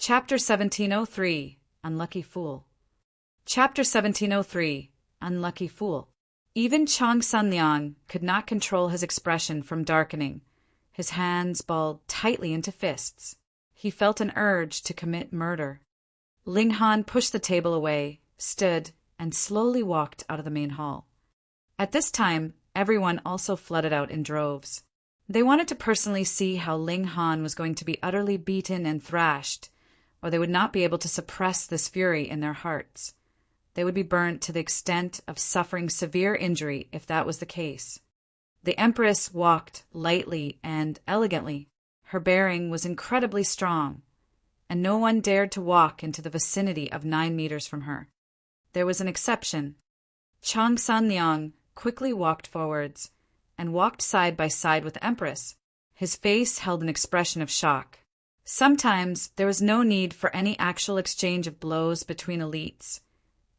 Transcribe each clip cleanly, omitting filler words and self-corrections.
Chapter 1703, Unlucky Fool. Chapter 1703, Unlucky Fool. Even Chang Sunliang could not control his expression from darkening. His hands balled tightly into fists. He felt an urge to commit murder. Ling Han pushed the table away, stood, and slowly walked out of the main hall. At this time, everyone also flooded out in droves. They wanted to personally see how Ling Han was going to be utterly beaten and thrashed, or they would not be able to suppress this fury in their hearts. They would be burnt to the extent of suffering severe injury if that was the case. The Empress walked lightly and elegantly. Her bearing was incredibly strong, and no one dared to walk into the vicinity of 9 meters from her. There was an exception. Chang Sanliang quickly walked forwards and walked side by side with the Empress. His face held an expression of shock. Sometimes there was no need for any actual exchange of blows between elites,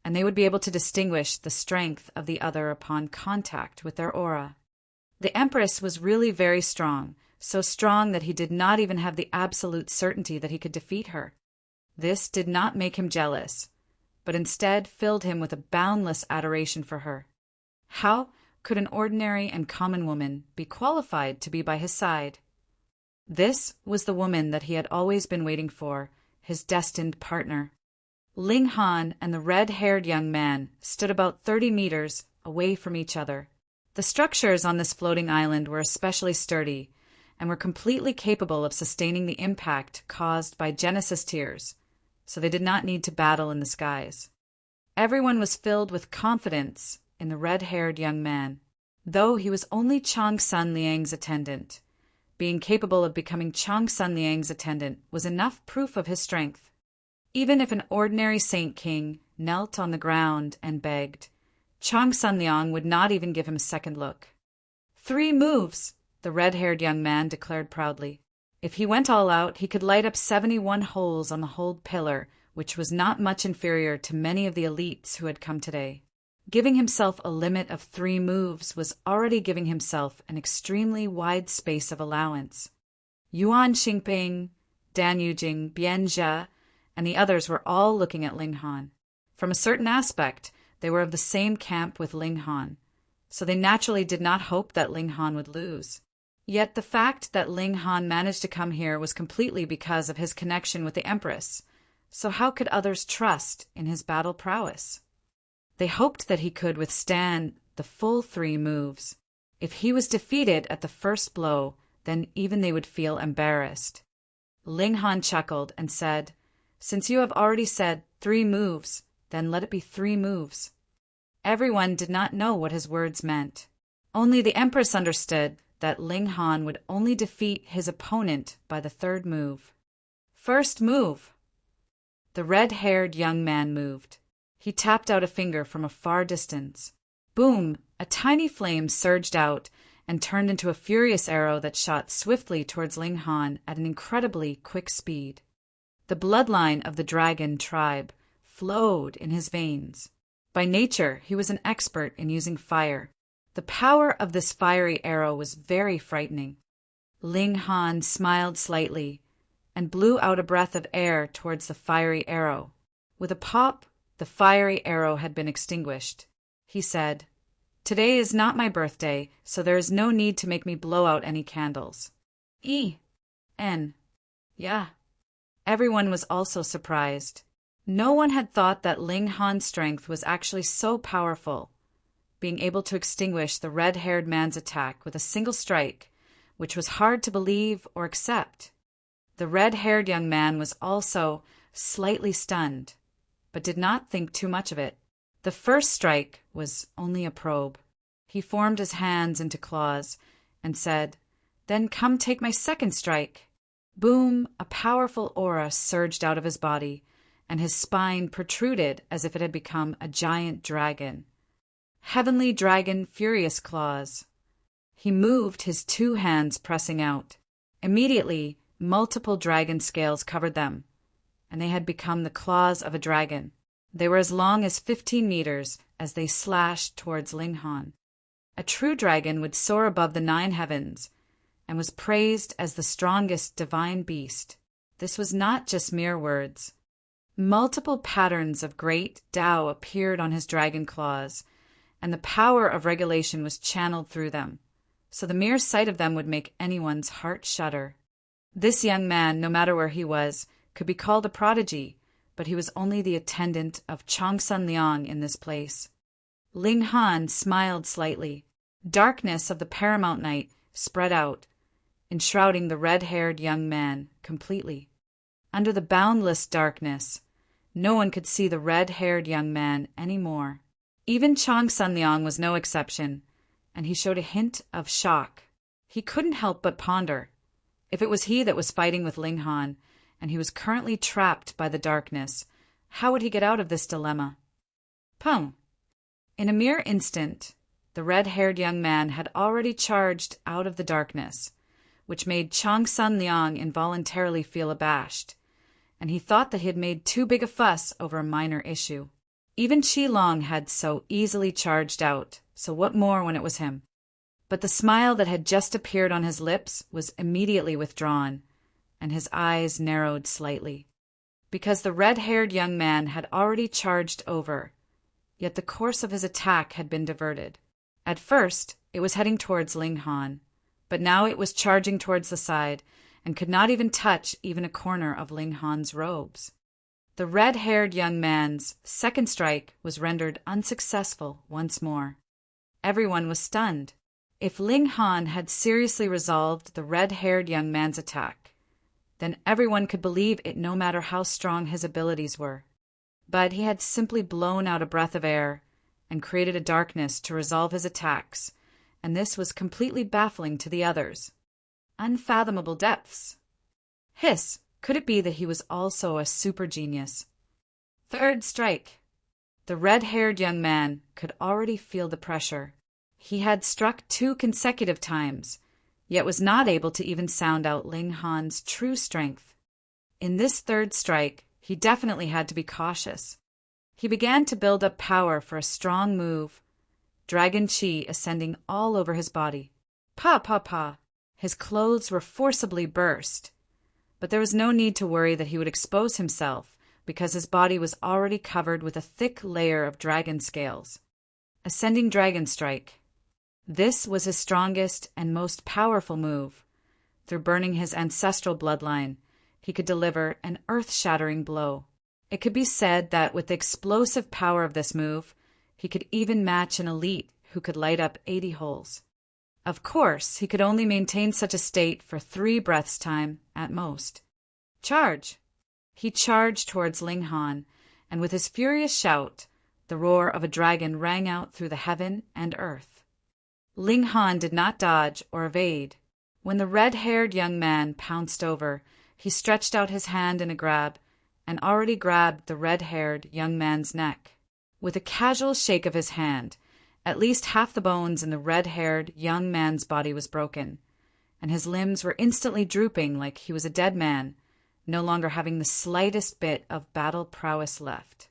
and they would be able to distinguish the strength of the other upon contact with their aura. The Empress was really very strong, so strong that he did not even have the absolute certainty that he could defeat her. This did not make him jealous, but instead filled him with a boundless adoration for her. How could an ordinary and common woman be qualified to be by his side? This was the woman that he had always been waiting for, his destined partner. Ling Han and the red-haired young man stood about 30 meters away from each other. The structures on this floating island were especially sturdy and were completely capable of sustaining the impact caused by Genesis tears, so they did not need to battle in the skies. Everyone was filled with confidence in the red-haired young man, though he was only Chang Sunliang's attendant. Being capable of becoming Chang Sunliang's attendant was enough proof of his strength. Even if an ordinary Saint King knelt on the ground and begged, Chang Sunliang would not even give him a second look. 3 moves, the red-haired young man declared proudly. If he went all out, he could light up 71 holes on the hold pillar, which was not much inferior to many of the elites who had come today. Giving himself a limit of 3 moves was already giving himself an extremely wide space of allowance. Yuan Xingping, Dan Yujing, Bian Jia, and the others were all looking at Ling Han. From a certain aspect, they were of the same camp with Ling Han, so they naturally did not hope that Ling Han would lose. Yet the fact that Ling Han managed to come here was completely because of his connection with the Empress, so how could others trust in his battle prowess? They hoped that he could withstand the full 3 moves. If he was defeated at the first blow, then even they would feel embarrassed. Ling Han chuckled and said, "Since you have already said 3 moves, then let it be 3 moves." Everyone did not know what his words meant. Only the Empress understood that Ling Han would only defeat his opponent by the 3rd move. First move. The red-haired young man moved. He tapped out a finger from a far distance. Boom! A tiny flame surged out and turned into a furious arrow that shot swiftly towards Ling Han at an incredibly quick speed. The bloodline of the dragon tribe flowed in his veins. By nature, he was an expert in using fire. The power of this fiery arrow was very frightening. Ling Han smiled slightly and blew out a breath of air towards the fiery arrow. With a pop, the fiery arrow had been extinguished. He said, "Today is not my birthday, so there is no need to make me blow out any candles." E.N. Yeah. Everyone was also surprised. No one had thought that Ling Han's strength was actually so powerful, being able to extinguish the red-haired man's attack with a single strike, which was hard to believe or accept. The red-haired young man was also slightly stunned, but did not think too much of it. The first strike was only a probe. He formed his hands into claws and said, "Then come take my second strike." Boom! A powerful aura surged out of his body, and his spine protruded as if it had become a giant dragon. Heavenly Dragon Furious Claws. He moved his 2 hands pressing out. Immediately, multiple dragon scales covered them, and they had become the claws of a dragon. They were as long as 15 meters as they slashed towards Ling Han. A true dragon would soar above the 9 heavens and was praised as the strongest divine beast. this was not just mere words. Multiple patterns of great Tao appeared on his dragon claws, and the power of regulation was channeled through them, so the mere sight of them would make anyone's heart shudder. This young man, no matter where he was, could be called a prodigy, but he was only the attendant of Changsun Liang in this place. Ling Han smiled slightly. Darkness of the paramount night spread out, enshrouding the red-haired young man completely. Under the boundless darkness, no one could see the red-haired young man any more. Even Changsun Liang was no exception, and he showed a hint of shock. He couldn't help but ponder. If it was he that was fighting with Ling Han, and he was currently trapped by the darkness, how would he get out of this dilemma? Pum! In a mere instant, the red-haired young man had already charged out of the darkness, which made Changsun Liang involuntarily feel abashed, and he thought that he had made too big a fuss over a minor issue. Even Qilong had so easily charged out, so what more when it was him? But the smile that had just appeared on his lips was immediately withdrawn, and his eyes narrowed slightly, because the red-haired young man had already charged over, yet the course of his attack had been diverted. At first, it was heading towards Ling Han, but now it was charging towards the side, and could not even touch even a corner of Ling Han's robes. The red-haired young man's second strike was rendered unsuccessful once more. Everyone was stunned. If Ling Han had seriously resolved the red-haired young man's attack, then everyone could believe it no matter how strong his abilities were. But he had simply blown out a breath of air and created a darkness to resolve his attacks, and this was completely baffling to the others. Unfathomable depths. Hiss, could it be that he was also a super genius? Third strike. The red-haired young man could already feel the pressure. He had struck 2 consecutive times, yet was not able to even sound out Ling Han's true strength. In this third strike, he definitely had to be cautious. He began to build up power for a strong move, dragon chi ascending all over his body. Pa, pa, pa. His clothes were forcibly burst, but there was no need to worry that he would expose himself because his body was already covered with a thick layer of dragon scales. Ascending Dragon Strike. This was his strongest and most powerful move. Through burning his ancestral bloodline, he could deliver an earth-shattering blow. It could be said that with the explosive power of this move, he could even match an elite who could light up 80 holes. Of course, he could only maintain such a state for 3 breaths' time at most. Charge! He charged towards Ling Han, and with his furious shout, the roar of a dragon rang out through the heaven and earth. Ling Han did not dodge or evade. When the red-haired young man pounced over, he stretched out his hand in a grab, and already grabbed the red-haired young man's neck. With a casual shake of his hand, at least half the bones in the red-haired young man's body was broken, and his limbs were instantly drooping like he was a dead man, no longer having the slightest bit of battle prowess left.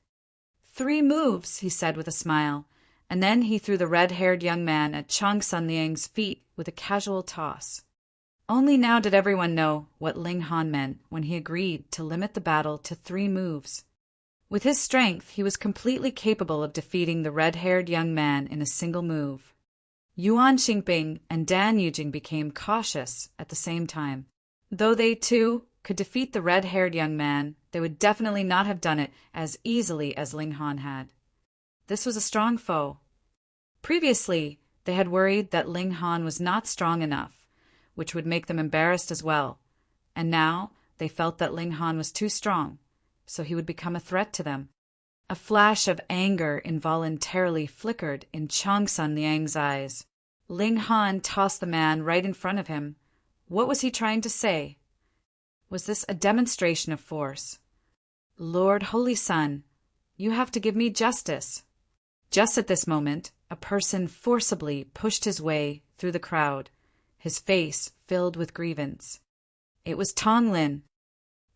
3 moves, he said with a smile, and then he threw the red-haired young man at Changsun Liang's feet with a casual toss. Only now did everyone know what Ling Han meant when he agreed to limit the battle to 3 moves. With his strength, he was completely capable of defeating the red-haired young man in a single move. Yuan Xingping and Dan Yujing became cautious at the same time. Though they, too, could defeat the red-haired young man, they would definitely not have done it as easily as Ling Han had. This was a strong foe. Previously, they had worried that Ling Han was not strong enough, which would make them embarrassed as well, and now they felt that Ling Han was too strong, so he would become a threat to them. A flash of anger involuntarily flickered in Changsun Liang's eyes. Ling Han tossed the man right in front of him. What was he trying to say? Was this a demonstration of force? Lord Holy Sun, you have to give me justice. Just at this moment, a person forcibly pushed his way through the crowd, his face filled with grievance. It was Tong Lin.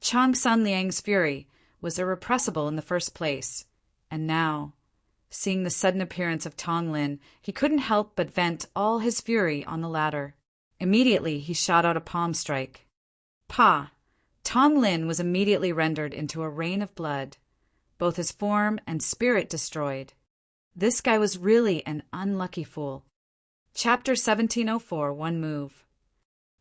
Changsun Liang's fury was irrepressible in the first place, and now, seeing the sudden appearance of Tong Lin, he couldn't help but vent all his fury on the latter. Immediately he shot out a palm strike. Pa! Tong Lin was immediately rendered into a rain of blood, both his form and spirit destroyed. This guy was really an unlucky fool. Chapter 1704, One Move.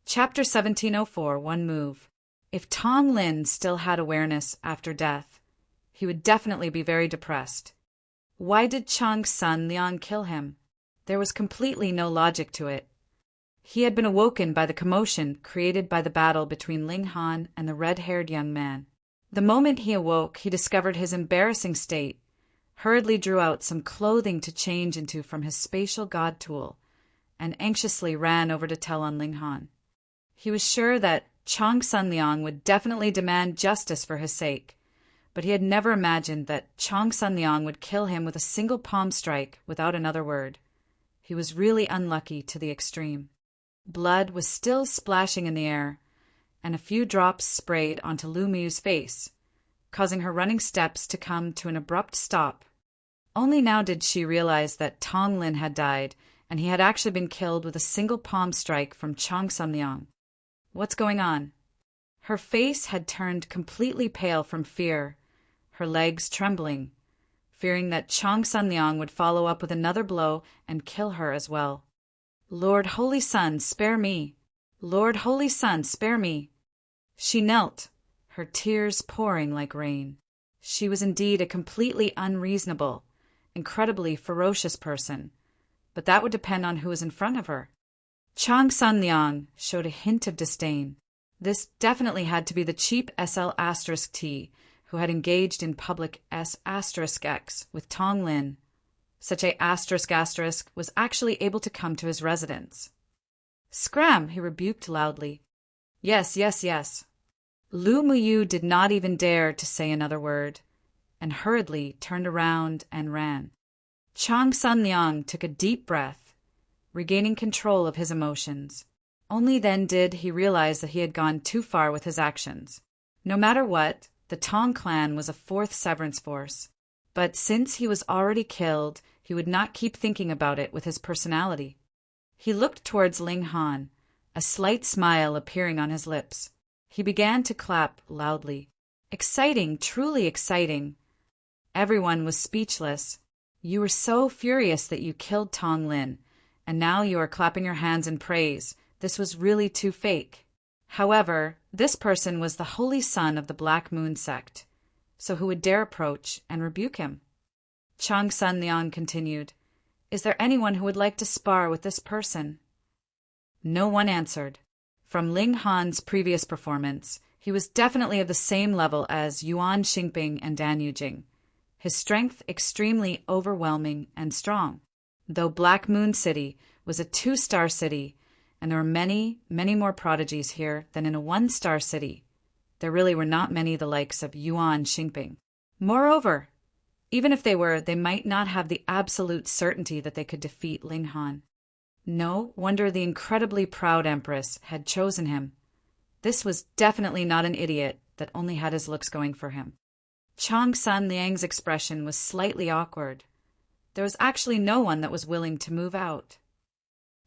Chapter 1704, One Move. If Tong Lin still had awareness after death, he would definitely be very depressed. Why did Chang Sun Liang kill him? There was completely no logic to it. He had been awoken by the commotion created by the battle between Ling Han and the red-haired young man. The moment he awoke, he discovered his embarrassing state, hurriedly drew out some clothing to change into from his spatial god tool, and anxiously ran over to tell on Ling Han. He was sure that Chang Sun Liang would definitely demand justice for his sake, but he had never imagined that Chang Sun Liang would kill him with a single palm strike without another word. He was really unlucky to the extreme. Blood was still splashing in the air, and a few drops sprayed onto Lu Miu's face, causing her running steps to come to an abrupt stop. Only now did she realize that Tong Lin had died, and he had actually been killed with a single palm strike from Chang Sun Liang. What's going on? Her face had turned completely pale from fear, her legs trembling, fearing that Chang Sun Liang would follow up with another blow and kill her as well. Lord Holy Sun, spare me! Lord Holy Sun, spare me! She knelt, her tears pouring like rain. She was indeed a completely unreasonable, incredibly ferocious person, but that would depend on who was in front of her. Chang Sun Liang showed a hint of disdain. This definitely had to be the cheap SL*T who had engaged in public S*X with Tong Lin. Such a *** was actually able to come to his residence. Scram, he rebuked loudly. Yes, yes, yes. Lu Miu did not even dare to say another word, and hurriedly turned around and ran. Chang Sun Liang took a deep breath, regaining control of his emotions. Only then did he realize that he had gone too far with his actions. No matter what, the Tong clan was a fourth severance force. But since he was already killed, he would not keep thinking about it with his personality. He looked towards Ling Han, a slight smile appearing on his lips. He began to clap loudly. Exciting, truly exciting. Everyone was speechless. You were so furious that you killed Tong Lin, and now you are clapping your hands in praise. This was really too fake. However, this person was the holy son of the Black Moon sect, so who would dare approach and rebuke him? Chang Sun Liang continued, Is there anyone who would like to spar with this person? No one answered. From Ling Han's previous performance, he was definitely of the same level as Yuan Xingping and Dan Yujing, his strength extremely overwhelming and strong. Though Black Moon City was a 2-star city, and there were many, many more prodigies here than in a 1-star city, there really were not many the likes of Yuan Xingping. Moreover, even if they were, they might not have the absolute certainty that they could defeat Ling Han. No wonder the incredibly proud empress had chosen him. This was definitely not an idiot that only had his looks going for him. Chang Sun Liang's expression was slightly awkward. There was actually no one that was willing to move out.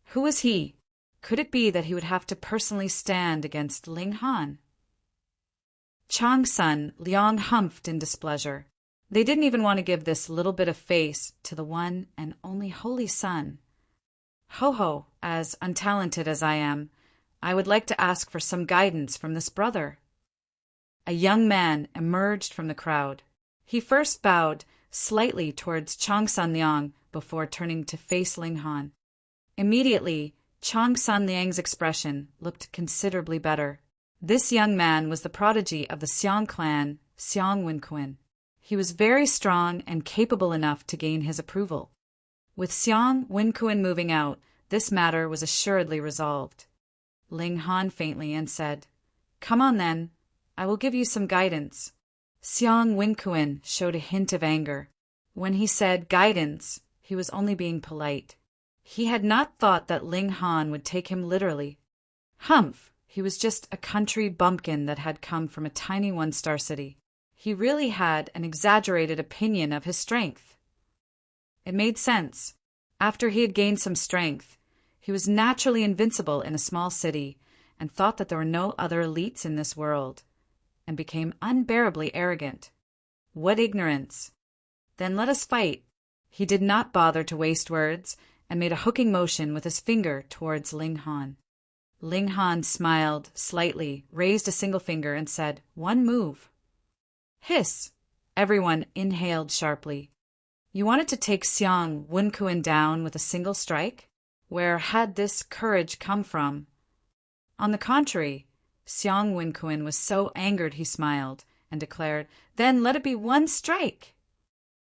Who was he? Could it be that he would have to personally stand against Ling Han? Chang Sun Liang humphed in displeasure. They didn't even want to give this little bit of face to the one and only Holy Sun. Ho-ho, as untalented as I am, I would like to ask for some guidance from this brother. A young man emerged from the crowd. He first bowed slightly towards Chang Sun Liang before turning to face Ling Han. Immediately, Chang Sun Liang's expression looked considerably better. This young man was the prodigy of the Xiang clan, Xiang Wenquin. He was very strong and capable enough to gain his approval. With Xiang Wenquin moving out, this matter was assuredly resolved. Ling Han faintly and said, Come on then, I will give you some guidance. Xiang Wenquin showed a hint of anger. When he said guidance, he was only being polite. He had not thought that Ling Han would take him literally. Humph! He was just a country bumpkin that had come from a tiny 1-star city. He really had an exaggerated opinion of his strength. It made sense. After he had gained some strength, he was naturally invincible in a small city and thought that there were no other elites in this world. and became unbearably arrogant. What ignorance! Then let us fight. He did not bother to waste words and made a hooking motion with his finger towards Ling Han. Ling Han smiled slightly, raised a single finger, and said, "One move." Hiss! Everyone inhaled sharply. You wanted to take Xiang Wenkuin down with a single strike? Where had this courage come from? On the contrary, Xiang Wenkuin was so angered he smiled and declared, "Then let it be one strike."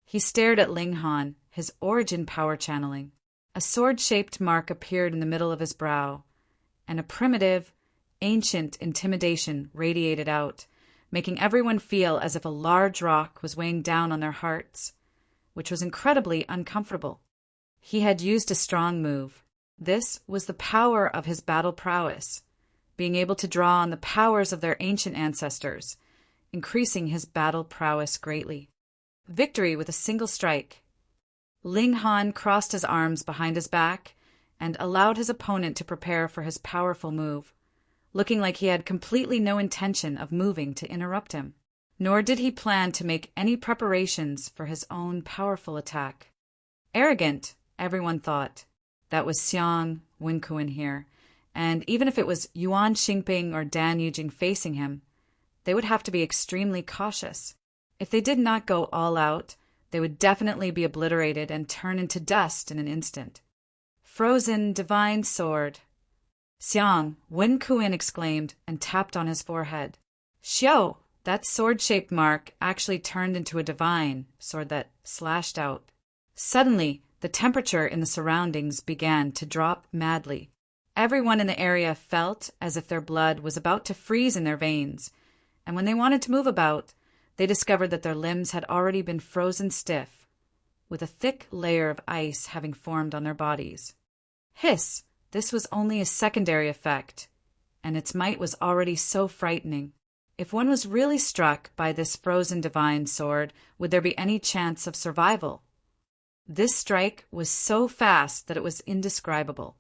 He stared at Ling Han, his origin power channeling. A sword-shaped mark appeared in the middle of his brow, and a primitive, ancient intimidation radiated out, making everyone feel as if a large rock was weighing down on their hearts, which was incredibly uncomfortable. He had used a strong move. This was the power of his battle prowess, being able to draw on the powers of their ancient ancestors, increasing his battle prowess greatly. Victory with a single strike. Ling Han crossed his arms behind his back and allowed his opponent to prepare for his powerful move, looking like he had completely no intention of moving to interrupt him. Nor did he plan to make any preparations for his own powerful attack. Arrogant, everyone thought. That was Xiang Wenkuin here, and even if it was Yuan Xingping or Dan Yujing facing him, they would have to be extremely cautious. If they did not go all out, they would definitely be obliterated and turn into dust in an instant. Frozen divine sword. Xiang Wenkuin exclaimed and tapped on his forehead. Xiao! That sword-shaped mark actually turned into a divine sword that slashed out. Suddenly, the temperature in the surroundings began to drop madly. Everyone in the area felt as if their blood was about to freeze in their veins, and when they wanted to move about, they discovered that their limbs had already been frozen stiff, with a thick layer of ice having formed on their bodies. Hiss! This was only a secondary effect, and its might was already so frightening. If one was really struck by this frozen divine sword, would there be any chance of survival? This strike was so fast that it was indescribable.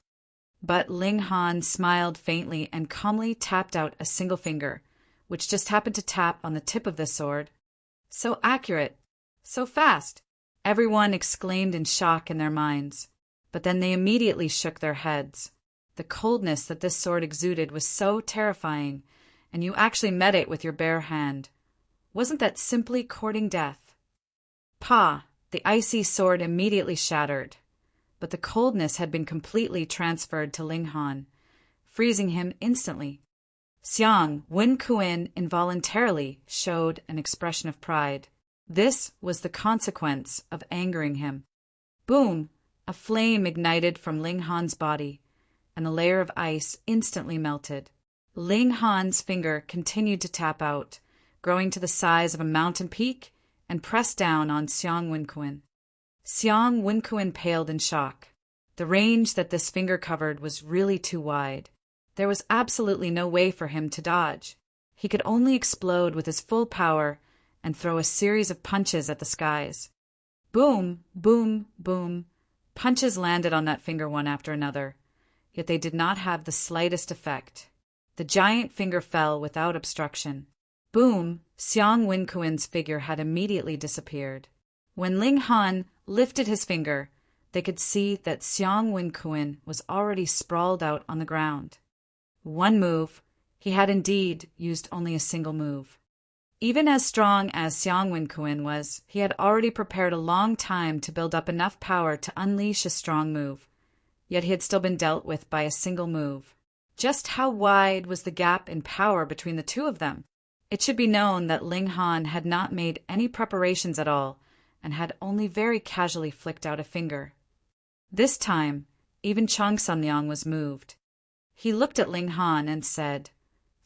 But Ling Han smiled faintly and calmly tapped out a single finger, which just happened to tap on the tip of the sword. So accurate! So fast! Everyone exclaimed in shock in their minds, but then they immediately shook their heads. The coldness that this sword exuded was so terrifying, and you actually met it with your bare hand. Wasn't that simply courting death? Pah! The icy sword immediately shattered, but the coldness had been completely transferred to Ling Han, freezing him instantly. Xiang Wenkuin involuntarily showed an expression of pride. This was the consequence of angering him. Boom! A flame ignited from Ling Han's body, and the layer of ice instantly melted. Ling Han's finger continued to tap out, growing to the size of a mountain peak, and pressed down on Xiang Wenkuin. Xiang Wenkuin paled in shock. The range that this finger covered was really too wide. There was absolutely no way for him to dodge. He could only explode with his full power and throw a series of punches at the skies. Boom, boom, boom. Punches landed on that finger one after another, yet they did not have the slightest effect. The giant finger fell without obstruction. Boom! Xiang Wenkuin's figure had immediately disappeared. When Ling Han lifted his finger, they could see that Xiang Wenkuin was already sprawled out on the ground. One move. He had indeed used only a single move. Even as strong as Xiang Wenkuin was, he had already prepared a long time to build up enough power to unleash a strong move. Yet he had still been dealt with by a single move. Just how wide was the gap in power between the two of them? It should be known that Ling Han had not made any preparations at all, and had only very casually flicked out a finger. This time, even Chong Sanyang was moved. He looked at Ling Han and said,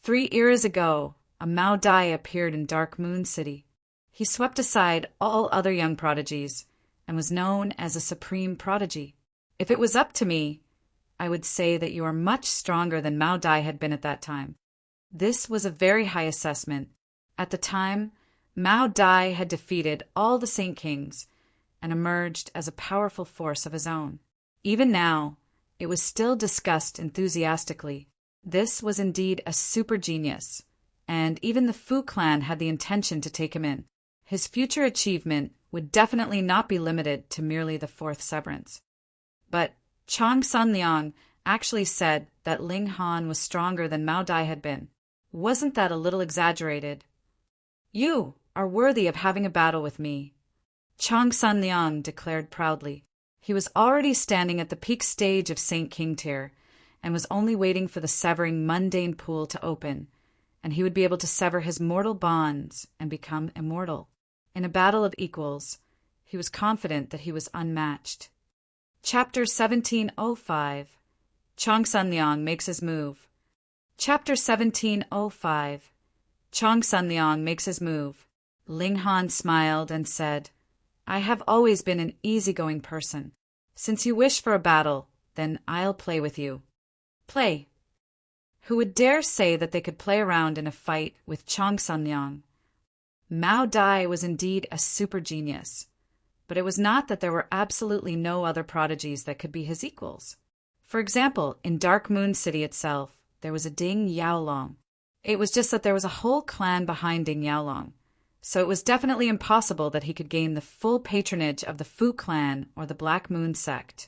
3 eras ago, a Mao Dai appeared in Dark Moon City. He swept aside all other young prodigies, and was known as a supreme prodigy. If it was up to me, I would say that you are much stronger than Mao Dai had been at that time. This was a very high assessment. At the time, Mao Dai had defeated all the Saint Kings and emerged as a powerful force of his own. Even now, it was still discussed enthusiastically. This was indeed a super genius, and even the Fu clan had the intention to take him in. His future achievement would definitely not be limited to merely the fourth severance. But Chang Sun Liang actually said that Ling Han was stronger than Mao Dai had been. Wasn't that a little exaggerated? "You are worthy of having a battle with me," Chang Sun Liang declared proudly. He was already standing at the peak stage of St. King tier, and was only waiting for the severing mundane pool to open, and he would be able to sever his mortal bonds and become immortal. In a battle of equals, he was confident that he was unmatched. Chapter 1705. Chang Sun Liang makes his move. Chapter 1705. Chang Sun Liang makes his move. Ling Han smiled and said, "I have always been an easygoing person. Since you wish for a battle, then I'll play with you." Play. Who would dare say that they could play around in a fight with Chang Sun Liang? Mao Dai was indeed a super genius, but it was not that there were absolutely no other prodigies that could be his equals. For example, in Dark Moon City itself, there was a Ding Yaolong. It was just that there was a whole clan behind Ding Yaolong, so it was definitely impossible that he could gain the full patronage of the Fu clan or the Black Moon sect,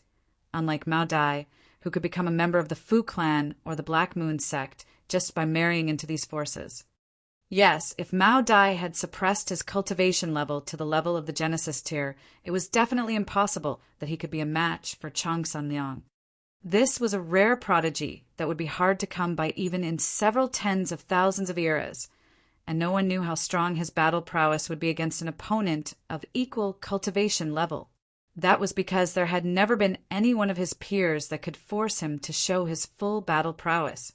unlike Mao Dai, who could become a member of the Fu clan or the Black Moon sect just by marrying into these forces. Yes, if Mao Dai had suppressed his cultivation level to the level of the Genesis tier, it was definitely impossible that he could be a match for Chang Sun Liang. This was a rare prodigy that would be hard to come by even in several tens of thousands of eras, and no one knew how strong his battle prowess would be against an opponent of equal cultivation level. That was because there had never been any one of his peers that could force him to show his full battle prowess.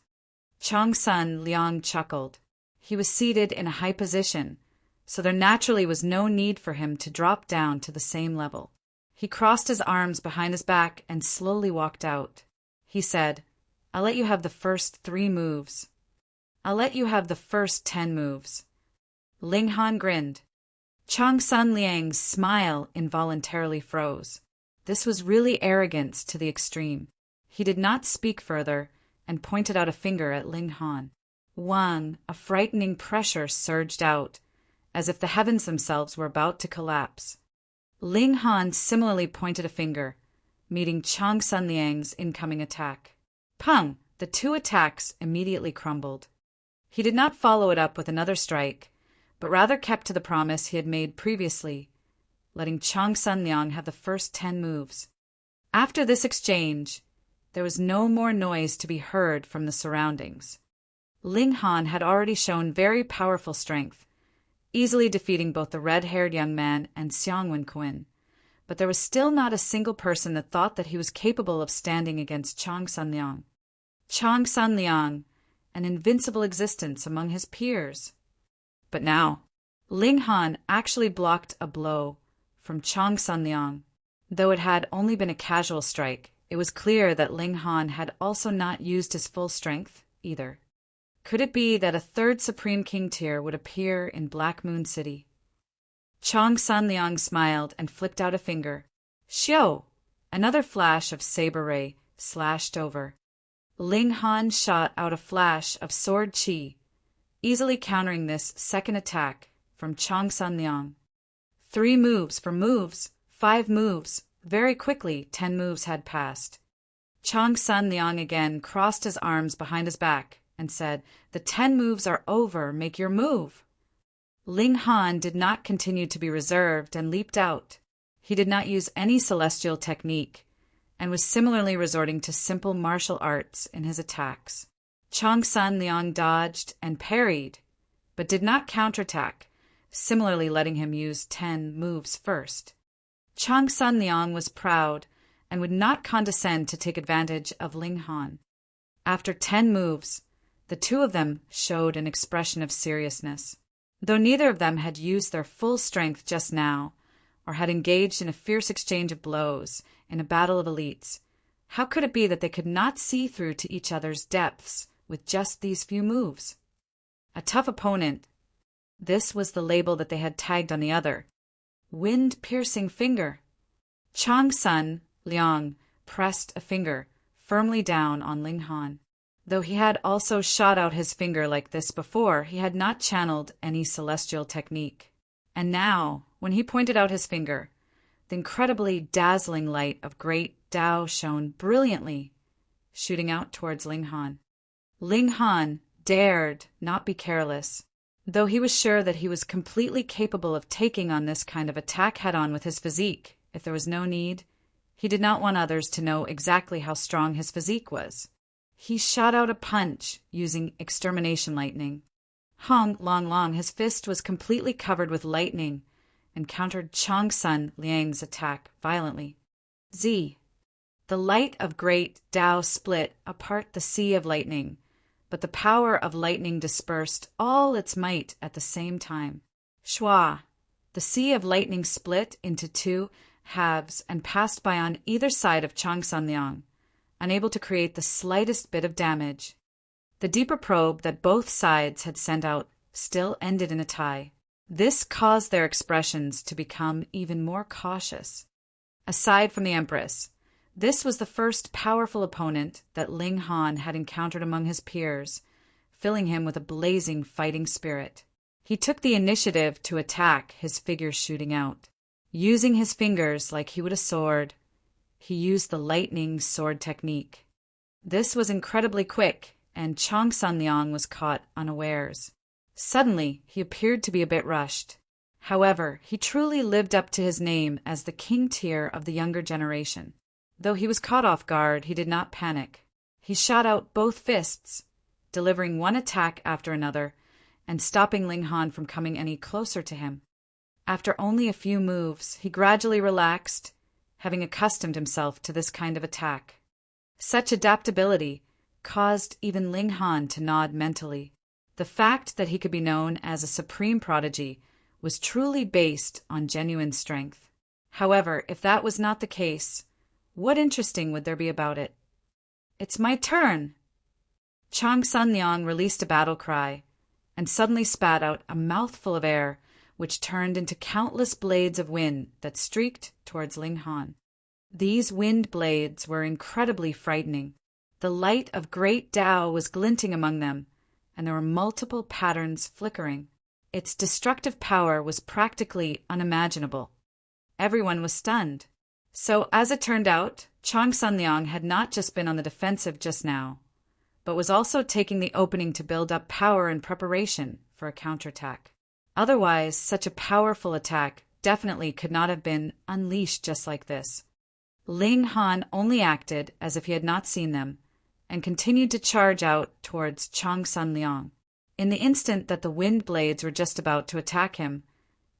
Chang Sun Liang chuckled. He was seated in a high position, so there naturally was no need for him to drop down to the same level. He crossed his arms behind his back and slowly walked out. He said, "I'll let you have the first 3 moves. I'll let you have the first 10 moves." Ling Han grinned. Chang Sun Liang's smile involuntarily froze. This was really arrogance to the extreme. He did not speak further and pointed out a finger at Ling Han. A frightening pressure surged out, as if the heavens themselves were about to collapse. Ling Han similarly pointed a finger, meeting Chang Sun Liang's incoming attack. Pung! The 2 attacks immediately crumbled. He did not follow it up with another strike, but rather kept to the promise he had made previously, letting Chang Sun Liang have the first 10 moves. After this exchange, there was no more noise to be heard from the surroundings. Ling Han had already shown very powerful strength, easily defeating both the red-haired young man and Xiang Wenquin, but there was still not a single person that thought that he was capable of standing against Chang Sun Liang. Chang Sun Liang, an invincible existence among his peers. But now, Ling Han actually blocked a blow from Chang Sun Liang. Though it had only been a casual strike, it was clear that Ling Han had also not used his full strength either. Could it be that a 3rd Supreme King tier would appear in Black Moon City? Chang Sun Liang smiled and flicked out a finger. Xiao! Another flash of saber ray slashed over. Ling Han shot out a flash of sword chi, easily countering this second attack from Chang Sun Liang. 3 moves for moves, 5 moves. Very quickly, 10 moves had passed. Chang Sun Liang again crossed his arms behind his back and said, "The 10 moves are over, make your move." Ling Han did not continue to be reserved and leaped out. He did not use any celestial technique and was similarly resorting to simple martial arts in his attacks. Chang Sun Liang dodged and parried, but did not counterattack, similarly letting him use 10 moves first. Chang Sun Liang was proud and would not condescend to take advantage of Ling Han. After 10 moves, the 2 of them showed an expression of seriousness. Though neither of them had used their full strength just now, or had engaged in a fierce exchange of blows in a battle of elites, how could it be that they could not see through to each other's depths with just these few moves? A tough opponent. This was the label that they had tagged on the other. Wind-piercing finger. Chang Sun Liang pressed a finger firmly down on Ling Han. Though he had also shot out his finger like this before, he had not channeled any celestial technique. And now, when he pointed out his finger, the incredibly dazzling light of great Tao shone brilliantly, shooting out towards Ling Han. Ling Han dared not be careless. Though he was sure that he was completely capable of taking on this kind of attack head-on with his physique, if there was no need, he did not want others to know exactly how strong his physique was. He shot out a punch using extermination lightning. Hong Long Long, his fist was completely covered with lightning, and countered Chong Sun Liang's attack violently. Z. The light of great Tao split apart the sea of lightning, but the power of lightning dispersed all its might at the same time. Shua. The sea of lightning split into two halves and passed by on either side of Chong Sun Liang, unable to create the slightest bit of damage. The deeper probe that both sides had sent out still ended in a tie. This caused their expressions to become even more cautious. Aside from the Empress, this was the first powerful opponent that Ling Han had encountered among his peers, filling him with a blazing fighting spirit. He took the initiative to attack, his figure shooting out. Using his fingers like he would a sword, he used the lightning sword technique. This was incredibly quick, and Chong Sun Liang was caught unawares. Suddenly, he appeared to be a bit rushed. However, he truly lived up to his name as the king tier of the younger generation. Though he was caught off guard, he did not panic. He shot out both fists, delivering one attack after another, and stopping Ling Han from coming any closer to him. After only a few moves, he gradually relaxed, having accustomed himself to this kind of attack. Such adaptability caused even Ling Han to nod mentally. The fact that he could be known as a supreme prodigy was truly based on genuine strength. However, if that was not the case, what interesting would there be about it? It's my turn! Chong Sun Liang released a battle cry, and suddenly spat out a mouthful of air, which turned into countless blades of wind that streaked towards Ling Han. These wind blades were incredibly frightening. The light of great Tao was glinting among them, and there were multiple patterns flickering. Its destructive power was practically unimaginable. Everyone was stunned. So, as it turned out, Chong Sun Liang had not just been on the defensive just now, but was also taking the opening to build up power in preparation for a counterattack. Otherwise, such a powerful attack definitely could not have been unleashed just like this. Ling Han only acted as if he had not seen them, and continued to charge out towards Chong Sun Liang. In the instant that the wind blades were just about to attack him,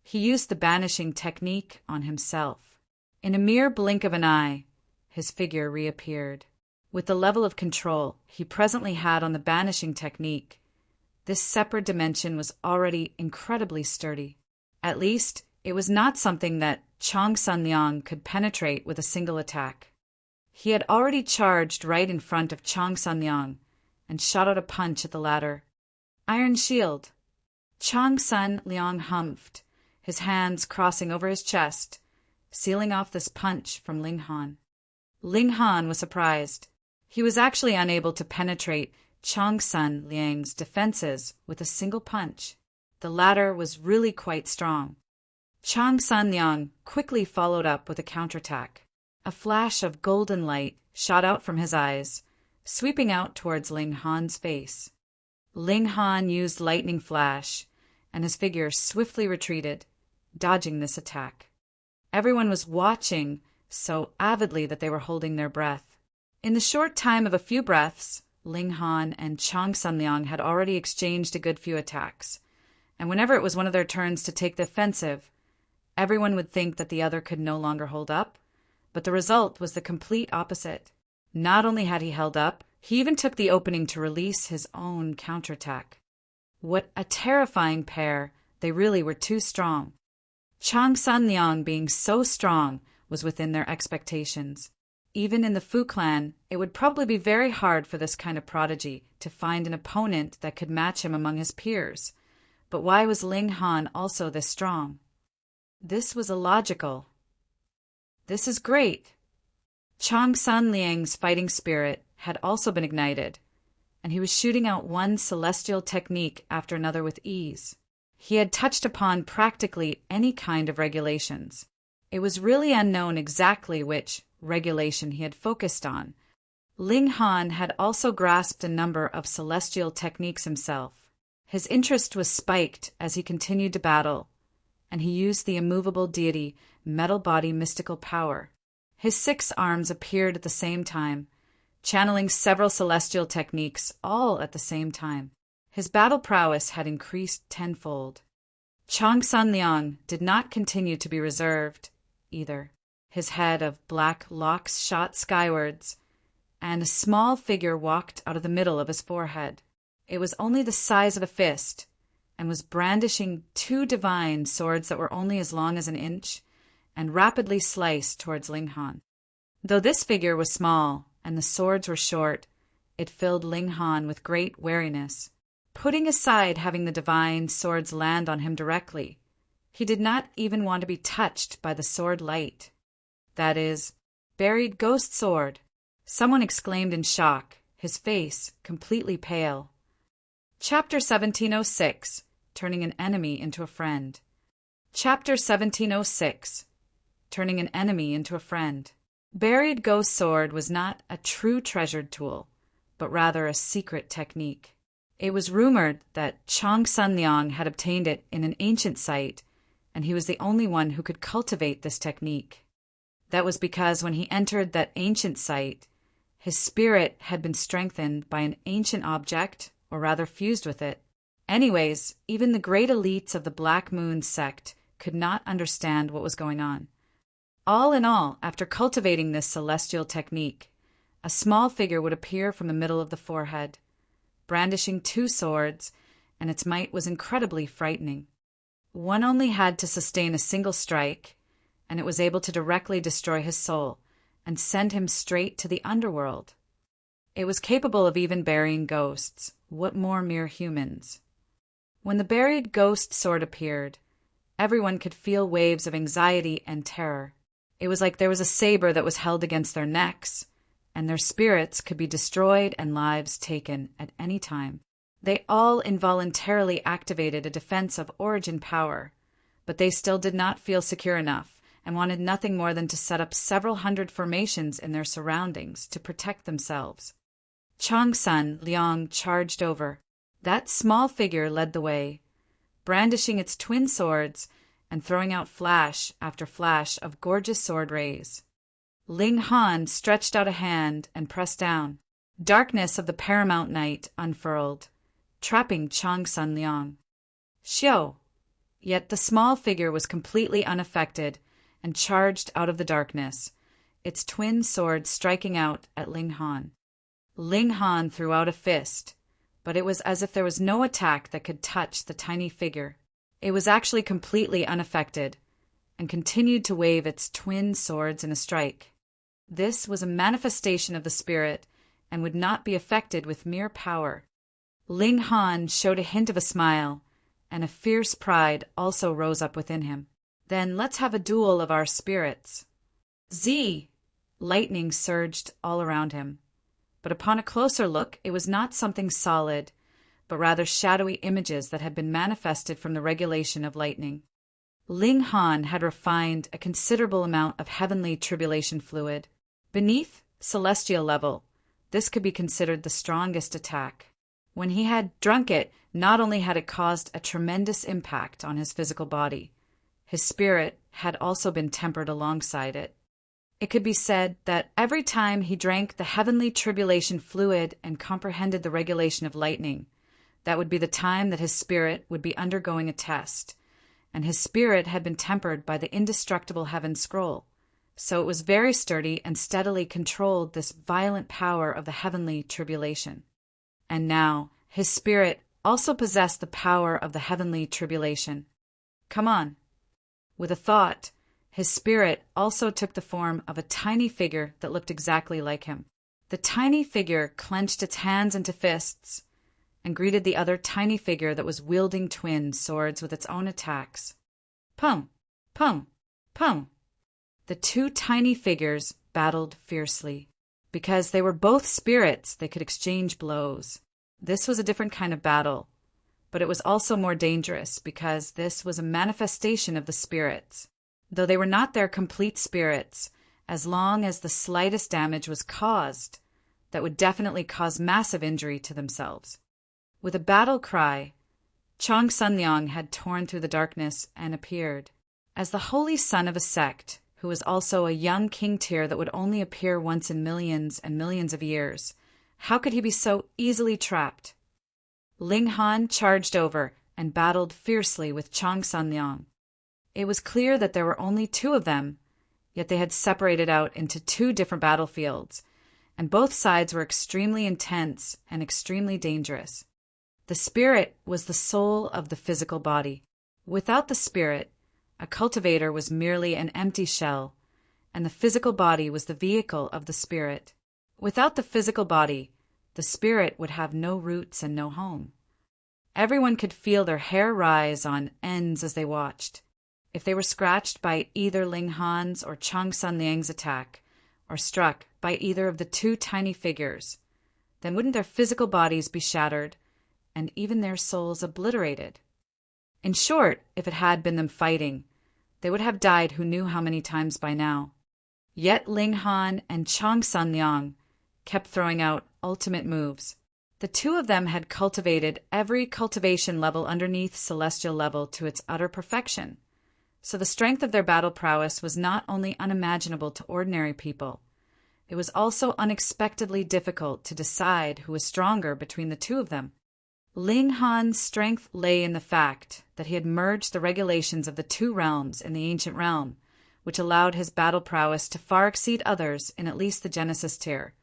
he used the banishing technique on himself. In a mere blink of an eye, his figure reappeared. With the level of control he presently had on the banishing technique, this separate dimension was already incredibly sturdy. At least, it was not something that Chong Sun Liang could penetrate with a single attack. He had already charged right in front of Chong Sun Liang and shot out a punch at the latter. Iron Shield! Chong Sun Liang humphed, his hands crossing over his chest, sealing off this punch from Ling Han. Ling Han was surprised. He was actually unable to penetrate Chong Sun Liang's defenses with a single punch. The latter was really quite strong. Chong Sun Liang quickly followed up with a counterattack. A flash of golden light shot out from his eyes, sweeping out towards Ling Han's face. Ling Han used lightning flash, and his figure swiftly retreated, dodging this attack. Everyone was watching so avidly that they were holding their breath. In the short time of a few breaths, Ling Han and Chong Sun Liang had already exchanged a good few attacks, and whenever it was one of their turns to take the offensive, everyone would think that the other could no longer hold up, but the result was the complete opposite. Not only had he held up, he even took the opening to release his own counterattack. What a terrifying pair! They really were too strong. Chong Sun Liang being so strong was within their expectations. Even in the Fu clan, it would probably be very hard for this kind of prodigy to find an opponent that could match him among his peers. But why was Ling Han also this strong? This was illogical. This is great. Chong Sun Liang's fighting spirit had also been ignited, and he was shooting out one celestial technique after another with ease. He had touched upon practically any kind of regulations. It was really unknown exactly which regulation he had focused on. Ling Han had also grasped a number of celestial techniques himself. His interest was spiked as he continued to battle, and he used the immovable deity metal body mystical power. His 6 arms appeared at the same time, channeling several celestial techniques all at the same time. His battle prowess had increased tenfold. Chang San Liang did not continue to be reserved, either. His head of black locks shot skywards, and a small figure walked out of the middle of his forehead. It was only the size of a fist, and was brandishing 2 divine swords that were only as long as an inch, and rapidly sliced towards Ling Han. Though this figure was small, and the swords were short, it filled Ling Han with great wariness. Putting aside having the divine swords land on him directly, he did not even want to be touched by the sword light. That is, buried ghost sword. Someone exclaimed in shock, his face completely pale. Chapter 1706, Turning an Enemy into a Friend. Chapter 1706, Turning an Enemy into a Friend. Buried ghost sword was not a true treasured tool, but rather a secret technique. It was rumored that Chang San Liang had obtained it in an ancient site, and he was the only one who could cultivate this technique. That was because when he entered that ancient site, his spirit had been strengthened by an ancient object, or rather fused with it. Anyways, even the great elites of the Black Moon sect could not understand what was going on. All in all, after cultivating this celestial technique, a small figure would appear from the middle of the forehead, brandishing 2 swords, and its might was incredibly frightening. One only had to sustain a single strike, and it was able to directly destroy his soul and send him straight to the underworld. It was capable of even burying ghosts. What more mere humans? When the buried ghost sword appeared, everyone could feel waves of anxiety and terror. It was like there was a saber that was held against their necks, and their spirits could be destroyed and lives taken at any time. They all involuntarily activated a defense of origin power, but they still did not feel secure enough and wanted nothing more than to set up several hundred formations in their surroundings to protect themselves. Chang San Liang charged over. That small figure led the way, brandishing its twin swords and throwing out flash after flash of gorgeous sword rays. Ling Han stretched out a hand and pressed down. Darkness of the paramount night unfurled, trapping Chang San Liang. Xiao! Yet the small figure was completely unaffected and charged out of the darkness, its twin swords striking out at Ling Han. Ling Han threw out a fist, but it was as if there was no attack that could touch the tiny figure. It was actually completely unaffected, and continued to wave its twin swords in a strike. This was a manifestation of the spirit, and would not be affected with mere power. Ling Han showed a hint of a smile, and a fierce pride also rose up within him. Then let's have a duel of our spirits. Z! Lightning surged all around him. But upon a closer look, it was not something solid, but rather shadowy images that had been manifested from the regulation of lightning. Ling Han had refined a considerable amount of heavenly tribulation fluid. Beneath celestial level, this could be considered the strongest attack. When he had drunk it, not only had it caused a tremendous impact on his physical body, his spirit had also been tempered alongside it. It could be said that every time he drank the heavenly tribulation fluid and comprehended the regulation of lightning, that would be the time that his spirit would be undergoing a test, and his spirit had been tempered by the indestructible heaven scroll, so it was very sturdy and steadily controlled this violent power of the heavenly tribulation. And now his spirit also possessed the power of the heavenly tribulation. Come on. With a thought, his spirit also took the form of a tiny figure that looked exactly like him. The tiny figure clenched its hands into fists and greeted the other tiny figure that was wielding twin swords with its own attacks. Pum! Pum! Pum! The 2 tiny figures battled fiercely. Because they were both spirits, they could exchange blows. This was a different kind of battle, but it was also more dangerous because this was a manifestation of the spirits. Though they were not their complete spirits, as long as the slightest damage was caused, that would definitely cause massive injury to themselves. With a battle cry, Chong Sun-Leong had torn through the darkness and appeared. As the holy son of a sect, who was also a young king tier that would only appear once in millions and millions of years, how could he be so easily trapped? Ling Han charged over and battled fiercely with Chong Sun-Leong. It was clear that there were only two of them, yet they had separated out into two different battlefields, and both sides were extremely intense and extremely dangerous. The spirit was the soul of the physical body. Without the spirit, a cultivator was merely an empty shell, and the physical body was the vehicle of the spirit. Without the physical body, the spirit would have no roots and no home. Everyone could feel their hair rise on ends as they watched. If they were scratched by either Ling Han's or Chong Sun-Liang's attack, or struck by either of the two tiny figures, then wouldn't their physical bodies be shattered, and even their souls obliterated? In short, if it had been them fighting, they would have died who knew how many times by now. Yet Ling Han and Chong Sun-Leong kept throwing out ultimate moves. The two of them had cultivated every cultivation level underneath celestial level to its utter perfection. So the strength of their battle prowess was not only unimaginable to ordinary people, it was also unexpectedly difficult to decide who was stronger between the two of them. Ling Han's strength lay in the fact that he had merged the regulations of the two realms in the ancient realm, which allowed his battle prowess to far exceed others in at least the Genesis tier,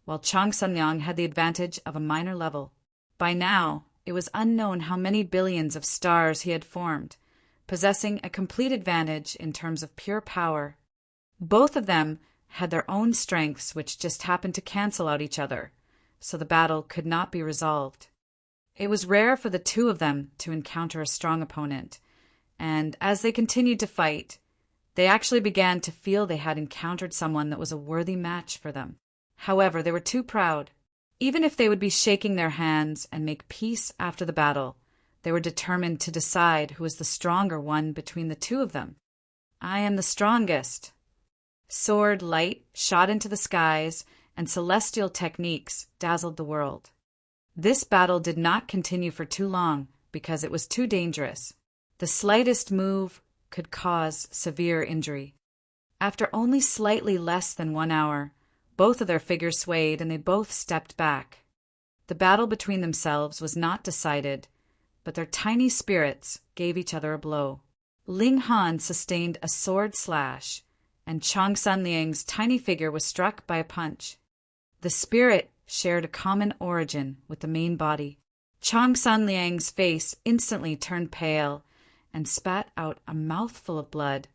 while Chong Sun-Leong had the advantage of a minor level. By now, it was unknown how many billions of stars he had formed, possessing a complete advantage in terms of pure power. Both of them had their own strengths which just happened to cancel out each other, so the battle could not be resolved. It was rare for the two of them to encounter a strong opponent, and as they continued to fight, they actually began to feel they had encountered someone that was a worthy match for them. However, they were too proud. Even if they would be shaking their hands and make peace after the battle, they were determined to decide who was the stronger one between the two of them. "I am the strongest." Sword light shot into the skies, and celestial techniques dazzled the world. This battle did not continue for too long because it was too dangerous. The slightest move could cause severe injury. After only slightly less than 1 hour, both of their figures swayed and they both stepped back. The battle between themselves was not decided, but their tiny spirits gave each other a blow. Ling Han sustained a sword slash, and Chong Sun-Liang's tiny figure was struck by a punch. The spirit shared a common origin with the main body. Chong Sun-Liang's face instantly turned pale and spat out a mouthful of blood,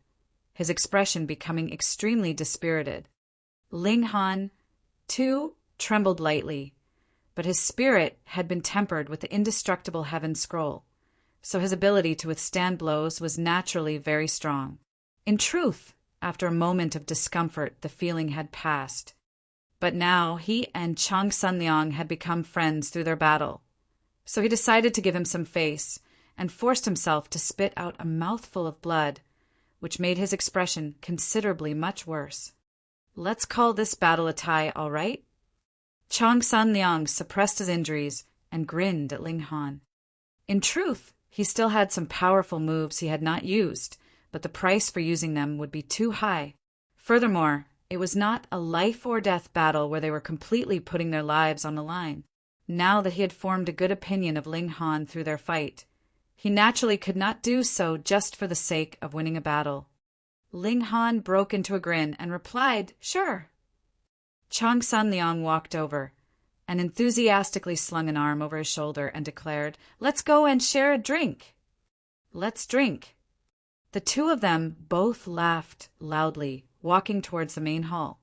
his expression becoming extremely dispirited. Ling Han, too, trembled lightly, but his spirit had been tempered with the indestructible Heaven Scroll, so his ability to withstand blows was naturally very strong. In truth, after a moment of discomfort, the feeling had passed. But now he and Chong Sun-Leong had become friends through their battle, so he decided to give him some face and forced himself to spit out a mouthful of blood, which made his expression considerably much worse. "Let's call this battle a tie, all right?" Chong Sun-Leong suppressed his injuries and grinned at Ling Han. In truth, he still had some powerful moves he had not used, but the price for using them would be too high. Furthermore, it was not a life-or-death battle where they were completely putting their lives on the line. Now that he had formed a good opinion of Ling Han through their fight, he naturally could not do so just for the sake of winning a battle. Ling Han broke into a grin and replied, "Sure." Chong Sun-Leong walked over and enthusiastically slung an arm over his shoulder and declared, "Let's go and share a drink." "Let's drink." The two of them both laughed loudly, walking towards the main hall.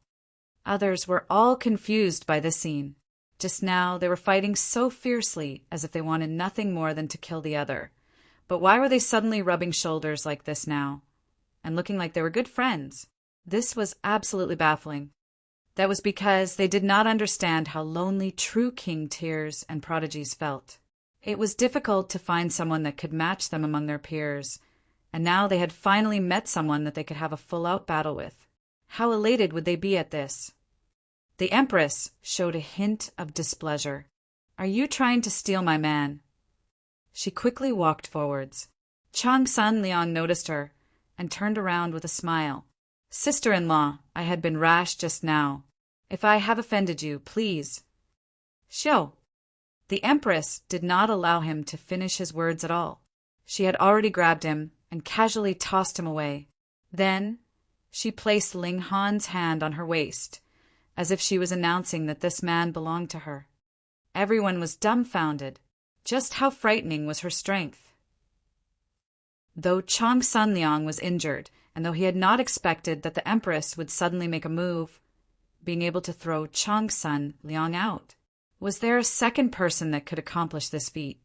Others were all confused by this scene. Just now they were fighting so fiercely as if they wanted nothing more than to kill the other. But why were they suddenly rubbing shoulders like this now, and looking like they were good friends? This was absolutely baffling. That was because they did not understand how lonely true king tiers and prodigies felt. It was difficult to find someone that could match them among their peers, and now they had finally met someone that they could have a full-out battle with. How elated would they be at this? The Empress showed a hint of displeasure. "Are you trying to steal my man?" She quickly walked forwards. Chang Sun Liang noticed her and turned around with a smile. "Sister-in-law, I had been rash just now. If I have offended you, please." "Show." The Empress did not allow him to finish his words at all. She had already grabbed him and casually tossed him away. Then she placed Ling Han's hand on her waist, as if she was announcing that this man belonged to her. Everyone was dumbfounded. Just how frightening was her strength? Though Chang Sun Liang was injured, and though he had not expected that the Empress would suddenly make a move, being able to throw Chang Sun Liang out, was there a second person that could accomplish this feat?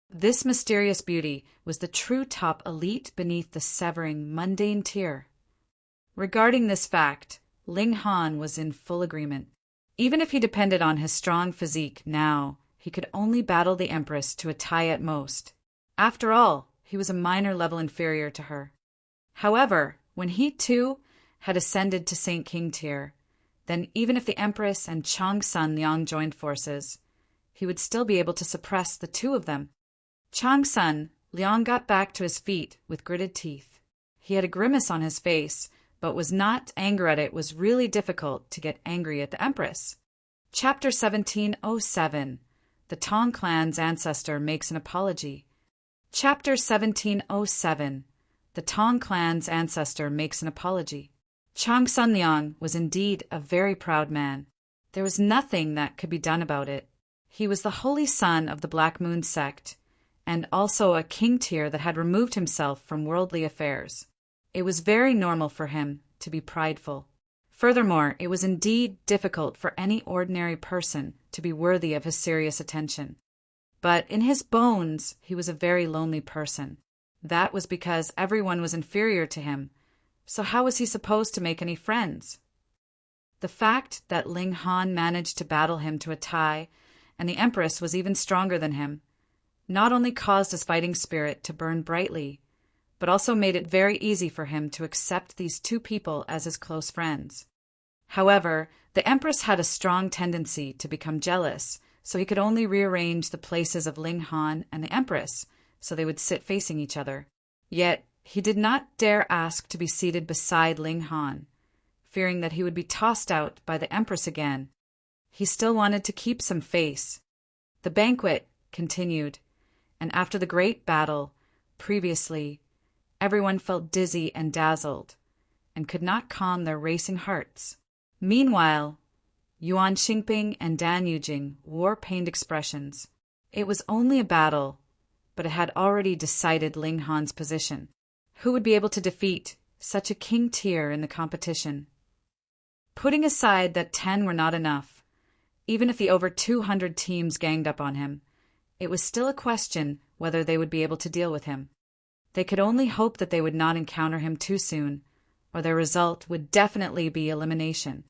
This mysterious beauty was the true top elite beneath the severing mundane tier. Regarding this fact, Ling Han was in full agreement. Even if he depended on his strong physique now, he could only battle the Empress to a tie at most. After all, he was a minor level inferior to her. However, when he too had ascended to Saint King tier, then even if the Empress and Chang Sun Liang joined forces, he would still be able to suppress the two of them. Chang Sun Liang got back to his feet with gritted teeth. He had a grimace on his face, but was not angry at it. Was really difficult to get angry at the Empress. Chapter 1707. The Tong clan's ancestor makes an apology. Chapter 1707. The Tong clan's ancestor makes an apology. Chang Sun Liang was indeed a very proud man. There was nothing that could be done about it. He was the holy son of the Black Moon sect, and also a king tier that had removed himself from worldly affairs. It was very normal for him to be prideful. Furthermore, it was indeed difficult for any ordinary person to be worthy of his serious attention. But in his bones, he was a very lonely person. That was because everyone was inferior to him. So how was he supposed to make any friends? The fact that Ling Han managed to battle him to a tie, and the Empress was even stronger than him, not only caused his fighting spirit to burn brightly, but also made it very easy for him to accept these two people as his close friends. However, the Empress had a strong tendency to become jealous, so he could only rearrange the places of Ling Han and the Empress so they would sit facing each other. Yet, he did not dare ask to be seated beside Ling Han, fearing that he would be tossed out by the Empress again. He still wanted to keep some face. The banquet continued, and after the great battle, previously, everyone felt dizzy and dazzled, and could not calm their racing hearts. Meanwhile, Yuan Xingping and Dan Yujing wore pained expressions. It was only a battle, but it had already decided Ling Han's position. Who would be able to defeat such a king tier in the competition? Putting aside that 10 were not enough, even if the over 200 teams ganged up on him, it was still a question whether they would be able to deal with him. They could only hope that they would not encounter him too soon, or their result would definitely be elimination.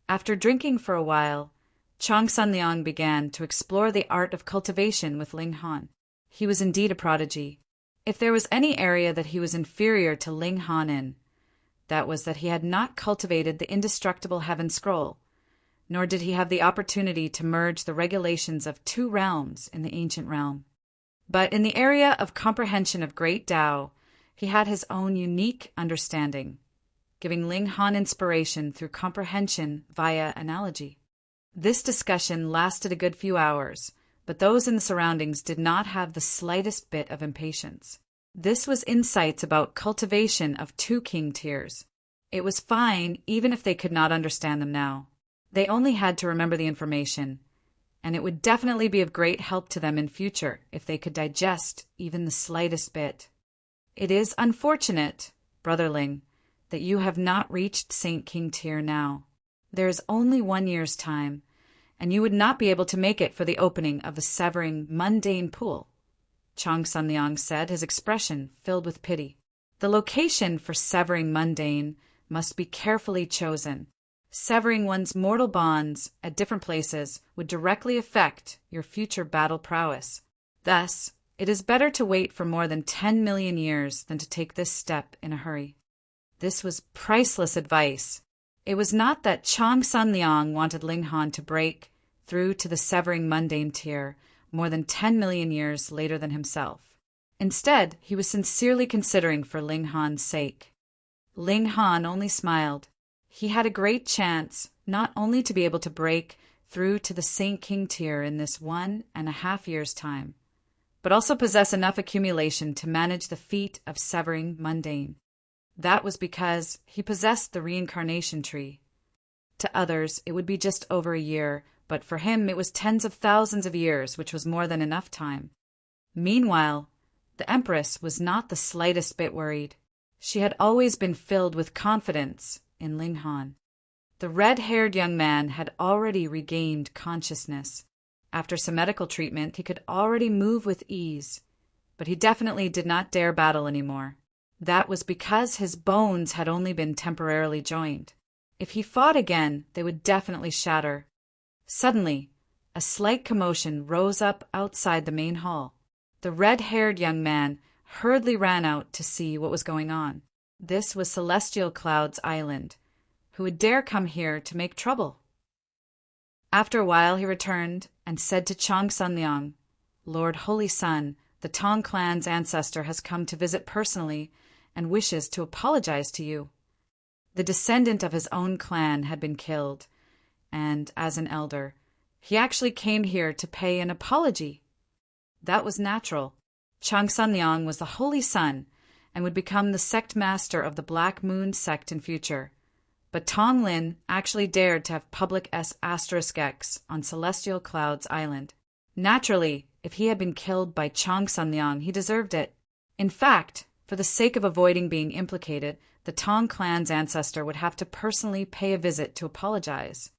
After drinking for a while, Chang Sun Liang began to explore the art of cultivation with Ling Han. He was indeed a prodigy. If there was any area that he was inferior to Ling Han in, that was that he had not cultivated the indestructible Heaven Scroll, nor did he have the opportunity to merge the regulations of 2 realms in the ancient realm. But in the area of comprehension of Great Tao, he had his own unique understanding, giving Ling Han inspiration through comprehension via analogy. This discussion lasted a good few hours, but those in the surroundings did not have the slightest bit of impatience. This was insights about cultivation of 2 king tiers. It was fine even if they could not understand them now. They only had to remember the information, and it would definitely be of great help to them in future if they could digest even the slightest bit. It is unfortunate, Brother Ling, that you have not reached Saint King tier now. There is only 1 year's time, and you would not be able to make it for the opening of the severing mundane pool, Chang Sun Liang said, his expression filled with pity. The location for severing mundane must be carefully chosen. Severing one's mortal bonds at different places would directly affect your future battle prowess. Thus, it is better to wait for more than 10 million years than to take this step in a hurry. This was priceless advice. It was not that Chang Sun Liang wanted Ling Han to break through to the severing mundane tier more than 10 million years later than himself. Instead, he was sincerely considering for Ling Han's sake. Ling Han only smiled. He had a great chance not only to be able to break through to the Saint King tier in this 1.5 years' time, but also possess enough accumulation to manage the feat of severing mundane. That was because he possessed the reincarnation tree. To others, it would be just over a year, but for him it was tens of thousands of years, which was more than enough time. Meanwhile, the Empress was not the slightest bit worried. She had always been filled with confidence in Ling Han. The red-haired young man had already regained consciousness. After some medical treatment, he could already move with ease, but he definitely did not dare battle anymore. That was because his bones had only been temporarily joined. If he fought again, they would definitely shatter. Suddenly, a slight commotion rose up outside the main hall. The red-haired young man hurriedly ran out to see what was going on. This was Celestial Cloud's island. Who would dare come here to make trouble? After a while he returned and said to Chang Sun Liang, "Lord Holy Sun, the Tong clan's ancestor has come to visit personally and wishes to apologize to you." The descendant of his own clan had been killed, and as an elder, he actually came here to pay an apology. That was natural. Chang Sun Liang was the Holy Sun and would become the sect master of the Black Moon sect in future. But Tong Lin actually dared to have public *X on Celestial Cloud's island. Naturally, if he had been killed by Chang Sun Liang, he deserved it. In fact, for the sake of avoiding being implicated, the Tong clan's ancestor would have to personally pay a visit to apologize.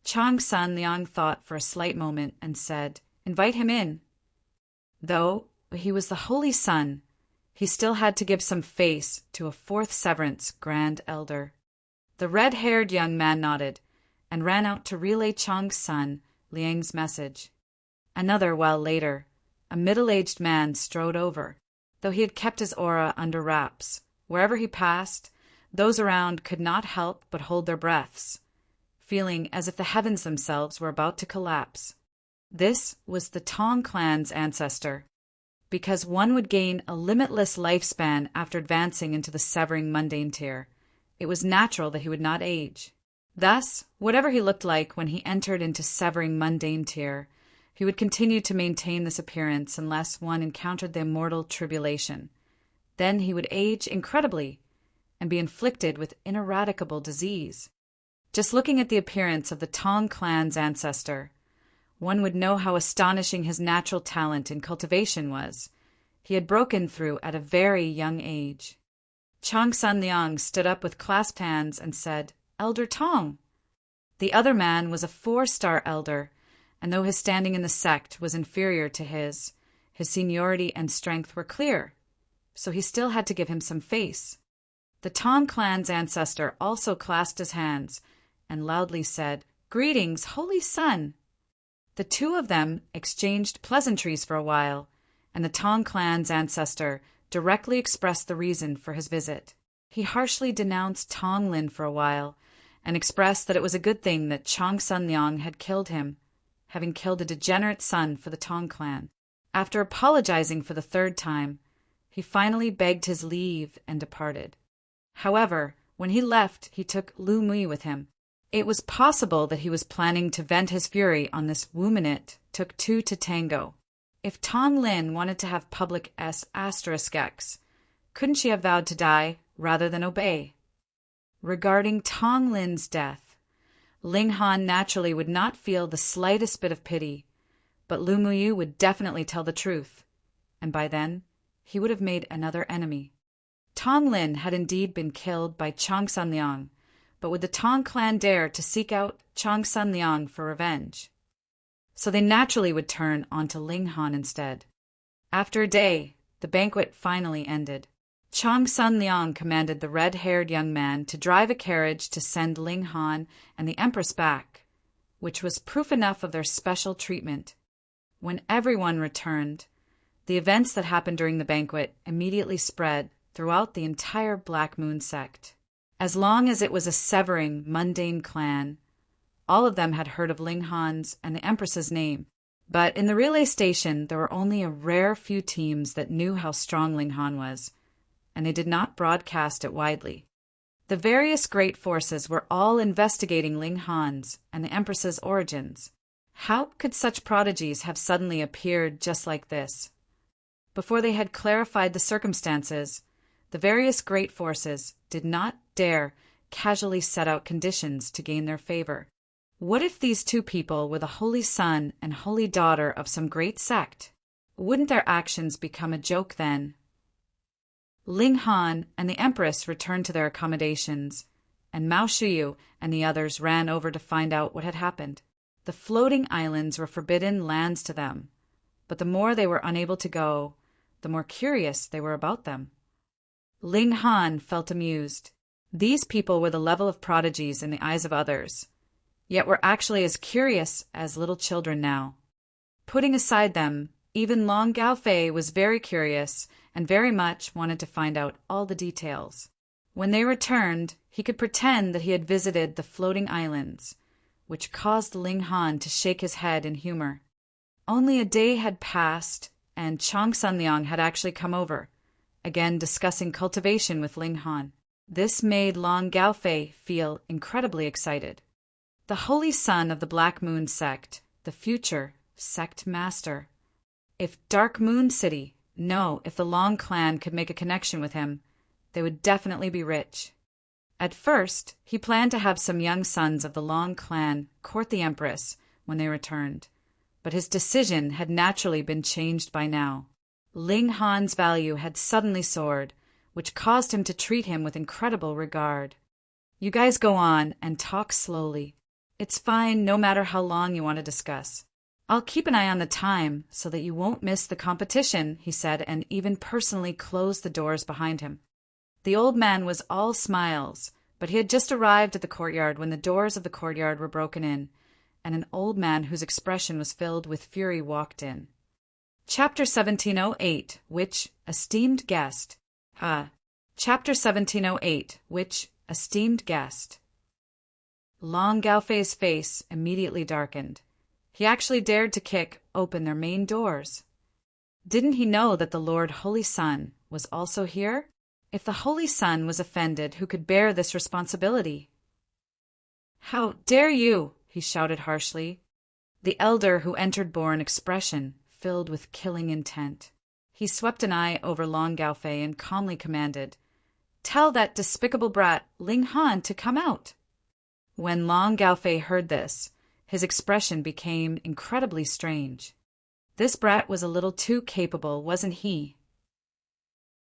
Chang Sun Liang thought for a slight moment and said, "Invite him in." Though he was the Holy Sun, he still had to give some face to a fourth severance Grand Elder. The red-haired young man nodded and ran out to relay Chang Sun Liang's message. Another while later, a middle-aged man strode over. Though he had kept his aura under wraps, wherever he passed, those around could not help but hold their breaths, feeling as if the heavens themselves were about to collapse. This was the Tong clan's ancestor. Because one would gain a limitless lifespan after advancing into the severing mundane tier, it was natural that he would not age. Thus, whatever he looked like when he entered into severing mundane tier, he would continue to maintain this appearance unless one encountered the immortal tribulation. Then he would age incredibly and be inflicted with ineradicable disease. Just looking at the appearance of the Tong clan's ancestor, one would know how astonishing his natural talent in cultivation was. He had broken through at a very young age. Chang Sun Liang stood up with clasped hands and said, "Elder Tong." The other man was a 4-star elder, and though his standing in the sect was inferior to his seniority and strength were clear, so he still had to give him some face. The Tong clan's ancestor also clasped his hands and loudly said, "Greetings, Holy Sun." The two of them exchanged pleasantries for a while, and the Tong clan's ancestor directly expressed the reason for his visit. He harshly denounced Tong Lin for a while, and expressed that it was a good thing that Chang Sun Liang had killed him, having killed a degenerate son for the Tong clan. After apologizing for the 3rd time, he finally begged his leave and departed. However, when he left, he took Lu Mui with him. It was possible that he was planning to vent his fury on this womanit took 2 to tango. If Tong Lin wanted to have public *X, couldn't she have vowed to die rather than obey? Regarding Tong Lin's death, Ling Han naturally would not feel the slightest bit of pity, but Lu Muyu would definitely tell the truth, and by then he would have made another enemy. Tong Lin had indeed been killed by Chang Sun Liang, but would the Tong clan dare to seek out Chang Sun Liang for revenge? So they naturally would turn onto Ling Han instead. After a day, the banquet finally ended. Chong Sun Liang commanded the red-haired young man to drive a carriage to send Ling Han and the Empress back, which was proof enough of their special treatment. When everyone returned, the events that happened during the banquet immediately spread throughout the entire Black Moon sect. As long as it was a severing, mundane clan, all of them had heard of Ling Han's and the Empress's name. But in the relay station, there were only a rare few teams that knew how strong Ling Han was, and they did not broadcast it widely. The various great forces were all investigating Ling Han's and the Empress's origins. How could such prodigies have suddenly appeared just like this? Before they had clarified the circumstances, the various great forces did not dare casually set out conditions to gain their favor. What if these two people were the holy son and holy daughter of some great sect? Wouldn't their actions become a joke then? Ling Han and the Empress returned to their accommodations, and Mao Shuyu and the others ran over to find out what had happened. The floating islands were forbidden lands to them, but the more they were unable to go, the more curious they were about them. Ling Han felt amused. These people were the level of prodigies in the eyes of others, yet were actually as curious as little children now. Putting aside them, even Long Gaofei was very curious and very much wanted to find out all the details. When they returned, he could pretend that he had visited the floating islands, which caused Ling Han to shake his head in humor. Only a day had passed, and Chong Sun Liang had actually come over, again discussing cultivation with Ling Han. This made Long Gaofei feel incredibly excited. The holy son of the Black Moon sect, the future sect master. If Dark Moon City, no, if the Long clan could make a connection with him, they would definitely be rich. At first, he planned to have some young sons of the Long clan court the Empress when they returned, but his decision had naturally been changed by now. Ling Han's value had suddenly soared, which caused him to treat him with incredible regard. You guys go on and talk slowly. It's fine no matter how long you want to discuss. I'll keep an eye on the time so that you won't miss the competition, he said, and even personally closed the doors behind him. The old man was all smiles, but he had just arrived at the courtyard when the doors of the courtyard were broken in, and an old man whose expression was filled with fury walked in. Chapter 1708, which esteemed guest. Chapter 1708, which esteemed guest. Long Gaofei's face immediately darkened. He actually dared to kick open their main doors. Didn't he know that the Lord Holy Sun was also here? If the Holy Sun was offended, who could bear this responsibility? How dare you! He shouted harshly. The elder who entered bore an expression filled with killing intent. He swept an eye over Long Gaofei and calmly commanded, "Tell that despicable brat Ling Han to come out." When Long Gaofei heard this, his expression became incredibly strange. This brat was a little too capable, wasn't he?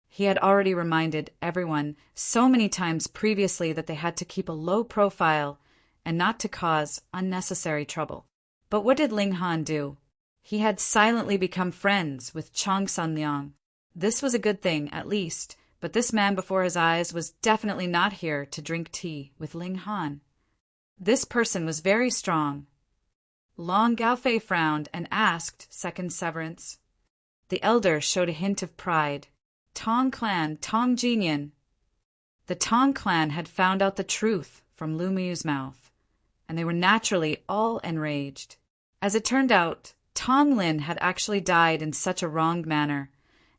He had already reminded everyone so many times previously that they had to keep a low profile and not to cause unnecessary trouble. But what did Ling Han do? He had silently become friends with Chong Sun Liang. This was a good thing, at least, but this man before his eyes was definitely not here to drink tea with Ling Han. This person was very strong. Long Gaofei frowned and asked second severance. The elder showed a hint of pride. Tong clan, Tong Jinyan. The Tong clan had found out the truth from Lu Miu's mouth, and they were naturally all enraged. As it turned out, Tong Lin had actually died in such a wronged manner,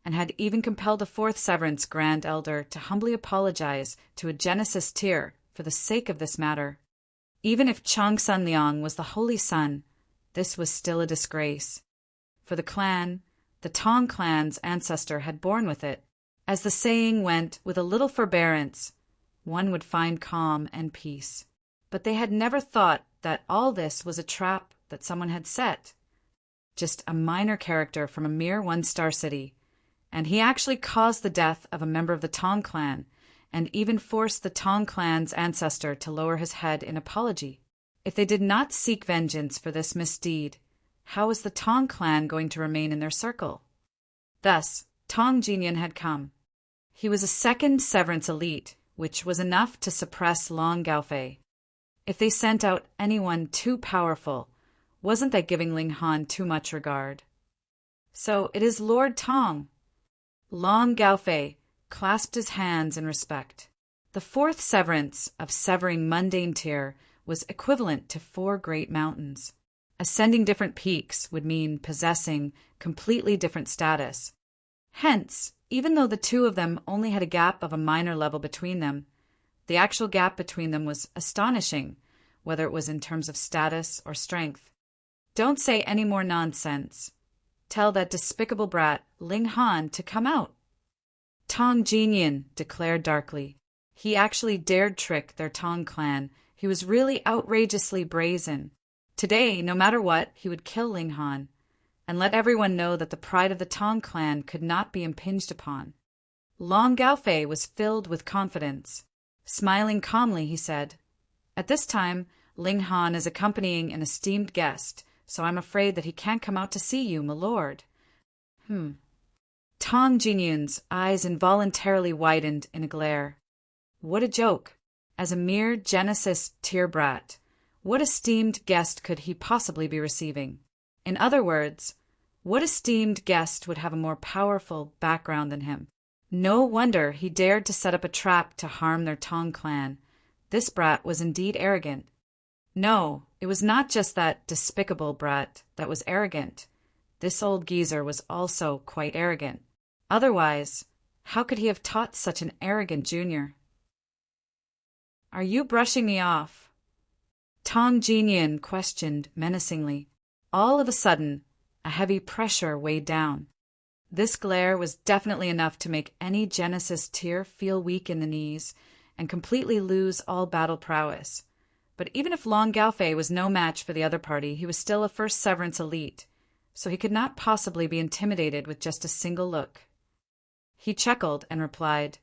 and had even compelled a fourth severance grand elder to humbly apologize to a Genesis tier for the sake of this matter. Even if Chong Sun Liang was the holy son, this was still a disgrace. For the clan, the Tong clan's ancestor had borne with it. As the saying went, with a little forbearance, one would find calm and peace. But they had never thought that all this was a trap that someone had set. Just a minor character from a mere one-star city, and he actually caused the death of a member of the Tong clan, and even forced the Tong clan's ancestor to lower his head in apology. If they did not seek vengeance for this misdeed, how was the Tong clan going to remain in their circle? Thus, Tong Jinyan had come. He was a second Severance elite, which was enough to suppress Long Gaofei. If they sent out anyone too powerful, wasn't that giving Ling Han too much regard? So it is Lord Tong. Long Gaofei clasped his hands in respect. The fourth severance of severing mundane tier was equivalent to 4 great mountains. Ascending different peaks would mean possessing completely different status. Hence, even though the two of them only had a gap of a minor level between them, the actual gap between them was astonishing, whether it was in terms of status or strength. Don't say any more nonsense. Tell that despicable brat, Ling Han, to come out. Tong Jinyin declared darkly. He actually dared trick their Tong clan. He was really outrageously brazen. Today, no matter what, he would kill Ling Han, and let everyone know that the pride of the Tong clan could not be impinged upon. Long Gaofei was filled with confidence. Smiling calmly, he said, "At this time, Ling Han is accompanying an esteemed guest, so I'm afraid that he can't come out to see you, my lord." Tong Jinyun's eyes involuntarily widened in a glare. What a joke! As a mere Genesis tier brat, what esteemed guest could he possibly be receiving? In other words, what esteemed guest would have a more powerful background than him? No wonder he dared to set up a trap to harm their Tong clan. This brat was indeed arrogant. No, it was not just that despicable brat that was arrogant. This old geezer was also quite arrogant. Otherwise, how could he have taught such an arrogant junior? "Are you brushing me off?" Tong Jinyin questioned menacingly. All of a sudden, a heavy pressure weighed down. This glare was definitely enough to make any Genesis tier feel weak in the knees and completely lose all battle prowess. But even if Long Gaofei was no match for the other party, he was still a first Severance elite, so he could not possibly be intimidated with just a single look. He chuckled and replied,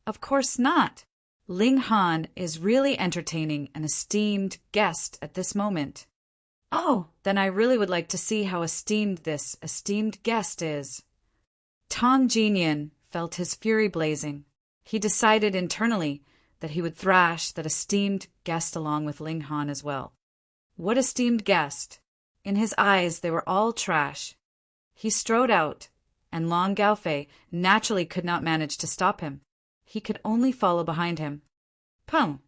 "Of course not. Ling Han is really entertaining an esteemed guest at this moment." "Oh, then I really would like to see how esteemed this esteemed guest is." Tong Jinyin felt his fury blazing. He decided internally that he would thrash that esteemed guest along with Ling Han as well. What esteemed guest? In his eyes they were all trash. He strode out, and Long Gaofei naturally could not manage to stop him. He could only follow behind him. Pum!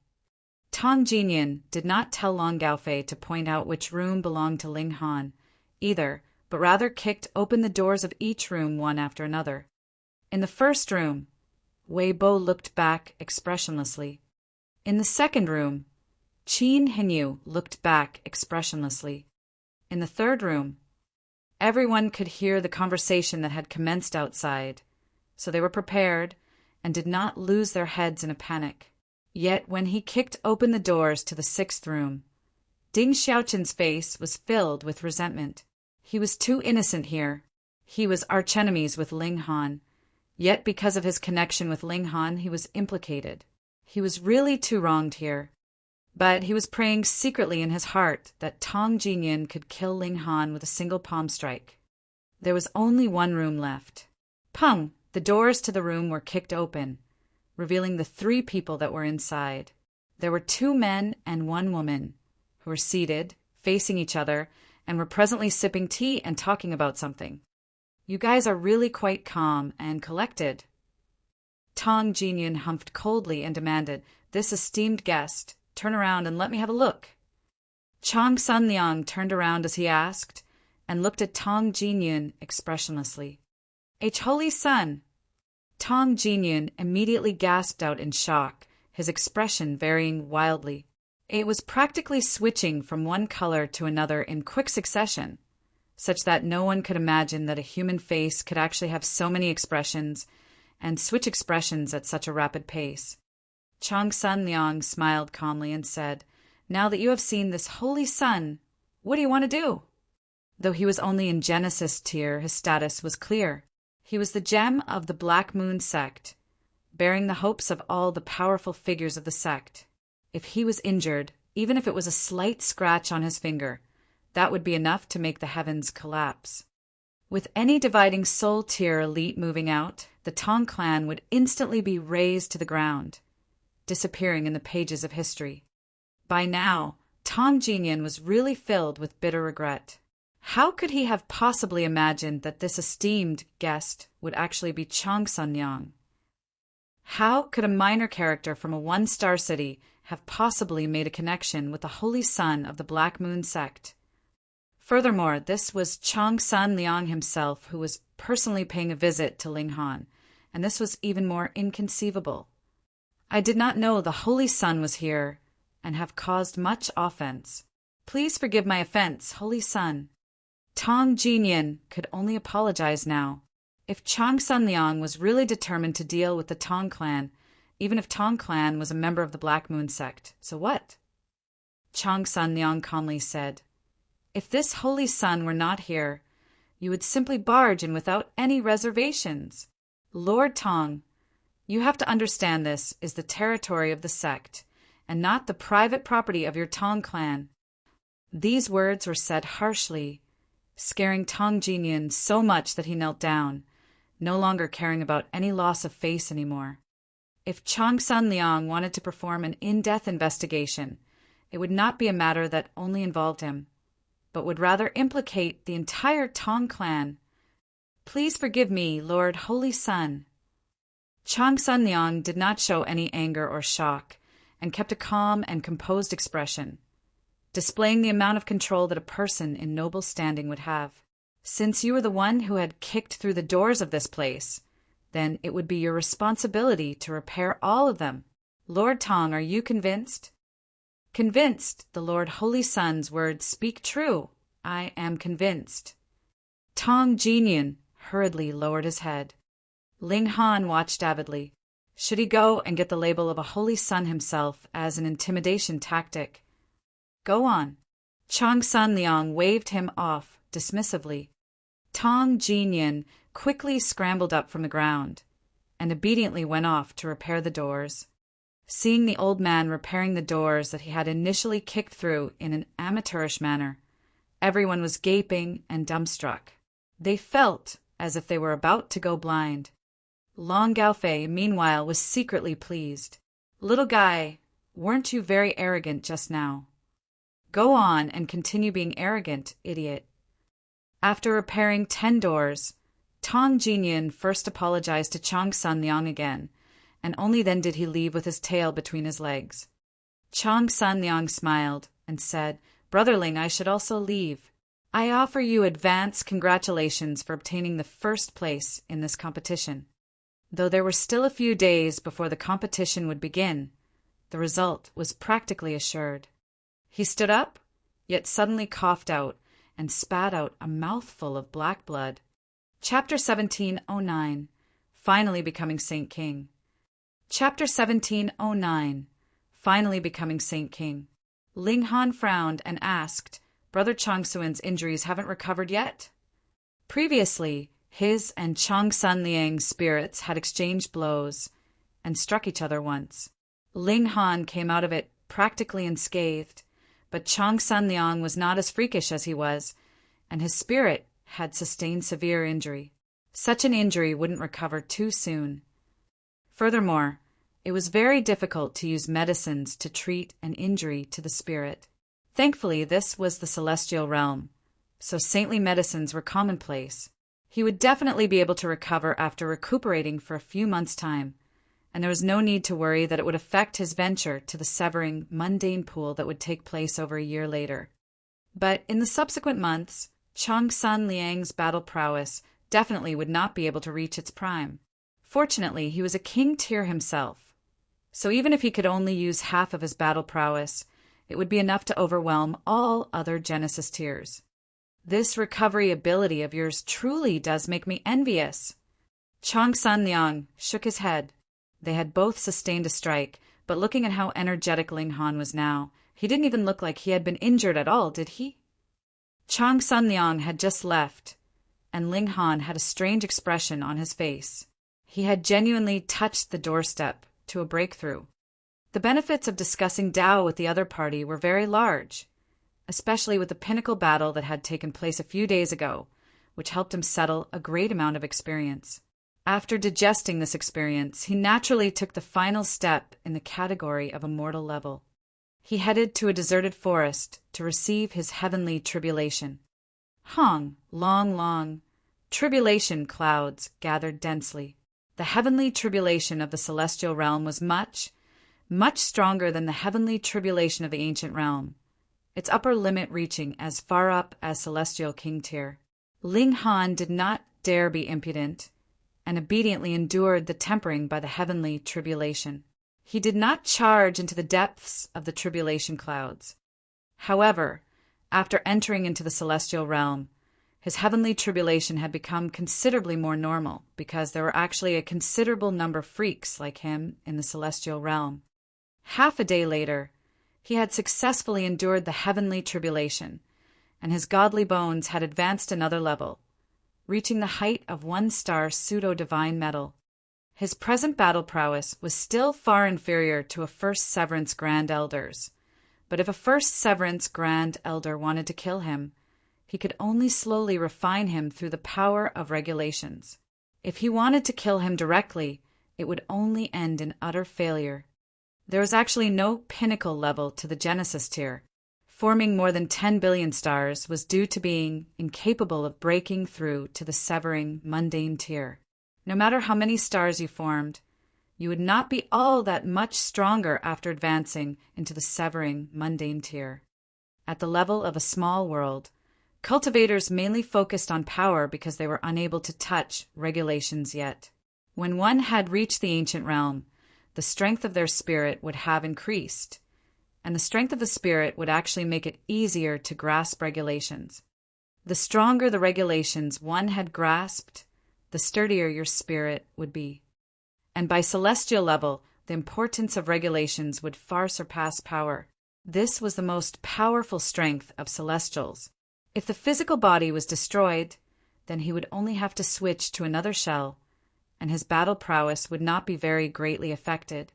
Tong Jinyin did not tell Long Gaofei to point out which room belonged to Ling Han, either, but rather kicked open the doors of each room one after another. In the first room, Wei Bo looked back expressionlessly. In the second room, Qin Hinyu looked back expressionlessly. In the third room, everyone could hear the conversation that had commenced outside, so they were prepared and did not lose their heads in a panic. Yet when he kicked open the doors to the sixth room, Ding Xiaoqin's face was filled with resentment. He was too innocent here. He was archenemies with Ling Han. Yet because of his connection with Ling Han, he was implicated. He was really too wronged here. But he was praying secretly in his heart that Tong Jinyin could kill Ling Han with a single palm strike. There was only one room left. Pum! The doors to the room were kicked open, revealing the 3 people that were inside. There were 2 men and 1 woman, who were seated, facing each other, and were presently sipping tea and talking about something. "You guys are really quite calm and collected." Tong Jinyin humphed coldly and demanded, "This esteemed guest, turn around and let me have a look." Chang Sunliang turned around as he asked, and looked at Tong Jinyin expressionlessly. "H Holy Sun!" Tong Jinyin immediately gasped out in shock, his expression varying wildly. It was practically switching from one color to another in quick succession, such that no one could imagine that a human face could actually have so many expressions and switch expressions at such a rapid pace. Chang Sunliang smiled calmly and said, "Now that you have seen this holy sun, what do you want to do?" Though he was only in Genesis tier, his status was clear. He was the gem of the Black Moon sect, bearing the hopes of all the powerful figures of the sect. If he was injured, even if it was a slight scratch on his finger, that would be enough to make the heavens collapse. With any dividing soul-tier elite moving out, the Tong clan would instantly be razed to the ground, disappearing in the pages of history. By now, Tong Jinyan was really filled with bitter regret. How could he have possibly imagined that this esteemed guest would actually be Chang Sanyang? How could a minor character from a one-star city have possibly made a connection with the holy son of the Black Moon sect? Furthermore, this was Chang San Liang himself who was personally paying a visit to Ling Han, and this was even more inconceivable. I did not know the holy son was here and have caused much offense. Please forgive my offense, holy son. Tong Jinyan could only apologize now. If Chang San Liang was really determined to deal with the Tong clan, even if Tong clan was a member of the Black Moon sect, so what? Chang San Liang calmly said, "If this holy son were not here, you would simply barge in without any reservations. Lord Tong, you have to understand this is the territory of the sect, and not the private property of your Tong clan." These words were said harshly, scaring Tong Jinyan so much that he knelt down, no longer caring about any loss of face anymore. If Chang San Liang wanted to perform an in-depth investigation, it would not be a matter that only involved him, but would rather implicate the entire Tong clan. Please forgive me, Lord Holy Son. Chang San Liang did not show any anger or shock, and kept a calm and composed expression, displaying the amount of control that a person in noble standing would have. Since you were the one who had kicked through the doors of this place, then it would be your responsibility to repair all of them. Lord Tong, are you convinced? Convinced, the Lord Holy Son's words speak true. I am convinced. Tong Jinyan hurriedly lowered his head. Ling Han watched avidly. Should he go and get the label of a holy son himself as an intimidation tactic? Go on. Chang San Liang waved him off dismissively. Tong Jinyan quickly scrambled up from the ground and obediently went off to repair the doors. Seeing the old man repairing the doors that he had initially kicked through in an amateurish manner, everyone was gaping and dumbstruck. They felt as if they were about to go blind. Long Gaofei, meanwhile, was secretly pleased. Little guy, weren't you very arrogant just now? Go on and continue being arrogant, idiot. After repairing 10 doors, Tong Jinyan first apologized to Chang San Liang again, and only then did he leave with his tail between his legs. Chang San Liang smiled and said, Brotherling, I should also leave. I offer you advance congratulations for obtaining the first place in this competition. Though there were still a few days before the competition would begin, the result was practically assured. He stood up, yet suddenly coughed out and spat out a mouthful of black blood. Chapter 1709, Finally Becoming Saint King. Chapter 1709, Finally Becoming Saint King. Ling Han frowned and asked, Brother Changsuan's injuries haven't recovered yet? Previously, his and Chang San Liang's spirits had exchanged blows and struck each other once. Ling Han came out of it practically unscathed, but Chang San Liang was not as freakish as he was, and his spirit had sustained severe injury. Such an injury wouldn't recover too soon. Furthermore, it was very difficult to use medicines to treat an injury to the spirit. Thankfully, this was the celestial realm, so saintly medicines were commonplace. He would definitely be able to recover after recuperating for a few months' time, and there was no need to worry that it would affect his venture to the severing, mundane pool that would take place over a year later. But in the subsequent months, Chang San Liang's battle prowess definitely would not be able to reach its prime. Fortunately, he was a king tier himself, so even if he could only use half of his battle prowess, it would be enough to overwhelm all other Genesis tiers. This recovery ability of yours truly does make me envious. Chang San Liang shook his head. They had both sustained a strike, but looking at how energetic Ling Han was now, he didn't even look like he had been injured at all, did he? Chang San Liang had just left, and Ling Han had a strange expression on his face. He had genuinely touched the doorstep to a breakthrough. The benefits of discussing Dao with the other party were very large, especially with the pinnacle battle that had taken place a few days ago, which helped him settle a great amount of experience. After digesting this experience, he naturally took the final step in the category of immortal level. He headed to a deserted forest to receive his heavenly tribulation. Long tribulation clouds gathered densely. The heavenly tribulation of the celestial realm was much stronger than the heavenly tribulation of the ancient realm, its upper limit reaching as far up as celestial king tier. Ling Han did not dare be impudent, and obediently endured the tempering by the heavenly tribulation. He did not charge into the depths of the tribulation clouds. However, after entering into the celestial realm, his heavenly tribulation had become considerably more normal because there were actually a considerable number of freaks like him in the celestial realm. Half a day later, he had successfully endured the heavenly tribulation, and his godly bones had advanced another level, reaching the height of 1-star pseudo-divine metal. His present battle prowess was still far inferior to a First Severance Grand Elder's, but if a First Severance Grand Elder wanted to kill him, he could only slowly refine him through the power of regulations. If he wanted to kill him directly, it would only end in utter failure. There was actually no pinnacle level to the Genesis tier. Forming more than 10 billion stars was due to being incapable of breaking through to the severing mundane tier. No matter how many stars you formed, you would not be all that much stronger after advancing into the severing mundane tier. At the level of a small world, cultivators mainly focused on power because they were unable to touch regulations yet. When one had reached the ancient realm, the strength of their spirit would have increased, and the strength of the spirit would actually make it easier to grasp regulations. The stronger the regulations one had grasped, the sturdier your spirit would be. And by celestial level, the importance of regulations would far surpass power. This was the most powerful strength of celestials. If the physical body was destroyed, then he would only have to switch to another shell, and his battle prowess would not be very greatly affected.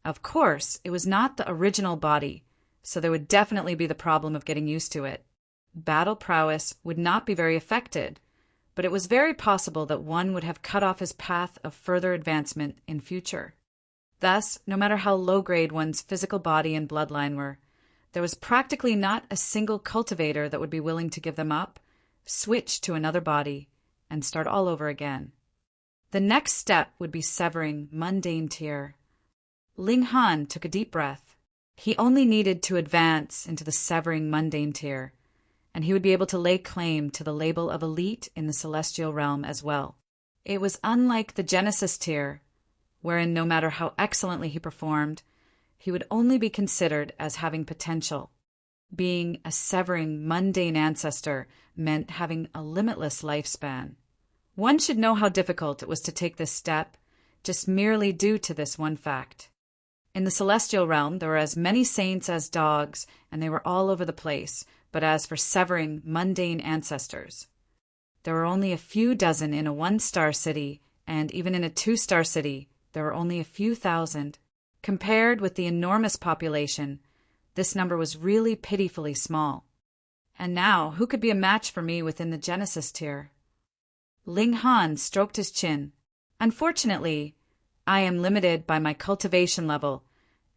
Of course, it was not the original body, so there would definitely be the problem of getting used to it. Battle prowess would not be very affected, but it was very possible that one would have cut off his path of further advancement in future. Thus, no matter how low-grade one's physical body and bloodline were, there was practically not a single cultivator that would be willing to give them up, switch to another body, and start all over again. The next step would be severing mundane tier. Ling Han took a deep breath. He only needed to advance into the severing mundane tier, and he would be able to lay claim to the label of elite in the celestial realm as well. It was unlike the Genesis tier, wherein no matter how excellently he performed, he would only be considered as having potential. Being a severing mundane ancestor meant having a limitless lifespan. One should know how difficult it was to take this step, just merely due to this one fact. In the celestial realm, there were as many saints as dogs, and they were all over the place. But as for severing mundane ancestors, there were only a few dozen in a 1-star city, and even in a 2-star city, there were only a few thousand. Compared with the enormous population, this number was really pitifully small. And now, who could be a match for me within the Genesis tier? Ling Han stroked his chin. Unfortunately, I am limited by my cultivation level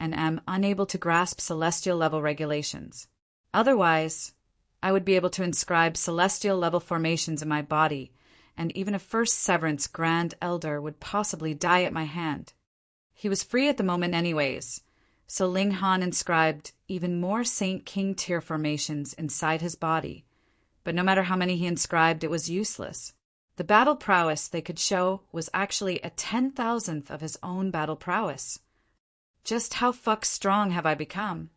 and am unable to grasp celestial level regulations. Otherwise, I would be able to inscribe celestial level formations in my body, and even a First Severance Grand Elder would possibly die at my hand. He was free at the moment anyways, so Ling Han inscribed even more Saint King tier formations inside his body, but no matter how many he inscribed, it was useless. The battle prowess they could show was actually a 10,000th of his own battle prowess. Just how fuck strong have I become?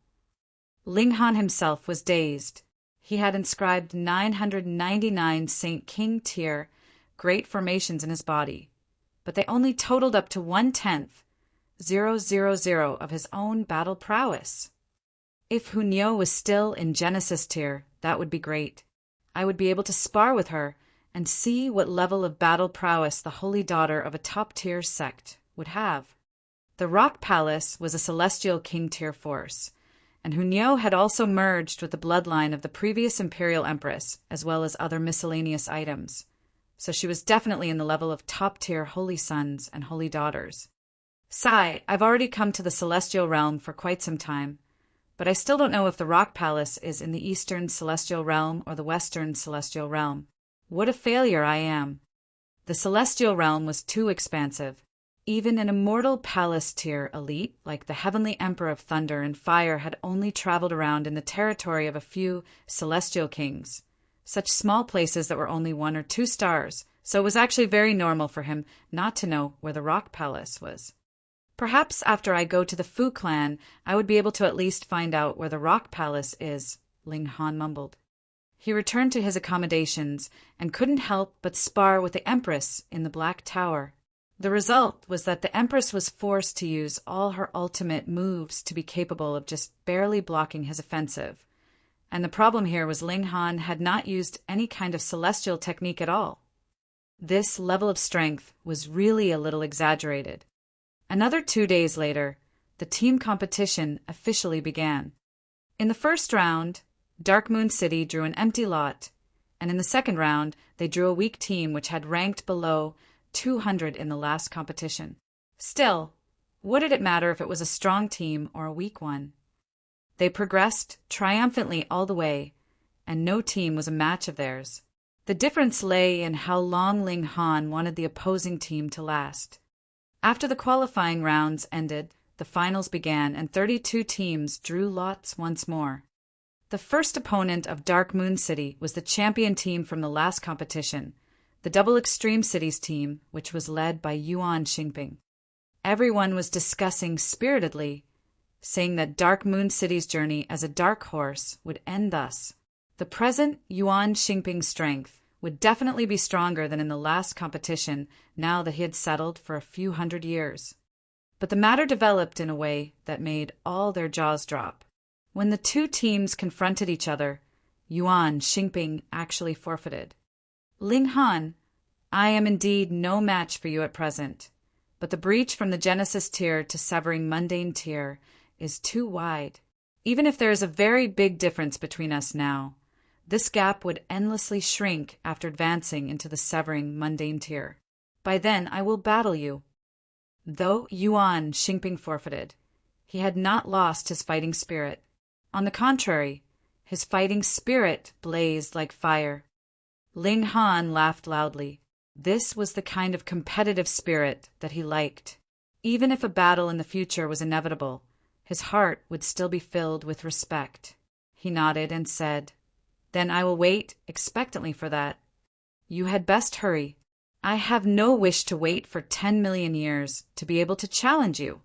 Ling Han himself was dazed. He had inscribed 999 Saint King tier great formations in his body, but they only totaled up to 1/10, 000 of his own battle prowess. If Hunyo was still in Genesis tier, that would be great. I would be able to spar with her and see what level of battle prowess the holy daughter of a top-tier sect would have. The Rock Palace was a celestial king tier force, and Hunyo had also merged with the bloodline of the previous imperial empress, as well as other miscellaneous items. So she was definitely in the level of top-tier holy sons and holy daughters. Sai, I've already come to the celestial realm for quite some time, but I still don't know if the rock palace is in the eastern celestial realm or the western celestial realm. What a failure I am. The celestial realm was too expansive. Even an immortal palace-tier elite, like the heavenly emperor of thunder and fire, had only traveled around in the territory of a few celestial kings, such small places that were only 1 or 2 stars, so it was actually very normal for him not to know where the rock palace was. Perhaps after I go to the Fu clan, I would be able to at least find out where the rock palace is, Ling Han mumbled. He returned to his accommodations and couldn't help but spar with the Empress in the Black Tower. The result was that the Empress was forced to use all her ultimate moves to be capable of just barely blocking his offensive. And the problem here was Ling Han had not used any kind of celestial technique at all. This level of strength was really a little exaggerated. Another 2 days later, the team competition officially began. In the first round, Dark Moon City drew an empty lot, and in the second round, they drew a weak team which had ranked below 200 in the last competition. Still, what did it matter if it was a strong team or a weak one? They progressed triumphantly all the way, and no team was a match of theirs. The difference lay in how long Ling Han wanted the opposing team to last. After the qualifying rounds ended, the finals began, and 32 teams drew lots once more. The first opponent of Dark Moon City was the champion team from the last competition, the Double Extreme Cities team, which was led by Yuan Xingping. Everyone was discussing spiritedly, saying that Dark Moon City's journey as a dark horse would end thus. The present Yuan Xingping strength would definitely be stronger than in the last competition now that he had settled for a few hundred years. But the matter developed in a way that made all their jaws drop. When the two teams confronted each other, Yuan Xingping actually forfeited. Ling Han, I am indeed no match for you at present, but the breach from the Genesis tier to Severing Mundane tier is too wide. Even if there is a very big difference between us now, this gap would endlessly shrink after advancing into the Severing Mundane tier. By then I will battle you. Though Yuan Xingping forfeited, he had not lost his fighting spirit. On the contrary, his fighting spirit blazed like fire. Ling Han laughed loudly. This was the kind of competitive spirit that he liked. Even if a battle in the future was inevitable, his heart would still be filled with respect. He nodded and said, Then I will wait expectantly for that. You had best hurry. I have no wish to wait for 10 million years to be able to challenge you.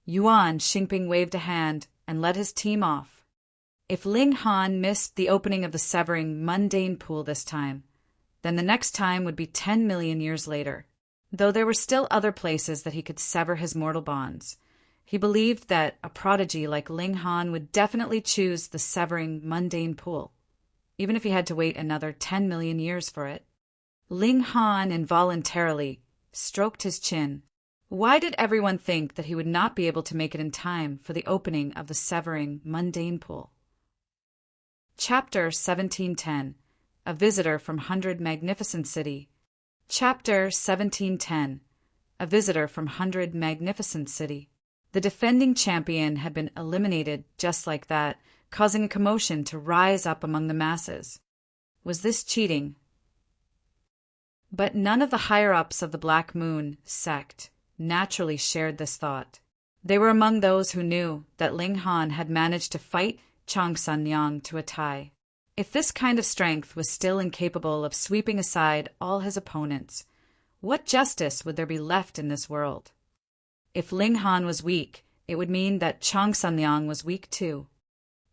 Yuan Xingping waved a hand and led his team off. If Ling Han missed the opening of the Severing Mundane pool this time, then the next time would be 10 million years later. Though there were still other places that he could sever his mortal bonds, he believed that a prodigy like Ling Han would definitely choose the Severing Mundane pool, even if he had to wait another 10 million years for it. Ling Han involuntarily stroked his chin. Why did everyone think that he would not be able to make it in time for the opening of the Severing Mundane pool? Chapter 1710. A Visitor from 100 Magnificent City. Chapter 1710. A Visitor from 100 Magnificent City. The defending champion had been eliminated just like that, causing a commotion to rise up among the masses. Was this cheating? But none of the higher-ups of the Black Moon sect naturally shared this thought. They were among those who knew that Ling Han had managed to fight Chang Sanyang to a tie. If this kind of strength was still incapable of sweeping aside all his opponents, what justice would there be left in this world? If Ling Han was weak, it would mean that Chang Sanyang was weak too.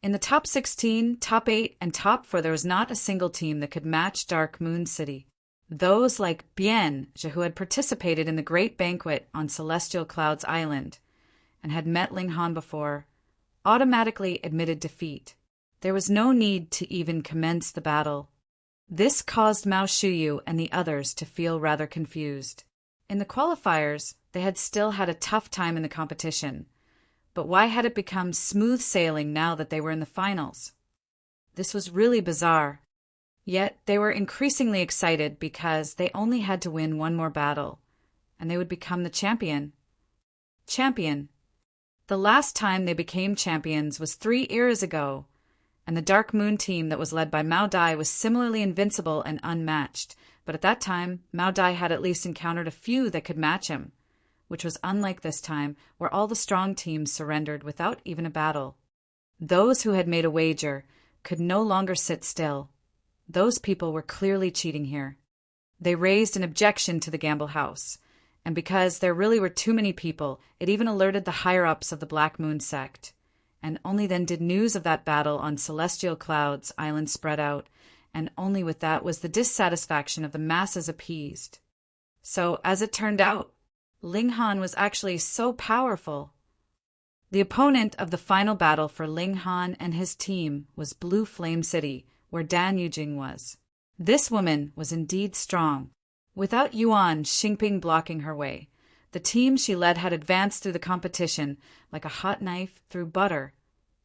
In the top 16, top 8, and top 4 there was not a single team that could match Dark Moon City. Those like Bian, who had participated in the great banquet on Celestial Clouds Island and had met Ling Han before, automatically admitted defeat. There was no need to even commence the battle. This caused Mao Shuyu and the others to feel rather confused. In the qualifiers, they had still had a tough time in the competition, But why had it become smooth sailing now that they were in the finals? This was really bizarre. Yet they were increasingly excited because they only had to win one more battle, and they would become the champion. Champion. The last time they became champions was 3 eras ago, and the Dark Moon team that was led by Mao Dai was similarly invincible and unmatched, but at that time, Mao Dai had at least encountered a few that could match him, which was unlike this time, where all the strong teams surrendered without even a battle. Those who had made a wager could no longer sit still. Those people were clearly cheating here. They raised an objection to the gamble house, and because there really were too many people, it even alerted the higher-ups of the Black Moon sect. And only then did news of that battle on celestial clouds island spread out, and only with that was the dissatisfaction of the masses appeased. So, as it turned out, Ling Han was actually so powerful. The opponent of the final battle for Ling Han and his team was Blue Flame City, where Dan Yujing was. This woman was indeed strong. Without Yuan Xingping blocking her way, the team she led had advanced through the competition like a hot knife through butter,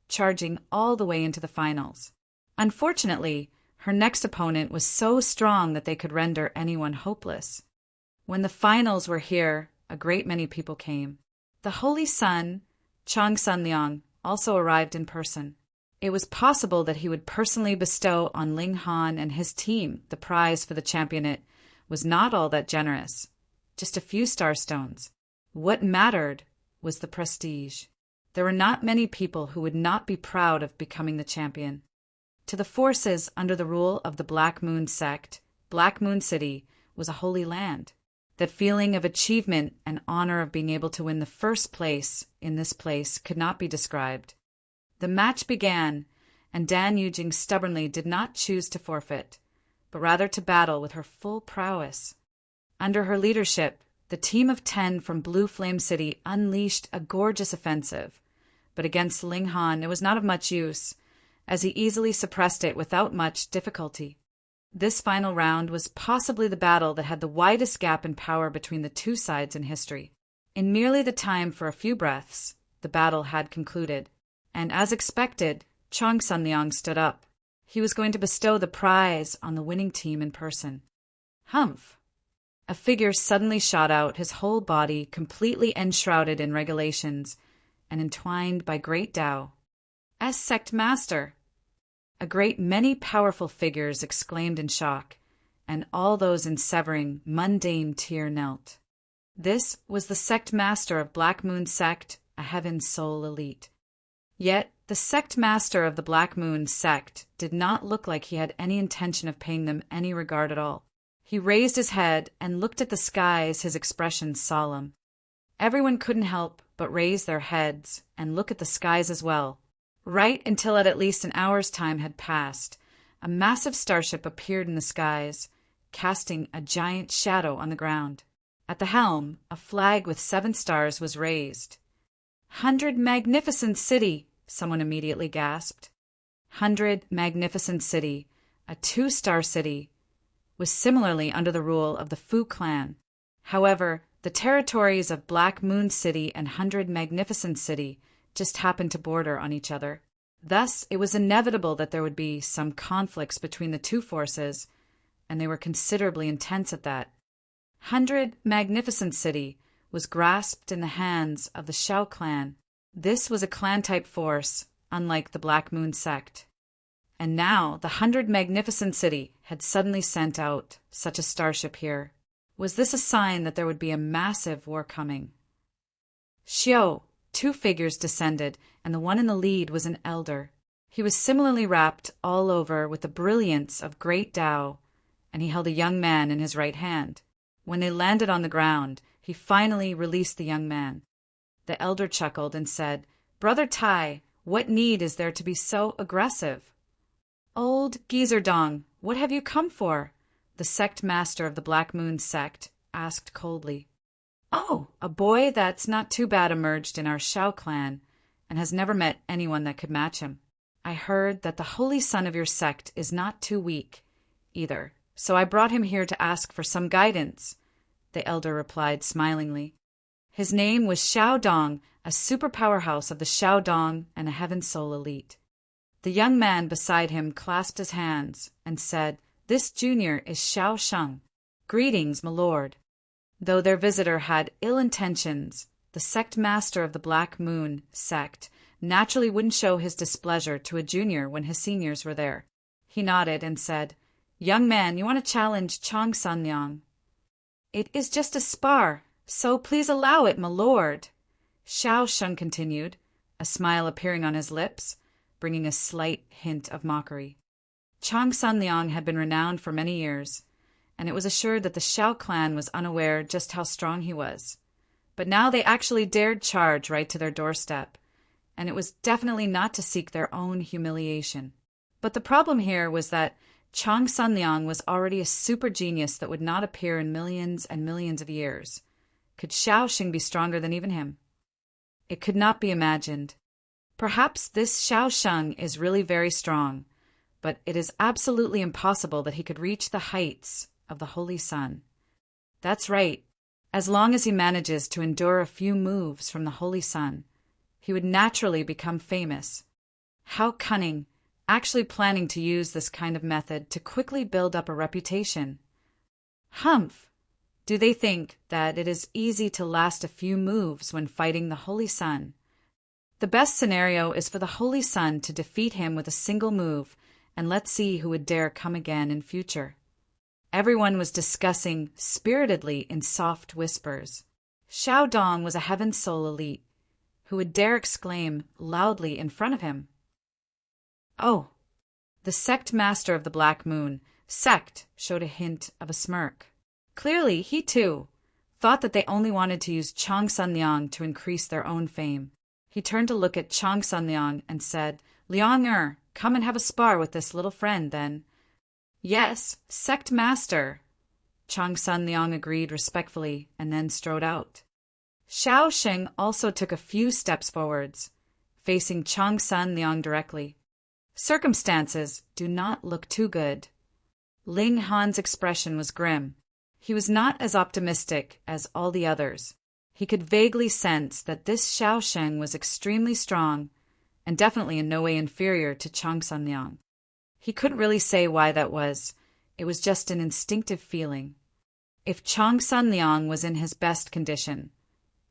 charging all the way into the finals. Unfortunately, her next opponent was so strong that they could render anyone hopeless. When the finals were here, a great many people came. The Holy Sun, Chang Sanliang, also arrived in person. It was possible that he would personally bestow on Ling Han and his team the prize for the championate was not all that generous, just a few starstones. What mattered was the prestige. There were not many people who would not be proud of becoming the champion. To the forces under the rule of the Black Moon sect, Black Moon City was a holy land. That feeling of achievement and honor of being able to win the first place in this place could not be described. The match began, and Dan Yujing stubbornly did not choose to forfeit, but rather to battle with her full prowess. Under her leadership, the team of 10 from Blue Flame City unleashed a gorgeous offensive, but against Ling Han it was not of much use, as he easily suppressed it without much difficulty. This final round was possibly the battle that had the widest gap in power between the two sides in history. In merely the time for a few breaths, the battle had concluded, and as expected, Chang Sanliang stood up. He was going to bestow the prize on the winning team in person. Humph! A figure suddenly shot out, his whole body completely enshrouded in regulations and entwined by great Tao. As sect master! A great many powerful figures exclaimed in shock, and all those in severing, mundane tear knelt. This was the sect master of Black Moon sect, a heaven soul elite. Yet the sect master of the Black Moon sect did not look like he had any intention of paying them any regard at all. He raised his head and looked at the skies, his expression solemn. Everyone couldn't help but raise their heads and look at the skies as well. Right until at least an hour's time had passed, a massive starship appeared in the skies, casting a giant shadow on the ground. At the helm, a flag with 7 stars was raised. 100 Magnificent City, someone immediately gasped. 100 Magnificent City, a 2-star city, was similarly under the rule of the Fu clan. However, the territories of Black Moon City and 100 Magnificent City just happened to border on each other. Thus, it was inevitable that there would be some conflicts between the two forces, and they were considerably intense at that. 100 Magnificent City was grasped in the hands of the Shao clan. This was a clan-type force, unlike the Black Moon sect. And now the 100 Magnificent City had suddenly sent out such a starship here. Was this a sign that there would be a massive war coming? Xiao! 2 figures descended, and the one in the lead was an elder. He was similarly wrapped all over with the brilliance of great Tao, and he held a young man in his right hand. When they landed on the ground, he finally released the young man. The elder chuckled and said, "Brother Tai, what need is there to be so aggressive?" "Old Geezer Dong, what have you come for?" the sect master of the Black Moon sect asked coldly. "Oh, a boy that's not too bad emerged in our Shao clan, and has never met anyone that could match him. I heard that the holy son of your sect is not too weak, either, so I brought him here to ask for some guidance," the elder replied smilingly. His name was Xiao Dong, a super powerhouse of the Xiao Dong and a Heaven Soul elite. The young man beside him clasped his hands and said, "This junior is Xiao Sheng. Greetings, my lord." Though their visitor had ill intentions, the sect master of the Black Moon sect naturally wouldn't show his displeasure to a junior when his seniors were there. He nodded and said, "Young man, you want to challenge Chang Sanliang?" "It is just a spar, so please allow it, my lord," Xiao Sheng continued, a smile appearing on his lips, bringing a slight hint of mockery. Chang Sanliang had been renowned for many years, and it was assured that the Xiao clan was unaware just how strong he was. But now they actually dared charge right to their doorstep, and it was definitely not to seek their own humiliation. But the problem here was that Chang Sanliang was already a super genius that would not appear in millions and millions of years. Could Xiao Sheng be stronger than even him? It could not be imagined. Perhaps this Xiao Sheng is really very strong, but it is absolutely impossible that he could reach the heights of the Holy Sun. That's right. As long as he manages to endure a few moves from the Holy Sun, he would naturally become famous. How cunning, actually planning to use this kind of method to quickly build up a reputation. Humph! Do they think that it is easy to last a few moves when fighting the Holy Sun? The best scenario is for the Holy Sun to defeat him with a single move, and let's see who would dare come again in future. Everyone was discussing spiritedly in soft whispers. Xiao Dong was a Heaven Soul elite. Who would dare exclaim loudly in front of him? Oh, the sect master of the Black Moon, sect, showed a hint of a smirk. Clearly, he too thought that they only wanted to use Chang Sanliang to increase their own fame. He turned to look at Chang Sanliang and said, "Liang come and have a spar with this little friend, then." "Yes, sect master," Chang Sanliang agreed respectfully and then strode out. Xiao Sheng also took a few steps forwards, facing Chang Sanliang directly. Circumstances do not look too good. Ling Han's expression was grim. He was not as optimistic as all the others. He could vaguely sense that this Xiao Sheng was extremely strong and definitely in no way inferior to Chang Sanliang. He couldn't really say why that was. It was just an instinctive feeling. If Chang Sanliang was in his best condition,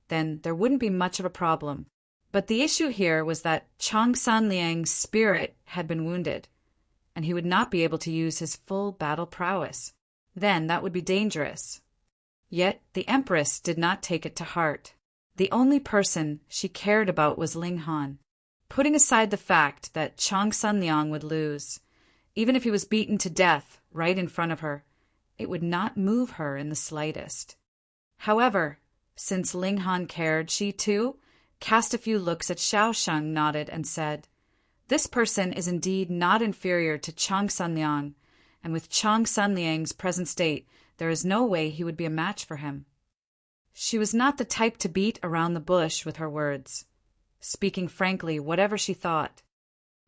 then there wouldn't be much of a problem. But the issue here was that Chang Sanliang's spirit had been wounded, and he would not be able to use his full battle prowess. Then that would be dangerous. Yet the Empress did not take it to heart. The only person she cared about was Ling Han. Putting aside the fact that Chang Sanliang would lose, even if he was beaten to death right in front of her, it would not move her in the slightest. However, since Ling Han cared, she too cast a few looks at Xiao Sheng, nodded, and said, "This person is indeed not inferior to Chang Sanliang, and with Chang Sanliang's present state, there is no way he would be a match for him." She was not the type to beat around the bush with her words, speaking frankly whatever she thought.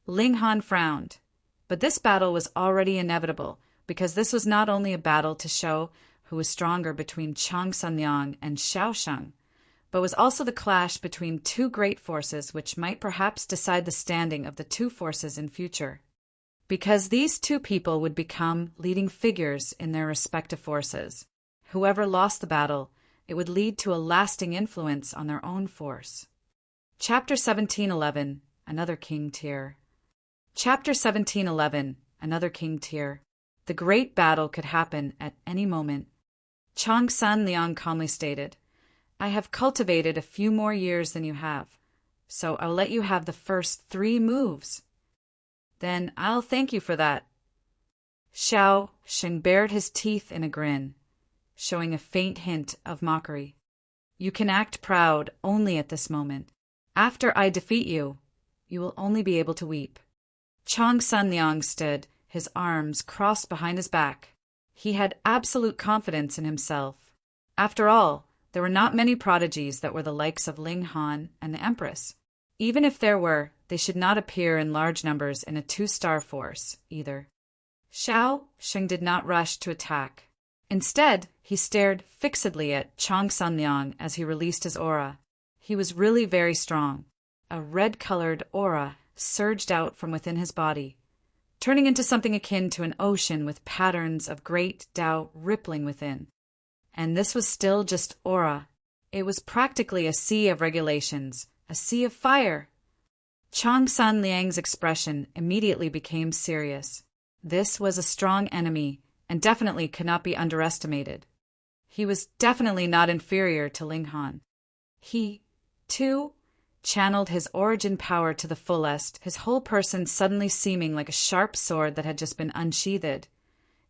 Ling Han frowned, but this battle was already inevitable, because this was not only a battle to show who was stronger between Chang Sanliang and Xiao Sheng, but was also the clash between two great forces which might perhaps decide the standing of the two forces in future. Because these two people would become leading figures in their respective forces. Whoever lost the battle, it would lead to a lasting influence on their own force. Chapter 1711, Another King Tier. Chapter 1711, Another King Tier. The great battle could happen at any moment. Chang Sanliang calmly stated, "I have cultivated a few more years than you have, so I'll let you have the first 3 moves." "Then I'll thank you for that." Xiao Sheng bared his teeth in a grin, showing a faint hint of mockery. "You can act proud only at this moment. After I defeat you, you will only be able to weep." Chang Sanliang stood, his arms crossed behind his back. He had absolute confidence in himself. After all, there were not many prodigies that were the likes of Ling Han and the Empress. Even if there were, they should not appear in large numbers in a 2-star force, either. Xiao Sheng did not rush to attack. Instead, he stared fixedly at Chang San Liang as he released his aura. He was really very strong. A red-colored aura surged out from within his body, turning into something akin to an ocean with patterns of great Tao rippling within. And this was still just aura. It was practically a sea of regulations, a sea of fire. Chang San Liang's expression immediately became serious. This was a strong enemy, and definitely could not be underestimated. He was definitely not inferior to Ling Han. He, too, channeled his origin power to the fullest, his whole person suddenly seeming like a sharp sword that had just been unsheathed,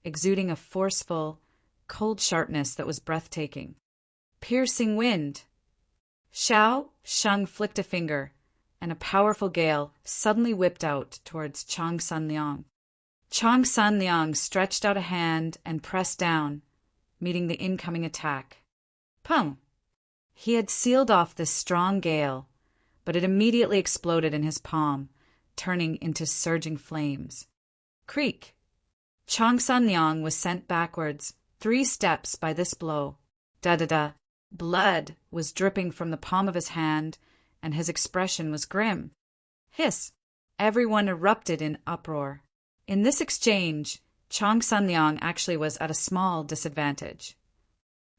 exuding a forceful, cold sharpness that was breathtaking. Piercing wind! Xiao Sheng flicked a finger, and a powerful gale suddenly whipped out towards Chang San Liang. Chang San Liang stretched out a hand and pressed down, meeting the incoming attack. Pum! He had sealed off this strong gale, but it immediately exploded in his palm, turning into surging flames. Creak! Chang San Liang was sent backwards 3 steps by this blow. Da-da-da! Blood was dripping from the palm of his hand, and his expression was grim. Hiss! Everyone erupted in uproar. In this exchange, Chang San Liang actually was at a small disadvantage.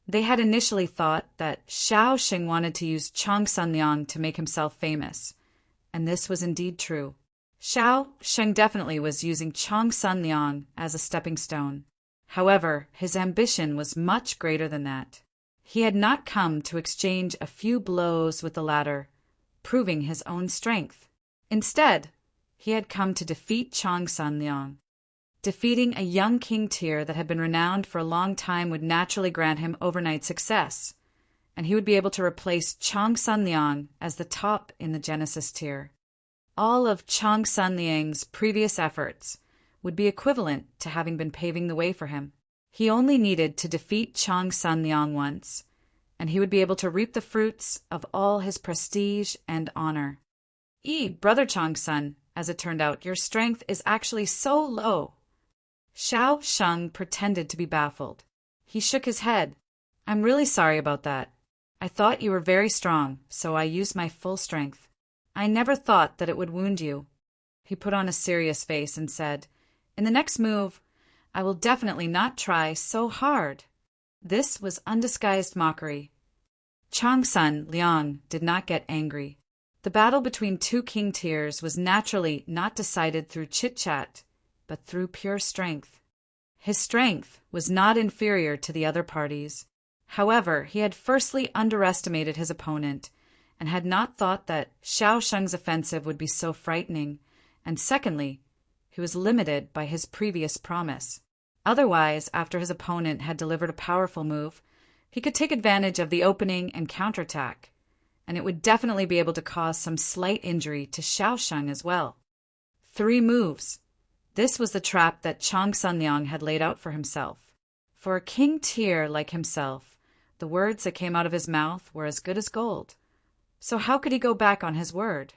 They had initially thought that Xiao Sheng wanted to use Chang San Liang to make himself famous, and this was indeed true. Xiao Sheng definitely was using Chang San Liang as a stepping stone. However, his ambition was much greater than that. He had not come to exchange a few blows with the latter, proving his own strength. Instead, he had come to defeat Chang San Liang. Defeating a young king tier that had been renowned for a long time would naturally grant him overnight success, and he would be able to replace Chang San Liang as the top in the Genesis tier. All of Chang San Liang's previous efforts would be equivalent to having been paving the way for him. He only needed to defeat Chang San Liang once, and he would be able to reap the fruits of all his prestige and honor. Brother Chang San, as it turned out, your strength is actually so low. Xiao Sheng pretended to be baffled. He shook his head. I'm really sorry about that. I thought you were very strong, so I used my full strength. I never thought that it would wound you. He put on a serious face and said, In the next move, I will definitely not try so hard. This was undisguised mockery. Chang San Liang did not get angry. The battle between 2 king tiers was naturally not decided through chit-chat, but through pure strength. His strength was not inferior to the other parties. However, he had firstly underestimated his opponent, and had not thought that Xiao Sheng's offensive would be so frightening, and secondly, he was limited by his previous promise. Otherwise, after his opponent had delivered a powerful move, he could take advantage of the opening and counterattack, and it would definitely be able to cause some slight injury to Xiao Sheng as well. 3 moves. This was the trap that Chang San Liang had laid out for himself. For a king tier like himself, the words that came out of his mouth were as good as gold. So how could he go back on his word?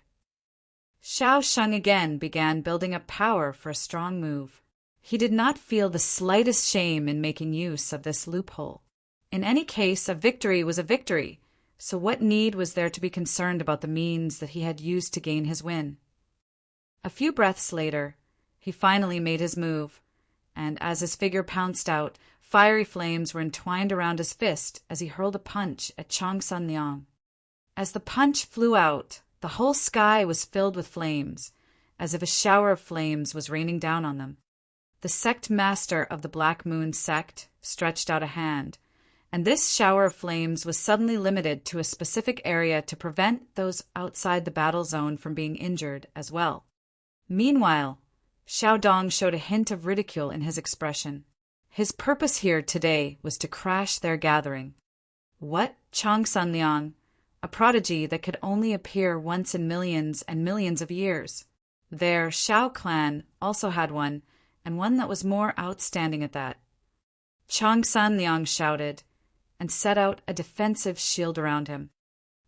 Xiao Sheng again began building up power for a strong move. He did not feel the slightest shame in making use of this loophole. In any case, a victory was a victory, so what need was there to be concerned about the means that he had used to gain his win? A few breaths later, he finally made his move, and as his figure pounced out, fiery flames were entwined around his fist as he hurled a punch at Chang San Liang. As the punch flew out, the whole sky was filled with flames, as if a shower of flames was raining down on them. The sect master of the Black Moon sect stretched out a hand, and this shower of flames was suddenly limited to a specific area to prevent those outside the battle zone from being injured as well. Meanwhile, Xiao Dong showed a hint of ridicule in his expression. His purpose here today was to crash their gathering. What Chang San Liang, a prodigy that could only appear once in millions and millions of years. Their Xiao clan also had one, and one that was more outstanding at that. Chang San Liang shouted, and set out a defensive shield around him.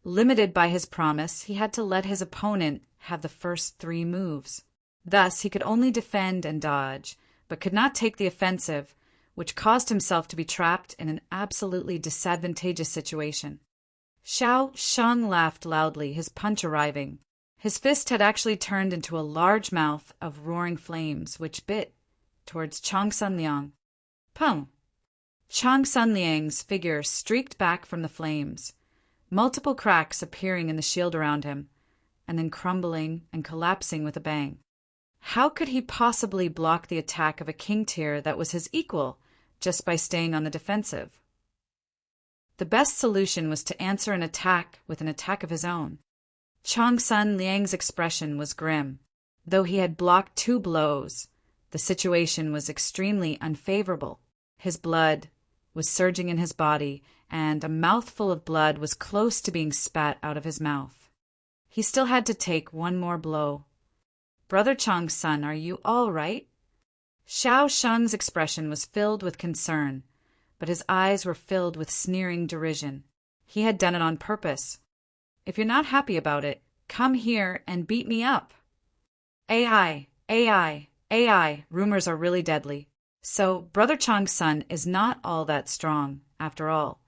Limited by his promise, he had to let his opponent have the first 3 moves. Thus, he could only defend and dodge, but could not take the offensive, which caused himself to be trapped in an absolutely disadvantageous situation. Xiao Shang laughed loudly, his punch arriving. His fist had actually turned into a large mouth of roaring flames, which bit towards Chang Sanliang. Pung! Chang Sanliang's figure streaked back from the flames, multiple cracks appearing in the shield around him, and then crumbling and collapsing with a bang. How could he possibly block the attack of a king tier that was his equal just by staying on the defensive? The best solution was to answer an attack with an attack of his own. Chang Sanliang's expression was grim. Though he had blocked 2 blows, the situation was extremely unfavorable. His blood was surging in his body, and a mouthful of blood was close to being spat out of his mouth. He still had to take 1 more blow. "Brother Chang's son, are you all right?" Xiao Shang's expression was filled with concern, but his eyes were filled with sneering derision. He had done it on purpose. "If you're not happy about it, come here and beat me up." AI, AI, AI, rumors are really deadly. So, Brother Chang's son is not all that strong, after all,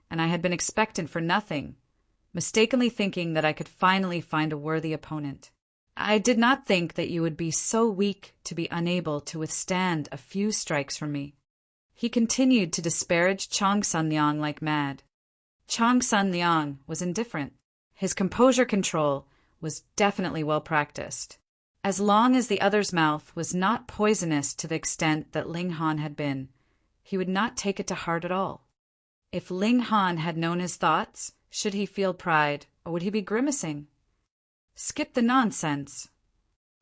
and I had been expectant for nothing, mistakenly thinking that I could finally find a worthy opponent. I did not think that you would be so weak to be unable to withstand a few strikes from me. He continued to disparage Chang Sanliang like mad. Chang Sanliang was indifferent. His composure control was definitely well practiced. As long as the other's mouth was not poisonous to the extent that Ling Han had been, he would not take it to heart at all. If Ling Han had known his thoughts, should he feel pride, or would he be grimacing? "Skip the nonsense,"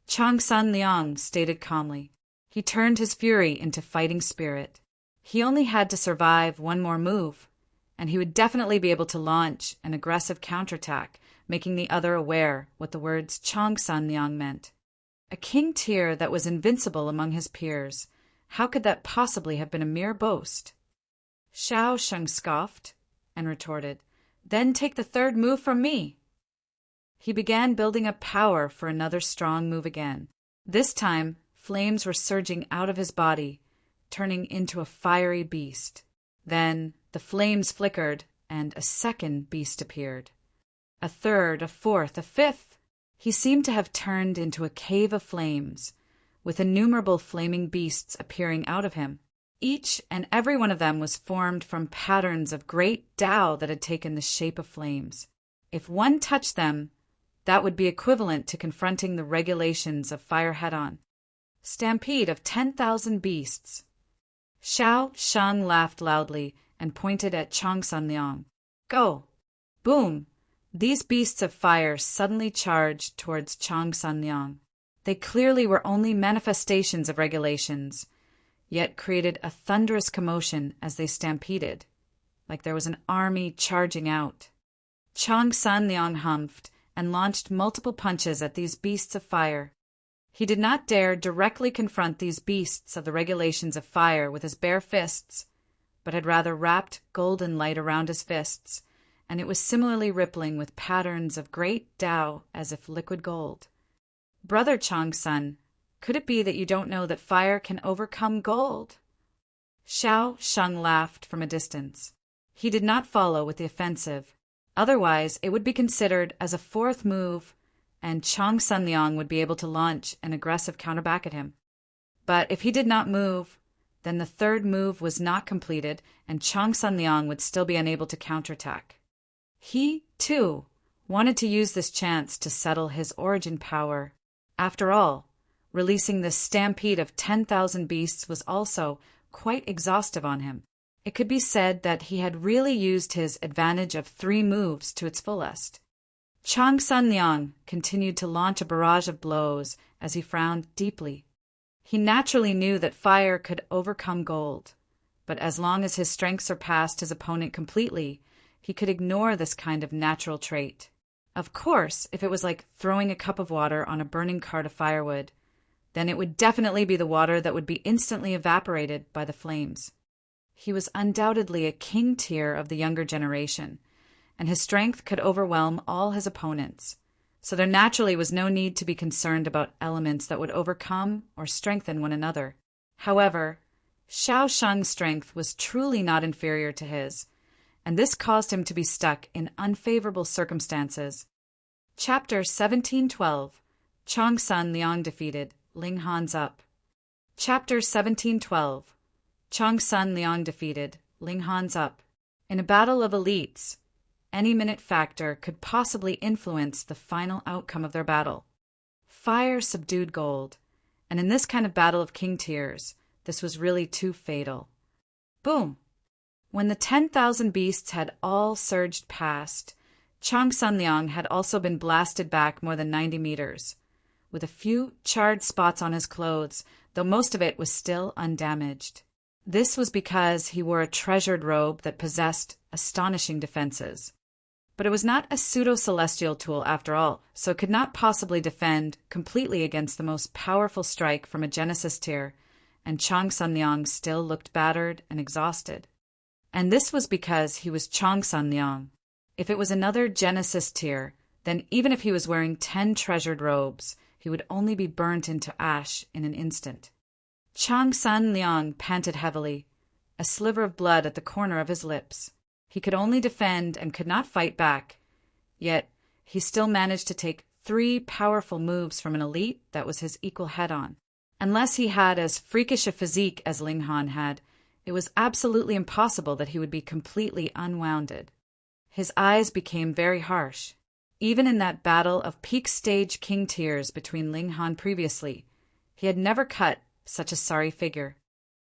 Chang Sanliang stated calmly. He turned his fury into fighting spirit. He only had to survive 1 more move, and he would definitely be able to launch an aggressive counterattack, making the other aware what the words Chang Sanliang meant. A king tier that was invincible among his peers. How could that possibly have been a mere boast? Xiao Shang scoffed and retorted, "Then take the 3rd move from me." He began building up power for another strong move again. This time, flames were surging out of his body, turning into a fiery beast. Then the flames flickered, and a 2nd beast appeared. A 3rd, a 4th, a 5th. He seemed to have turned into a cave of flames, with innumerable flaming beasts appearing out of him. Each and every one of them was formed from patterns of great Tao that had taken the shape of flames. If one touched them, that would be equivalent to confronting the regulations of fire head-on. Stampede of 10,000 beasts. Xiao Shang laughed loudly and pointed at Chang Sanliang. "Go!" Boom! These beasts of fire suddenly charged towards Chang Sanliang. They clearly were only manifestations of regulations, yet created a thunderous commotion as they stampeded, like there was an army charging out. Chang Sanliang humphed and launched multiple punches at these beasts of fire. He did not dare directly confront these beasts of the regulations of fire with his bare fists, but had rather wrapped golden light around his fists, and it was similarly rippling with patterns of great Tao as if liquid gold. "Brother Chang's son, could it be that you don't know that fire can overcome gold?" Xiao Shang laughed from a distance. He did not follow with the offensive. Otherwise, it would be considered as a 4th move, and Chang Sanliang would be able to launch an aggressive counterback at him. But if he did not move, then the 3rd move was not completed, and Chang Sanliang would still be unable to counterattack. He, too, wanted to use this chance to settle his origin power. After all, releasing this stampede of 10,000 beasts was also quite exhaustive on him. It could be said that he had really used his advantage of 3 moves to its fullest. Chang Sanliang continued to launch a barrage of blows as he frowned deeply. He naturally knew that fire could overcome gold, but as long as his strength surpassed his opponent completely, he could ignore this kind of natural trait. Of course, if it was like throwing a cup of water on a burning cart of firewood, then it would definitely be the water that would be instantly evaporated by the flames. He was undoubtedly a king tier of the younger generation, and his strength could overwhelm all his opponents, so there naturally was no need to be concerned about elements that would overcome or strengthen one another. However, Xiao Shang's strength was truly not inferior to his, and this caused him to be stuck in unfavorable circumstances. Chapter 1712. Chong Sun Liang defeated, Ling Han's up. Chapter 1712. Chong Sun Liang defeated, Ling Han's up. In a battle of elites, any minute factor could possibly influence the final outcome of their battle. Fire subdued gold, and in this kind of battle of king tiers, this was really too fatal. Boom! When the 10,000 beasts had all surged past, Chong Sun Liang had also been blasted back more than 90 meters, with a few charred spots on his clothes, though most of it was still undamaged. This was because he wore a treasured robe that possessed astonishing defenses. But it was not a pseudo-celestial tool after all, so it could not possibly defend completely against the most powerful strike from a Genesis tier, and Chong Sun Liang still looked battered and exhausted. And this was because he was Chong Sun Liang. If it was another Genesis tier, then even if he was wearing 10 treasured robes, he would only be burnt into ash in an instant. Chong Sun Liang panted heavily, a sliver of blood at the corner of his lips. He could only defend and could not fight back, yet he still managed to take 3 powerful moves from an elite that was his equal head-on. Unless he had as freakish a physique as Ling Han had, it was absolutely impossible that he would be completely unwounded. His eyes became very harsh. Even in that battle of peak stage king tiers between Ling Han previously, he had never cut such a sorry figure.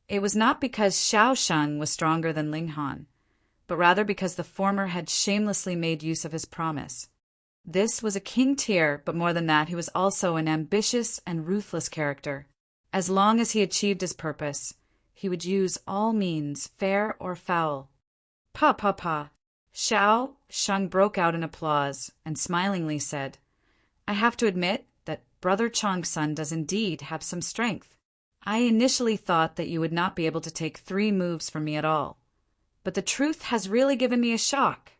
It was not because Xiao Shang was stronger than Ling Han, but rather because the former had shamelessly made use of his promise. This was a king tier, but more than that, he was also an ambitious and ruthless character. As long as he achieved his purpose, he would use all means, fair or foul. Pa, pa, pa. Xiao Shang broke out in applause and smilingly said, "I have to admit that Brother Chong Sun does indeed have some strength. I initially thought that you would not be able to take 3 moves from me at all, but the truth has really given me a shock."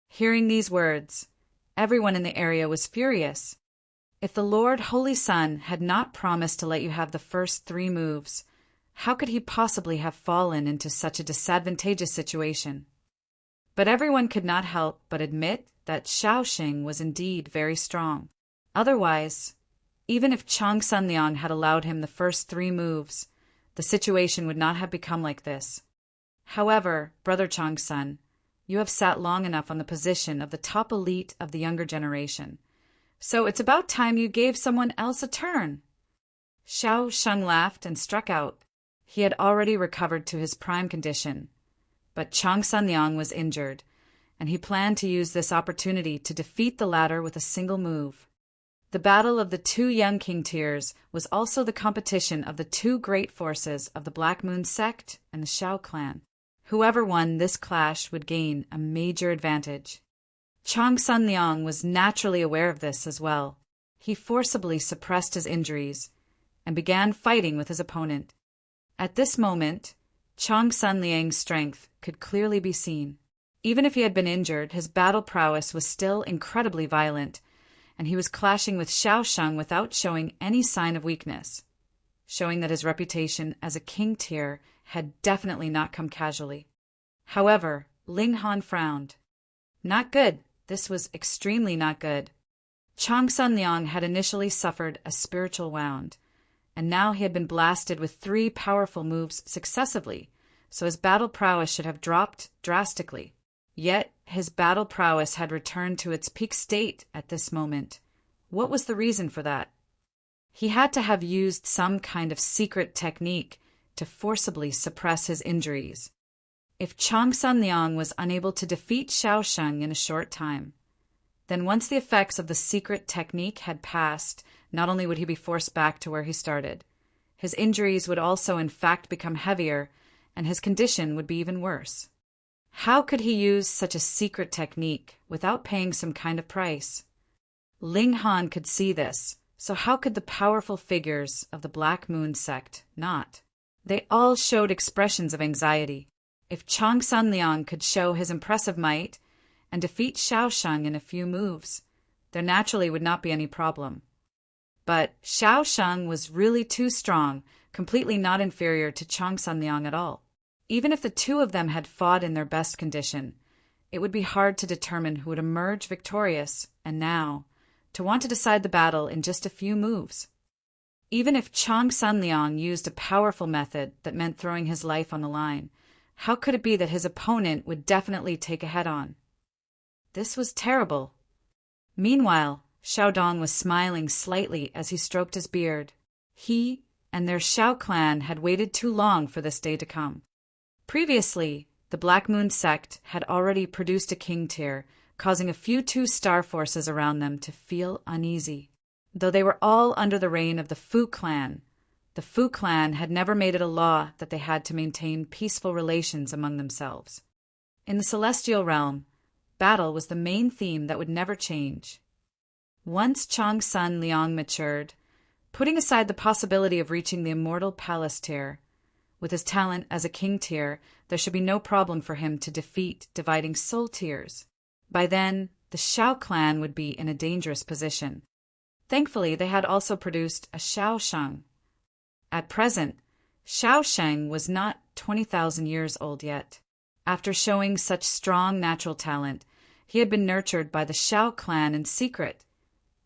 Hearing these words, everyone in the area was furious. If the Lord Holy Sun had not promised to let you have the first 3 moves, how could he possibly have fallen into such a disadvantageous situation? But everyone could not help but admit that Xiao Xing was indeed very strong. Otherwise, even if Chong Sun Liang had allowed him the first 3 moves, the situation would not have become like this. However, Brother Chong Sun, you have sat long enough on the position of the top elite of the younger generation, so it's about time you gave someone else a turn. Xiao Shang laughed and struck out. He had already recovered to his prime condition, but Chong Sun Liang was injured, and he planned to use this opportunity to defeat the latter with a single move. The battle of the 2 young king tiers was also the competition of the 2 great forces of the Black Moon sect and the Xiao clan. Whoever won this clash would gain a major advantage. Chong Sun Liang was naturally aware of this as well. He forcibly suppressed his injuries and began fighting with his opponent. At this moment, Chong Sun Liang's strength could clearly be seen. Even if he had been injured, his battle prowess was still incredibly violent, and he was clashing with Xiao Shang without showing any sign of weakness, showing that his reputation as a king tier had definitely not come casually. However, Ling Han frowned. Not good. This was extremely not good. Chong Sun Liang had initially suffered a spiritual wound, and now he had been blasted with 3 powerful moves successively, so his battle prowess should have dropped drastically. Yet his battle prowess had returned to its peak state at this moment. What was the reason for that? He had to have used some kind of secret technique to forcibly suppress his injuries. If Chong Sun Liang was unable to defeat Xiao Shang in a short time, then once the effects of the secret technique had passed, not only would he be forced back to where he started, his injuries would also in fact become heavier, and his condition would be even worse. How could he use such a secret technique without paying some kind of price? Ling Han could see this, so how could the powerful figures of the Black Moon sect not? They all showed expressions of anxiety. If Chong Sun Liang could show his impressive might and defeat Xiao Shang in a few moves, there naturally would not be any problem. But Xiao Sheng was really too strong, completely not inferior to Chang Sanliang at all. Even if the two of them had fought in their best condition, it would be hard to determine who would emerge victorious, and now, to want to decide the battle in just a few moves. Even if Chang Sanliang used a powerful method that meant throwing his life on the line, how could it be that his opponent would definitely take a head-on? This was terrible. Meanwhile, Xiao Dong was smiling slightly as he stroked his beard. He and their Xiao clan had waited too long for this day to come. Previously, the Black Moon sect had already produced a king tier, causing a few two-star forces around them to feel uneasy. Though they were all under the reign of the Fu clan, the Fu clan had never made it a law that they had to maintain peaceful relations among themselves. In the celestial realm, battle was the main theme that would never change. Once Chang Sun Liang matured, putting aside the possibility of reaching the immortal palace tier, with his talent as a king tier, there should be no problem for him to defeat dividing soul tiers. By then, the Xiao clan would be in a dangerous position. Thankfully, they had also produced a Xiao Sheng. At present, Xiao Sheng was not 20,000 years old yet. After showing such strong natural talent, he had been nurtured by the Xiao clan in secret,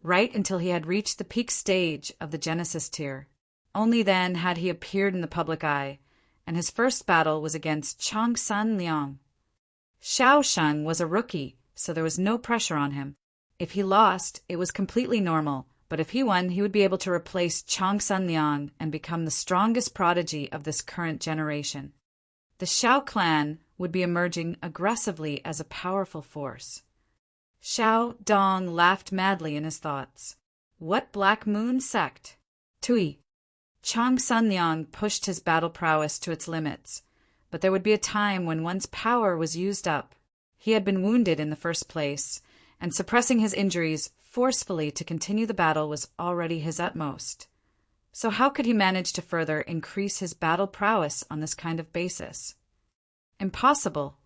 right until he had reached the peak stage of the Genesis tier. Only then had he appeared in the public eye, and his first battle was against Chang San Liang. Xiao Sheng was a rookie, so there was no pressure on him. If he lost, it was completely normal, but if he won, he would be able to replace Chang San Liang and become the strongest prodigy of this current generation. The Xiao clan would be emerging aggressively as a powerful force. Xiao Dong laughed madly in his thoughts. What Black Moon sect? Tui. Chang Sanliang pushed his battle prowess to its limits, but there would be a time when one's power was used up. He had been wounded in the first place, and suppressing his injuries forcefully to continue the battle was already his utmost. So how could he manage to further increase his battle prowess on this kind of basis? Impossible.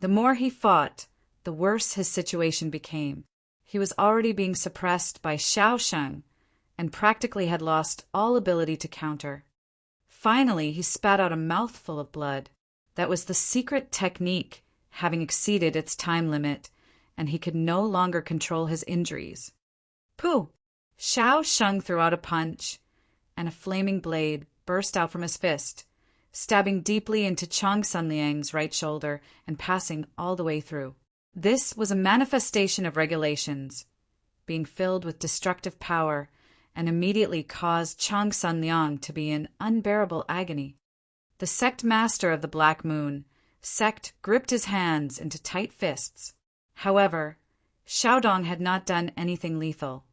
The more he fought, the worse his situation became. He was already being suppressed by Xiao Sheng, and practically had lost all ability to counter. Finally, he spat out a mouthful of blood. That was the secret technique, having exceeded its time limit, and he could no longer control his injuries. Pooh! Xiao Sheng threw out a punch, and a flaming blade burst out from his fist, stabbing deeply into Chang Sanliang's right shoulder and passing all the way through. This was a manifestation of regulations, being filled with destructive power, and immediately caused Chang Sanliang to be in unbearable agony. The sect master of the Black Moon sect gripped his hands into tight fists. However, Xiao Dong had not done anything lethal,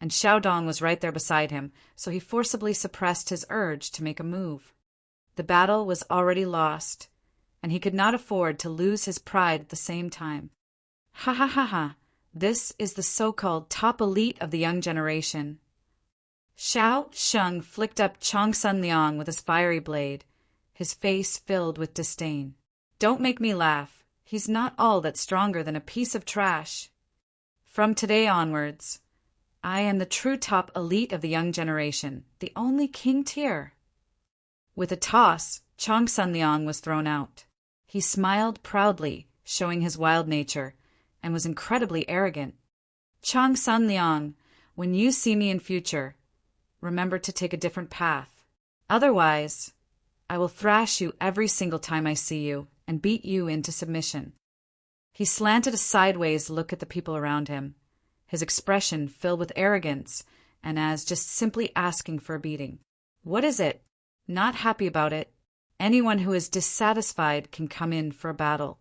and Xiao Dong was right there beside him, so he forcibly suppressed his urge to make a move. The battle was already lost, and he could not afford to lose his pride at the same time. Ha ha ha ha! This is the so-called top elite of the young generation. Xiao Sheng flicked up Chang Sanliang with his fiery blade, his face filled with disdain. Don't make me laugh. He's not all that stronger than a piece of trash. From today onwards, I am the true top elite of the young generation, the only king tier. With a toss, Chang Sanliang was thrown out. He smiled proudly, showing his wild nature, and was incredibly arrogant. Chang Sanliang, when you see me in future, remember to take a different path. Otherwise, I will thrash you every single time I see you and beat you into submission. He slanted a sideways look at the people around him, his expression filled with arrogance and as just simply asking for a beating. What is it? Not happy about it? Anyone who is dissatisfied can come in for a battle.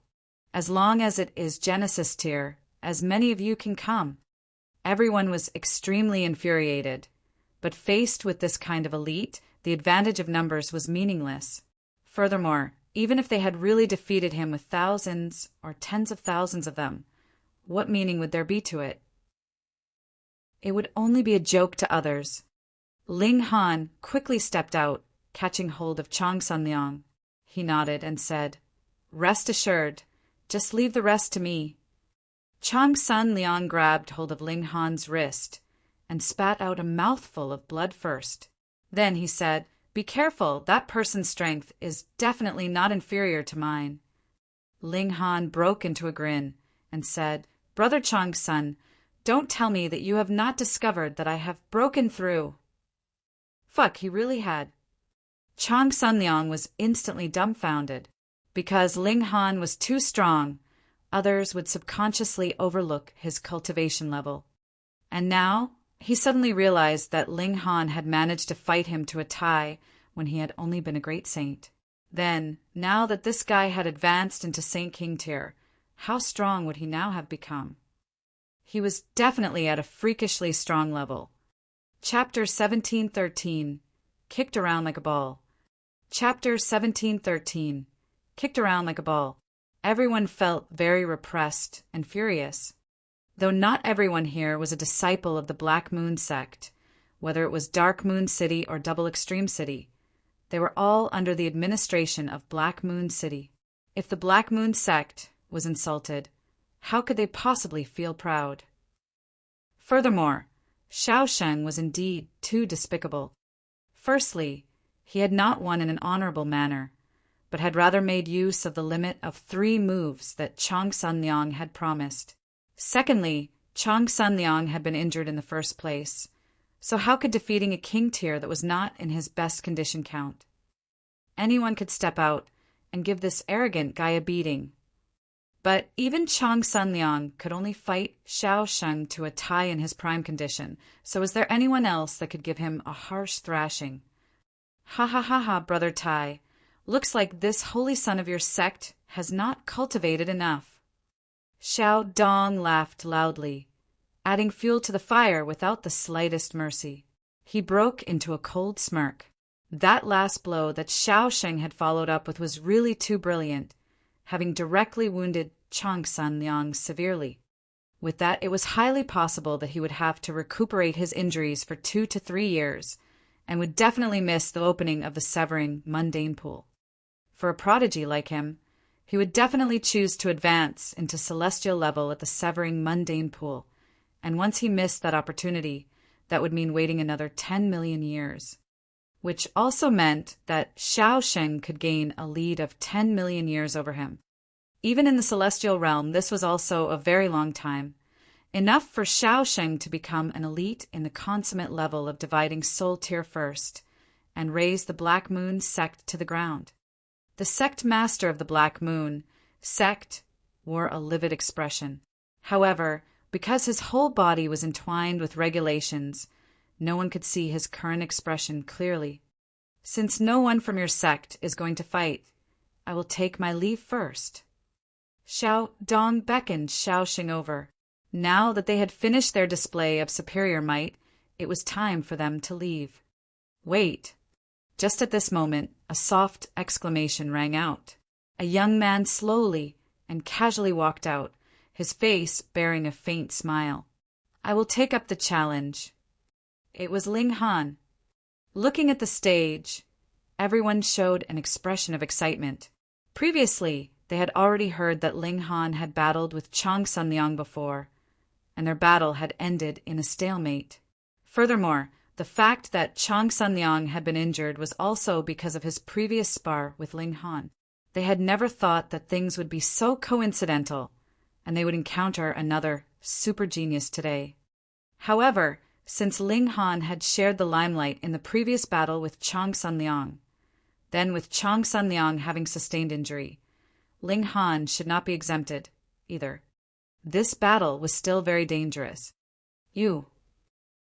As long as it is Genesis tier, as many of you can come. Everyone was extremely infuriated, but faced with this kind of elite, the advantage of numbers was meaningless. Furthermore, even if they had really defeated him with thousands or tens of thousands of them, what meaning would there be to it? It would only be a joke to others. Ling Han quickly stepped out, catching hold of Chang Sanliang. He nodded and said, "Rest assured, just leave the rest to me." Chang Sanliang grabbed hold of Ling Han's wrist, and spat out a mouthful of blood first. Then he said, "Be careful, that person's strength is definitely not inferior to mine." Ling Han broke into a grin and said, "Brother Chang's son, don't tell me that you have not discovered that I have broken through." Fuck, he really had. Chang Sunliang was instantly dumbfounded. Because Ling Han was too strong, others would subconsciously overlook his cultivation level. And now, he suddenly realized that Ling Han had managed to fight him to a tie when he had only been a great saint. Then, now that this guy had advanced into Saint King tier, how strong would he now have become? He was definitely at a freakishly strong level. Chapter 1713, Kicked Around Like a Ball. Chapter 1713, Kicked Around Like a Ball. Everyone felt very repressed and furious. Though not everyone here was a disciple of the Black Moon sect, whether it was Dark Moon City or Double Extreme City, they were all under the administration of Black Moon City. If the Black Moon sect was insulted, how could they possibly feel proud? Furthermore, Xiao Sheng was indeed too despicable. Firstly, he had not won in an honorable manner, but had rather made use of the limit of 3 moves that Chang Sunliang had promised. Secondly, Chang Sunliang had been injured in the first place, so how could defeating a king tier that was not in his best condition count? Anyone could step out and give this arrogant guy a beating. But even Chang Sunliang could only fight Xiao Sheng to a tie in his prime condition, so was there anyone else that could give him a harsh thrashing? Ha ha ha ha, Brother Tai. Looks like this holy son of your sect has not cultivated enough. Xiao Dong laughed loudly, adding fuel to the fire without the slightest mercy. He broke into a cold smirk. That last blow that Xiao Sheng had followed up with was really too brilliant, having directly wounded Chang Sunliang severely. With that, it was highly possible that he would have to recuperate his injuries for 2 to 3 years, and would definitely miss the opening of the Severing Mundane Pool. For a prodigy like him, he would definitely choose to advance into celestial level at the Severing Mundane Pool, and once he missed that opportunity, that would mean waiting another 10 million years. Which also meant that Xiao Sheng could gain a lead of 10 million years over him. Even in the celestial realm, this was also a very long time, enough for Xiao Sheng to become an elite in the consummate level of dividing soul tier first, and raise the Black Moon sect to the ground. The sect master of the Black Moon sect wore a livid expression. However, because his whole body was entwined with regulations, no one could see his current expression clearly. Since no one from your sect is going to fight, I will take my leave first. Xiao Dong beckoned Xiao Sheng over. Now that they had finished their display of superior might, it was time for them to leave. Wait. Just at this moment, a soft exclamation rang out. A young man slowly and casually walked out, his face bearing a faint smile. I will take up the challenge. It was Ling Han. Looking at the stage, everyone showed an expression of excitement. Previously, they had already heard that Ling Han had battled with Chang Sunliang before, and their battle had ended in a stalemate. Furthermore, the fact that Chang Sunliang had been injured was also because of his previous spar with Ling Han. They had never thought that things would be so coincidental, and they would encounter another super genius today. However, since Ling Han had shared the limelight in the previous battle with Chang Sunliang, then with Chang Sunliang having sustained injury, Ling Han should not be exempted, either. This battle was still very dangerous. You.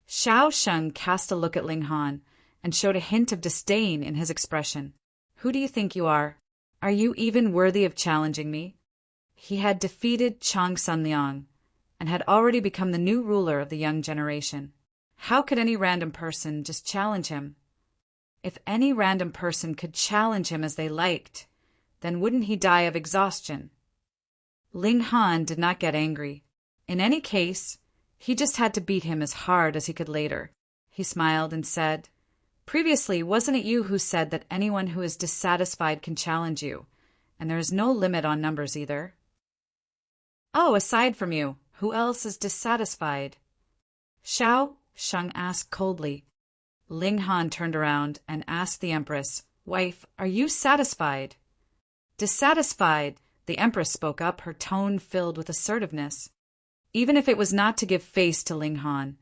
Xiao Sheng cast a look at Ling Han and showed a hint of disdain in his expression. Who do you think you are? Are you even worthy of challenging me? He had defeated Chang Sunliang and had already become the new ruler of the young generation. How could any random person just challenge him? If any random person could challenge him as they liked, then wouldn't he die of exhaustion? Ling Han did not get angry. In any case, he just had to beat him as hard as he could later. He smiled and said, Previously, wasn't it you who said that anyone who is dissatisfied can challenge you, and there is no limit on numbers either? Oh, aside from you, who else is dissatisfied? Xiao Shang asked coldly. Ling Han turned around and asked the Empress, "Wife, are you satisfied?" "Dissatisfied," the Empress spoke up, her tone filled with assertiveness. Even if it was not to give face to Ling Han,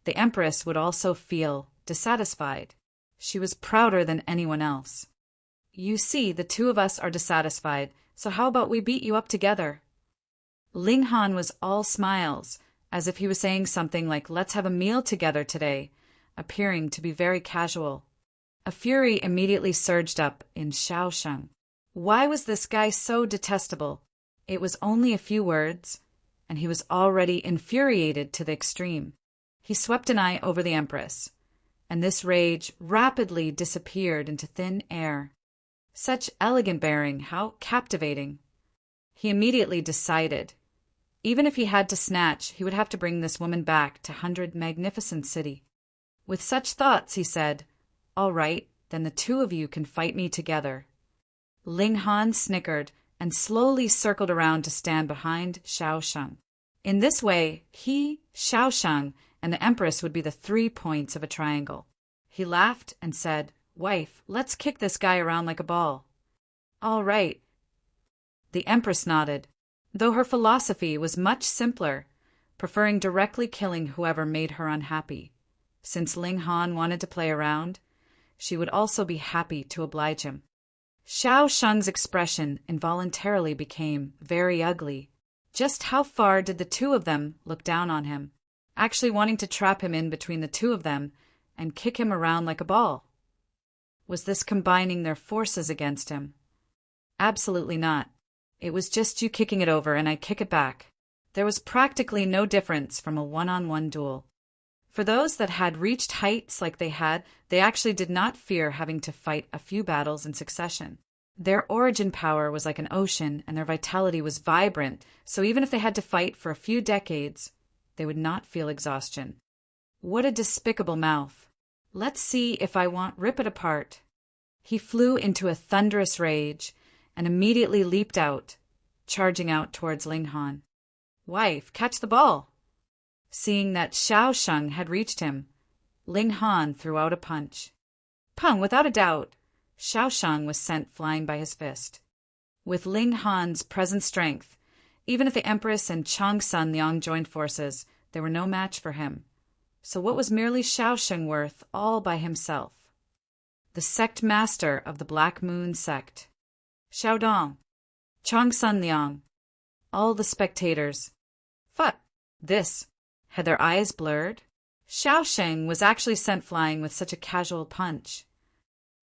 the Empress would also feel dissatisfied. She was prouder than anyone else. "You see, the two of us are dissatisfied, so how about we beat you up together?" Ling Han was all smiles, as if he was saying something like, "Let's have a meal together today," appearing to be very casual. A fury immediately surged up in Xiao Sheng. Why was this guy so detestable? It was only a few words, and he was already infuriated to the extreme. He swept an eye over the Empress, and this rage rapidly disappeared into thin air. Such elegant bearing, how captivating! He immediately decided. Even if he had to snatch, he would have to bring this woman back to Hundred Magnificent City. With such thoughts, he said, "All right, then the two of you can fight me together." Ling Han snickered and slowly circled around to stand behind Xiao Sheng. In this way, he, Xiao Sheng, and the Empress would be the 3 points of a triangle. He laughed and said, "Wife, let's kick this guy around like a ball." "All right." The Empress nodded, though her philosophy was much simpler, preferring directly killing whoever made her unhappy. Since Ling Han wanted to play around, she would also be happy to oblige him. Xiao Sheng's expression involuntarily became very ugly. Just how far did the two of them look down on him, actually wanting to trap him in between the two of them and kick him around like a ball? Was this combining their forces against him? Absolutely not. It was just you kicking it over and I kick it back. There was practically no difference from a one-on-one duel. For those that had reached heights like they had, they actually did not fear having to fight a few battles in succession. Their origin power was like an ocean, and their vitality was vibrant, so even if they had to fight for a few decades, they would not feel exhaustion. What a despicable mouth. Let's see if I won't rip it apart. He flew into a thunderous rage and immediately leaped out, charging out towards Ling Han. "Wife, catch the ball!" Seeing that Xiao Sheng had reached him, Ling Han threw out a punch. Pung, without a doubt, Xiao Sheng was sent flying by his fist. With Ling Han's present strength, even if the Empress and Chang Sun Liang joined forces, they were no match for him. So what was merely Xiao Sheng worth all by himself? The sect master of the Black Moon sect, Xiao Dong, Chang Sun Liang, all the spectators. Fuck this. Had their eyes blurred? Xiao Sheng was actually sent flying with such a casual punch.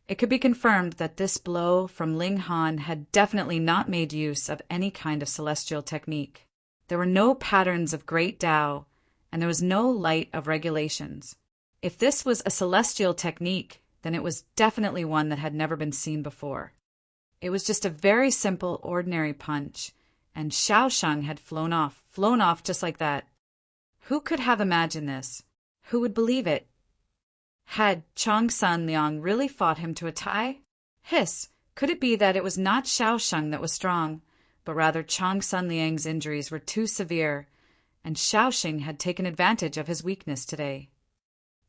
It could be confirmed that this blow from Ling Han had definitely not made use of any kind of celestial technique. There were no patterns of great Tao, and there was no light of regulations. If this was a celestial technique, then it was definitely one that had never been seen before. It was just a very simple, ordinary punch, and Xiao Sheng had flown off just like that. Who could have imagined this? Who would believe it? Had Chang Sun Liang really fought him to a tie? Hiss! Could it be that it was not Xiao Sheng that was strong, but rather Chang Sun Liang's injuries were too severe, and Xiao Sheng had taken advantage of his weakness today?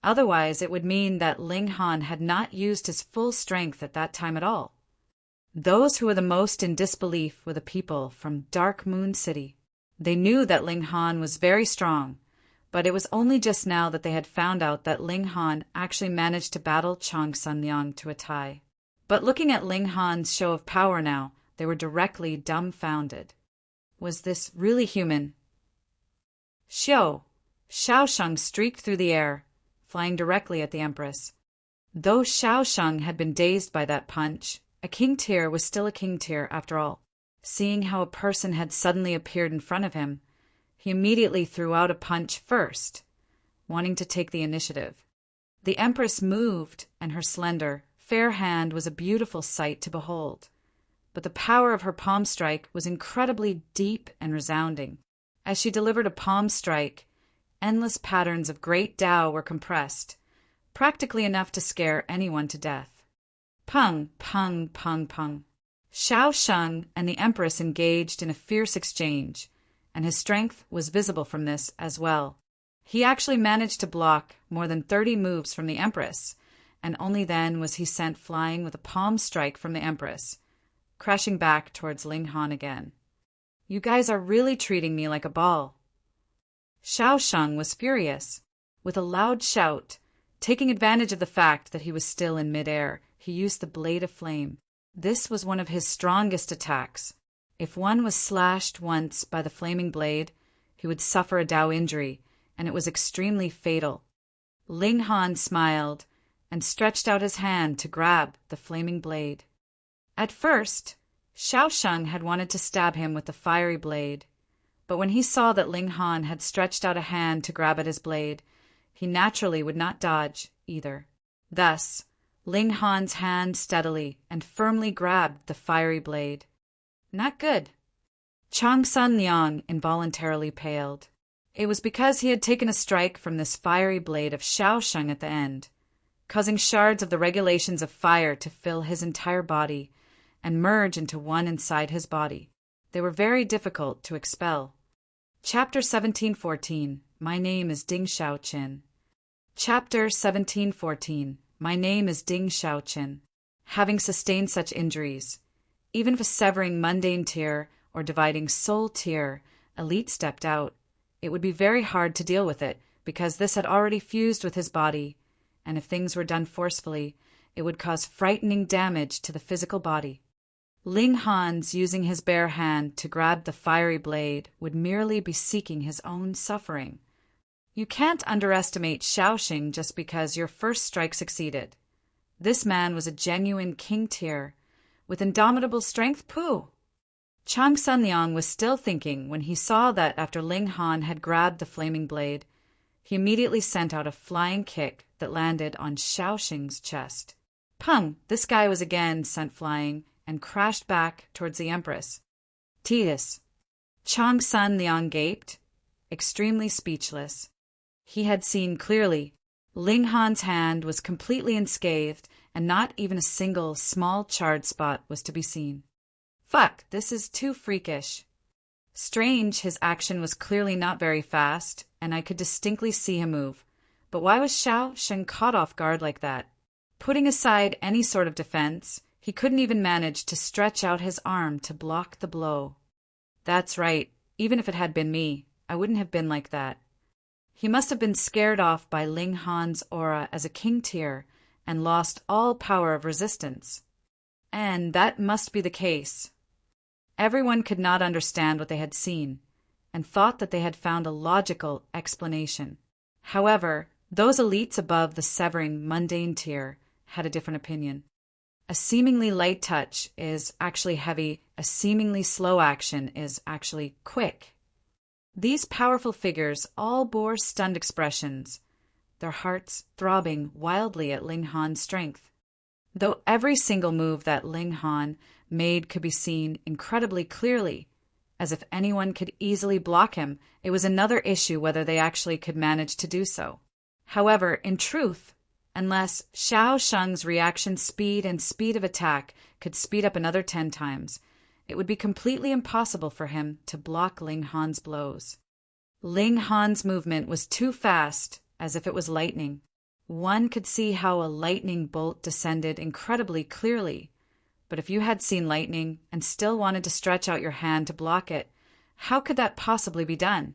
Otherwise, it would mean that Ling Han had not used his full strength at that time at all. Those who were the most in disbelief were the people from Dark Moon City. They knew that Ling Han was very strong, but it was only just now that they had found out that Ling Han actually managed to battle Chang Sun Liang to a tie. But looking at Ling Han's show of power now, they were directly dumbfounded. Was this really human? Xiao Sheng streaked through the air, flying directly at the Empress. Though Xiao Sheng had been dazed by that punch, a king tier was still a king tier after all. Seeing how a person had suddenly appeared in front of him, he immediately threw out a punch first, wanting to take the initiative. The Empress moved, and her slender, fair hand was a beautiful sight to behold. But the power of her palm strike was incredibly deep and resounding. As she delivered a palm strike, endless patterns of great Tao were compressed, practically enough to scare anyone to death. Pung, pung, pung, pung. Xiao Sheng and the Empress engaged in a fierce exchange, and his strength was visible from this as well. He actually managed to block more than 30 moves from the Empress, and only then was he sent flying with a palm strike from the Empress, crashing back towards Ling Han again. You guys are really treating me like a ball. Xiao Sheng was furious. With a loud shout, taking advantage of the fact that he was still in midair, he used the Blade of Flame. This was one of his strongest attacks. If one was slashed once by the flaming blade, he would suffer a Dao injury, and it was extremely fatal. Ling Han smiled and stretched out his hand to grab the flaming blade. At first, Xiao Sheng had wanted to stab him with the fiery blade, but when he saw that Ling Han had stretched out a hand to grab at his blade, he naturally would not dodge either. Thus, Ling Han's hand steadily and firmly grabbed the fiery blade. Not good. Chang Sun Liang involuntarily paled. It was because he had taken a strike from this fiery blade of Xiao Sheng at the end, causing shards of the regulations of fire to fill his entire body and merge into one inside his body. They were very difficult to expel. Chapter 1714. My name is Ding Xiaoqin. Chapter 1714. My name is Ding Xiaoqin. Having sustained such injuries, even for severing mundane tier or dividing soul tier, Elite stepped out. It would be very hard to deal with it, because this had already fused with his body, and if things were done forcefully, it would cause frightening damage to the physical body. Ling Han's using his bare hand to grab the fiery blade would merely be seeking his own suffering. You can't underestimate Xiaoxing just because your first strike succeeded. This man was a genuine king tier, with indomitable strength. Pooh! Chang Sun Liang was still thinking when he saw that after Ling Han had grabbed the flaming blade, he immediately sent out a flying kick that landed on Xiaoxing's chest. Pung! This guy was again sent flying and crashed back towards the Empress. Titus! Chang Sun Liang gaped, extremely speechless. He had seen clearly. Ling Han's hand was completely unscathed, and not even a single small charred spot was to be seen. Fuck, this is too freakish. Strange, his action was clearly not very fast, and I could distinctly see him move. But why was Xiao Sheng caught off guard like that? Putting aside any sort of defense, he couldn't even manage to stretch out his arm to block the blow. That's right, even if it had been me, I wouldn't have been like that. He must have been scared off by Ling Han's aura as a king tier and lost all power of resistance. And that must be the case. Everyone could not understand what they had seen, and thought that they had found a logical explanation. However, those elites above the severing mundane tier had a different opinion. A seemingly light touch is actually heavy, a seemingly slow action is actually quick. These powerful figures all bore stunned expressions, their hearts throbbing wildly at Ling Han's strength. Though every single move that Ling Han made could be seen incredibly clearly, as if anyone could easily block him, it was another issue whether they actually could manage to do so. However, in truth, unless Xiao Sheng's reaction speed and speed of attack could speed up another 10 times, it would be completely impossible for him to block Ling Han's blows. Ling Han's movement was too fast, as if it was lightning. One could see how a lightning bolt descended incredibly clearly, but if you had seen lightning and still wanted to stretch out your hand to block it, how could that possibly be done?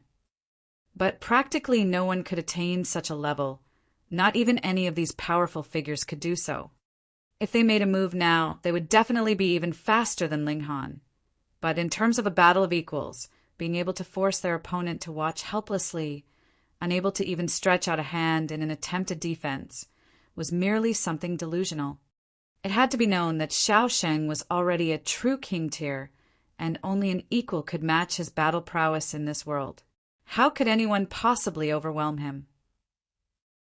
But practically no one could attain such a level. Not even any of these powerful figures could do so. If they made a move now, they would definitely be even faster than Ling Han. But in terms of a battle of equals, being able to force their opponent to watch helplessly, unable to even stretch out a hand in an attempt at defense, was merely something delusional. It had to be known that Xiao Sheng was already a true king tier, and only an equal could match his battle prowess in this world. How could anyone possibly overwhelm him?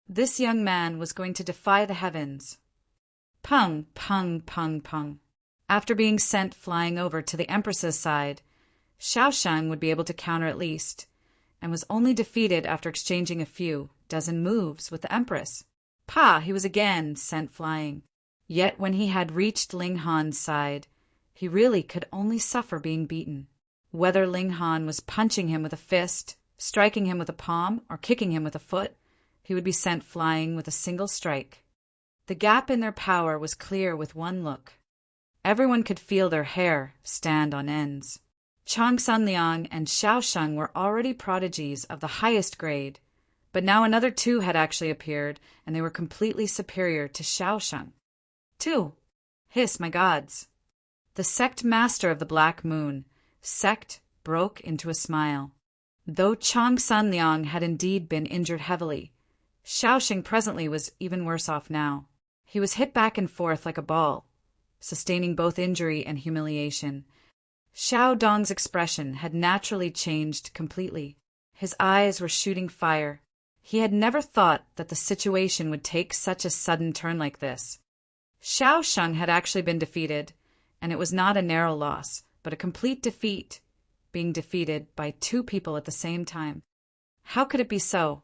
This young man was going to defy the heavens. Pung, pung, pung, pung. After being sent flying over to the Empress's side, Xiao Sheng would be able to counter at least, and was only defeated after exchanging a few dozen moves with the Empress. Pah! He was again sent flying. Yet when he had reached Ling Han's side, he really could only suffer being beaten. Whether Ling Han was punching him with a fist, Striking him with a palm or kicking him with a foot, he would be sent flying with a single strike. The gap in their power was clear with one look. Everyone could feel their hair stand on ends. Chang Sanliang and Xiao Sheng were already prodigies of the highest grade, but now another two had actually appeared, and they were completely superior to Xiao Sheng. Two! Hiss, my gods! The sect master of the Black Moon, sect, broke into a smile. Though Chang Sanliang had indeed been injured heavily, Xiao Sheng presently was even worse off now. He was hit back and forth like a ball, sustaining both injury and humiliation. Xiao Dong's expression had naturally changed completely. His eyes were shooting fire. He had never thought that the situation would take such a sudden turn like this. Xiao Sheng had actually been defeated, and it was not a narrow loss, but a complete defeat, being defeated by two people at the same time. How could it be so?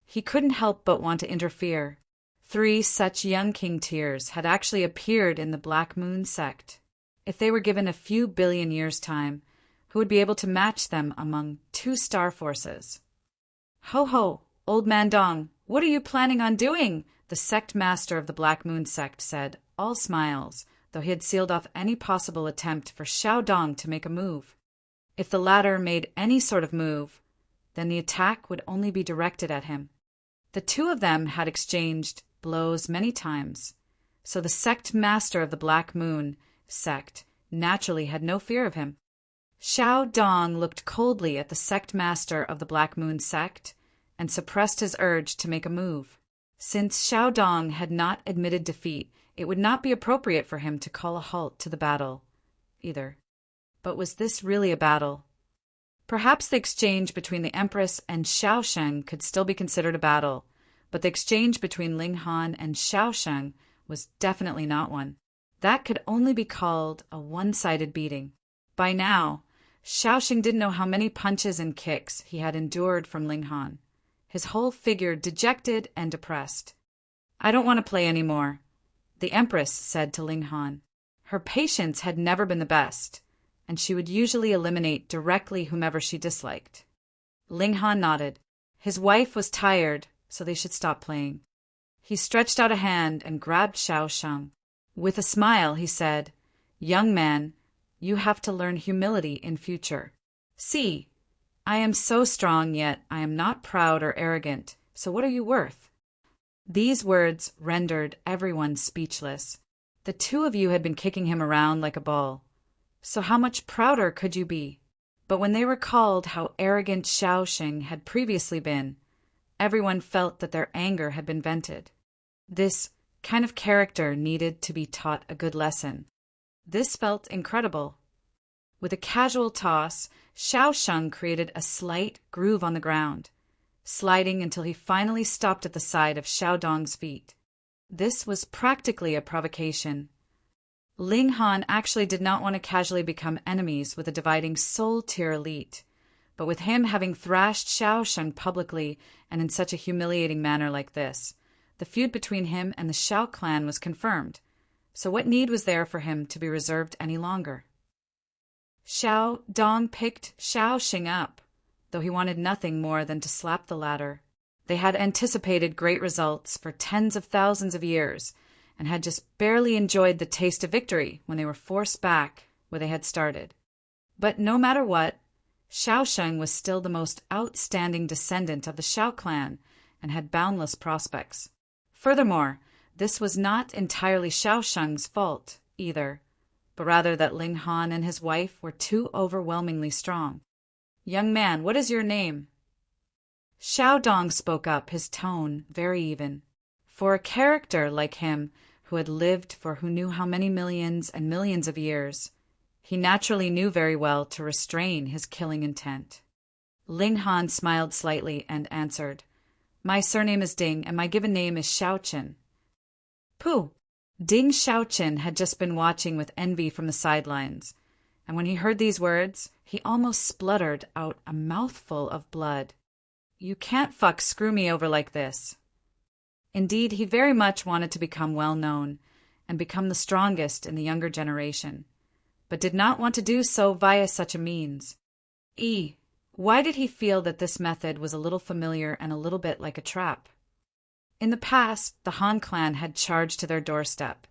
He couldn't help but want to interfere. 3 such young king tiers had actually appeared in the Black Moon sect. If they were given a few billion years' time, who would be able to match them among 2 star forces? Ho ho, old man Dong, what are you planning on doing? The sect master of the Black Moon sect said, all smiles, though he had sealed off any possible attempt for Xiao Dong to make a move. If the latter made any sort of move, then the attack would only be directed at him. The two of them had exchanged blows many times, so the sect master of the Black Moon sect naturally had no fear of him. Xiao Dong looked coldly at the sect master of the Black Moon sect and suppressed his urge to make a move. Since Xiao Dong had not admitted defeat, it would not be appropriate for him to call a halt to the battle, either. But was this really a battle? Perhaps the exchange between the Empress and Xiao Sheng could still be considered a battle, but the exchange between Ling Han and Xiao Sheng was definitely not one. That could only be called a one-sided beating. By now, Xiao Sheng didn't know how many punches and kicks he had endured from Ling Han, his whole figure dejected and depressed. I don't want to play any more, the Empress said to Ling Han. Her patience had never been the best, and she would usually eliminate directly whomever she disliked. Ling Han nodded. His wife was tired, so they should stop playing. He stretched out a hand and grabbed Xiao Sheng. With a smile, he said, "Young man, you have to learn humility in future. See, I am so strong, yet I am not proud or arrogant, so what are you worth?" These words rendered everyone speechless. The two of you had been kicking him around like a ball. So how much prouder could you be? But when they recalled how arrogant Xiao Sheng had previously been, everyone felt that their anger had been vented. This kind of character needed to be taught a good lesson. This felt incredible. With a casual toss, Xiao Sheng created a slight groove on the ground, sliding until he finally stopped at the side of Xiao Dong's feet. This was practically a provocation. Ling Han actually did not want to casually become enemies with a dividing soul-tier elite, but with him having thrashed Xiao Sheng publicly and in such a humiliating manner like this, the feud between him and the Xiao clan was confirmed, so what need was there for him to be reserved any longer? Xiao Dong picked Xiao Sheng up, though he wanted nothing more than to slap the latter. They had anticipated great results for tens of thousands of years, and had just barely enjoyed the taste of victory when they were forced back where they had started. But no matter what, Xiao Sheng was still the most outstanding descendant of the Xiao clan and had boundless prospects. Furthermore, this was not entirely Xiao Sheng's fault, either, but rather that Ling Han and his wife were too overwhelmingly strong. "Young man, what is your name?" Xiao Dong spoke up, his tone very even. For a character like him, who had lived for who knew how many millions and millions of years, he naturally knew very well to restrain his killing intent. Ling Han smiled slightly and answered, "My surname is Ding, and my given name is Xiaoqin." Pooh! Ding Xiaoqin had just been watching with envy from the sidelines, and when he heard these words, he almost spluttered out a mouthful of blood. "You can't screw me over like this." Indeed, he very much wanted to become well-known and become the strongest in the younger generation, but did not want to do so via such a means. Why did he feel that this method was a little familiar and a little bit like a trap? In the past, the Han clan had charged to their doorstep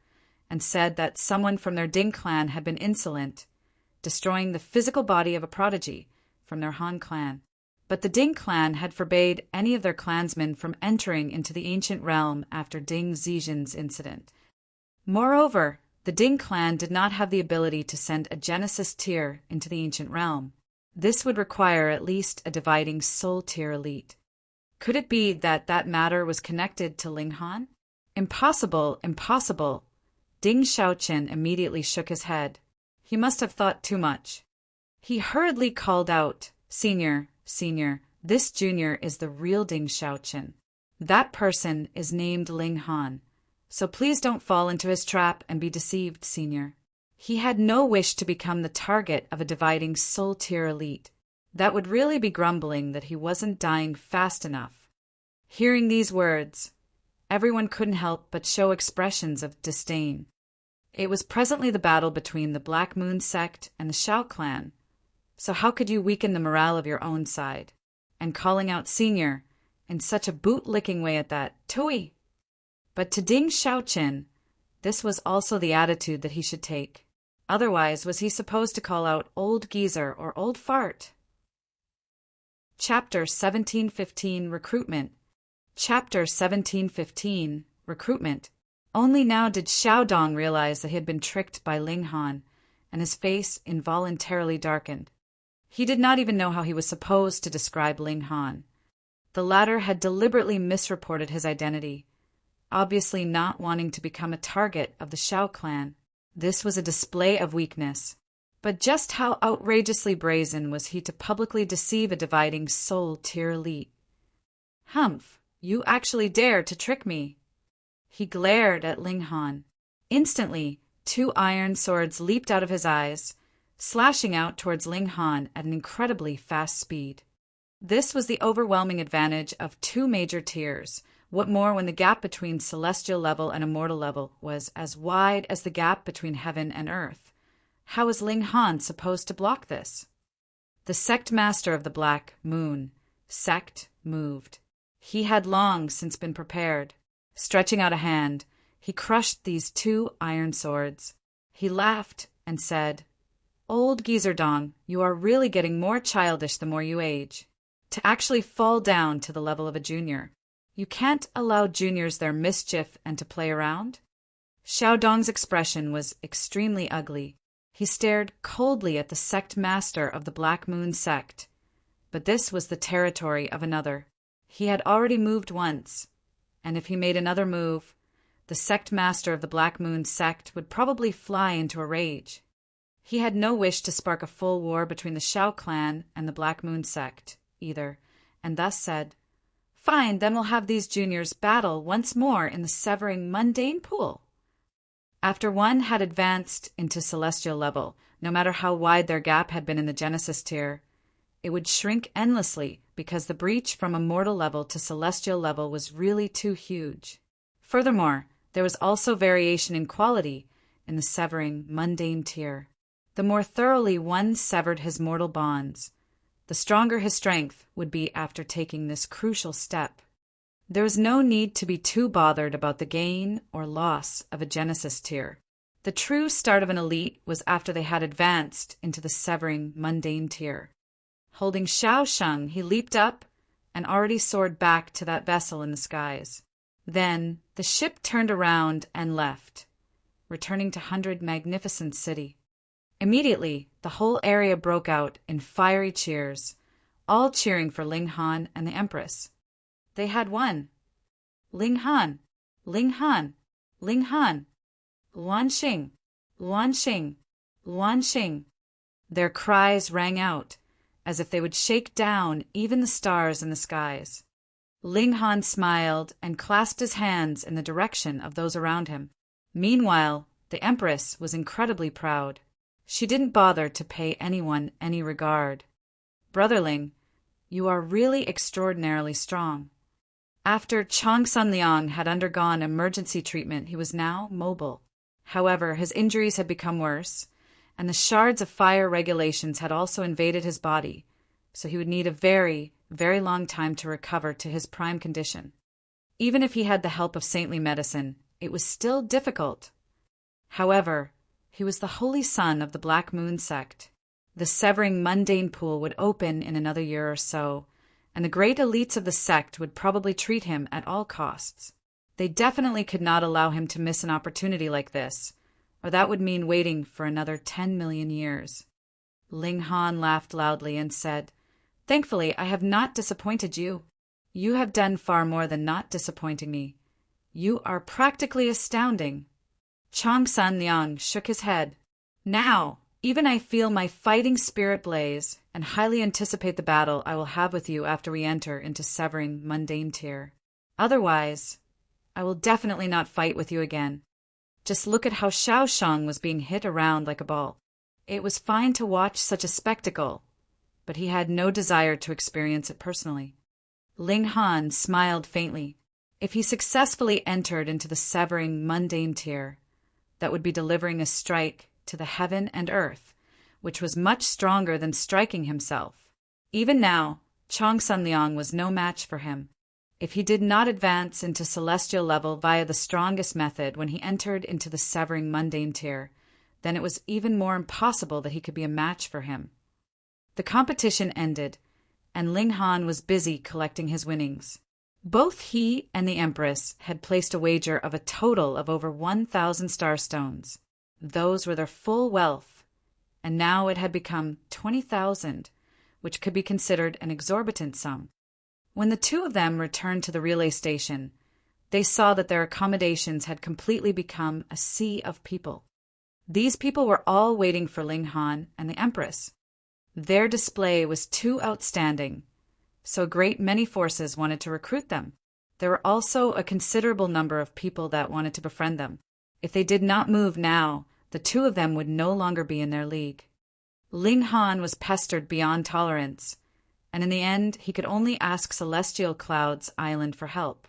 and said that someone from their Ding clan had been insolent, destroying the physical body of a prodigy from their Han clan. But the Ding clan had forbade any of their clansmen from entering into the ancient realm after Ding Zixian's incident. Moreover, the Ding clan did not have the ability to send a Genesis tier into the ancient realm. This would require at least a dividing soul tier elite. Could it be that that matter was connected to Ling Han? Impossible, impossible. Ding Xiaoqin immediately shook his head. He must have thought too much. He hurriedly called out, Senior, this junior is the real Ding Xiaoqin. That person is named Ling Han. So please don't fall into his trap and be deceived, Senior. He had no wish to become the target of a dividing soul tier elite. That would really be grumbling that he wasn't dying fast enough. Hearing these words, everyone couldn't help but show expressions of disdain. It was presently the battle between the Black Moon sect and the Shao clan. So how could you weaken the morale of your own side? And calling out Senior in such a boot-licking way at that, Tui! But to Ding Xiaoqin, this was also the attitude that he should take. Otherwise, was he supposed to call out old geezer or old fart? Chapter 1715 Recruitment. Chapter 1715 Recruitment. Only now did Xiao Dong realize that he had been tricked by Ling Han, and his face involuntarily darkened. He did not even know how he was supposed to describe Ling Han. The latter had deliberately misreported his identity, obviously not wanting to become a target of the Shao clan. This was a display of weakness. But just how outrageously brazen was he to publicly deceive a dividing soul tier elite? Humph, you actually dare to trick me. He glared at Ling Han. Instantly, 2 iron swords leaped out of his eyes, slashing out towards Ling Han at an incredibly fast speed. This was the overwhelming advantage of 2 major tiers. What more when the gap between celestial level and immortal level was as wide as the gap between heaven and earth? How was Ling Han supposed to block this? The sect master of the Black Moon sect moved. He had long since been prepared. Stretching out a hand, he crushed these 2 iron swords. He laughed and said, Old Geezer Dong, you are really getting more childish the more you age. To actually fall down to the level of a junior. You can't allow juniors their mischief and to play around? Xiao Dong's expression was extremely ugly. He stared coldly at the sect master of the Black Moon sect. But this was the territory of another. He had already moved once, and if he made another move, the sect master of the Black Moon sect would probably fly into a rage. He had no wish to spark a full war between the Shao clan and the Black Moon sect, either, and thus said, Fine, then we'll have these juniors battle once more in the severing mundane pool. After one had advanced into celestial level, no matter how wide their gap had been in the Genesis tier, it would shrink endlessly because the breach from immortal level to celestial level was really too huge. Furthermore, there was also variation in quality in the severing mundane tier. The more thoroughly one severed his mortal bonds, the stronger his strength would be after taking this crucial step. There was no need to be too bothered about the gain or loss of a Genesis tier. The true start of an elite was after they had advanced into the severing mundane tier. Holding Xiao Sheng, he leaped up and already soared back to that vessel in the skies. Then the ship turned around and left, returning to 100 Magnificent City. Immediately, the whole area broke out in fiery cheers, all cheering for Ling Han and the Empress. They had won. Ling Han, Ling Han, Ling Han, Luan Xing, Luan Xing, Luan Xing. Their cries rang out, as if they would shake down even the stars in the skies. Ling Han smiled and clasped his hands in the direction of those around him. Meanwhile, the Empress was incredibly proud. She didn't bother to pay anyone any regard. Brotherling, you are really extraordinarily strong. After Chang Sunliang had undergone emergency treatment, he was now mobile. However, his injuries had become worse, and the shards of fire regulations had also invaded his body, so he would need a very, very long time to recover to his prime condition. Even if he had the help of saintly medicine, it was still difficult. However, he was the holy son of the Black Moon sect. The severing mundane pool would open in another year or so, and the great elites of the sect would probably treat him at all costs. They definitely could not allow him to miss an opportunity like this, or that would mean waiting for another 10 million years. Ling Han laughed loudly and said, "Thankfully, I have not disappointed you. You have done far more than not disappointing me. You are practically astounding." Chang Sun Liang shook his head. "Now, even I feel my fighting spirit blaze, and highly anticipate the battle I will have with you after we enter into severing mundane tier. Otherwise, I will definitely not fight with you again. Just look at how Xiao Shang was being hit around like a ball. It was fine to watch such a spectacle, but he had no desire to experience it personally." Ling Han smiled faintly. If he successfully entered into the severing mundane tier, that would be delivering a strike to the heaven and earth, which was much stronger than striking himself. Even now, Chang Sun Liang was no match for him. If he did not advance into celestial level via the strongest method when he entered into the severing mundane tier, then it was even more impossible that he could be a match for him. The competition ended, and Ling Han was busy collecting his winnings. Both he and the Empress had placed a wager of a total of over 1,000 starstones. Those were their full wealth, and now it had become 20,000, which could be considered an exorbitant sum. When the two of them returned to the relay station, they saw that their accommodations had completely become a sea of people. These people were all waiting for Ling Han and the Empress. Their display was too outstanding, so a great many forces wanted to recruit them. There were also a considerable number of people that wanted to befriend them. If they did not move now, the two of them would no longer be in their league. Ling Han was pestered beyond tolerance, and in the end he could only ask Celestial Clouds Island for help.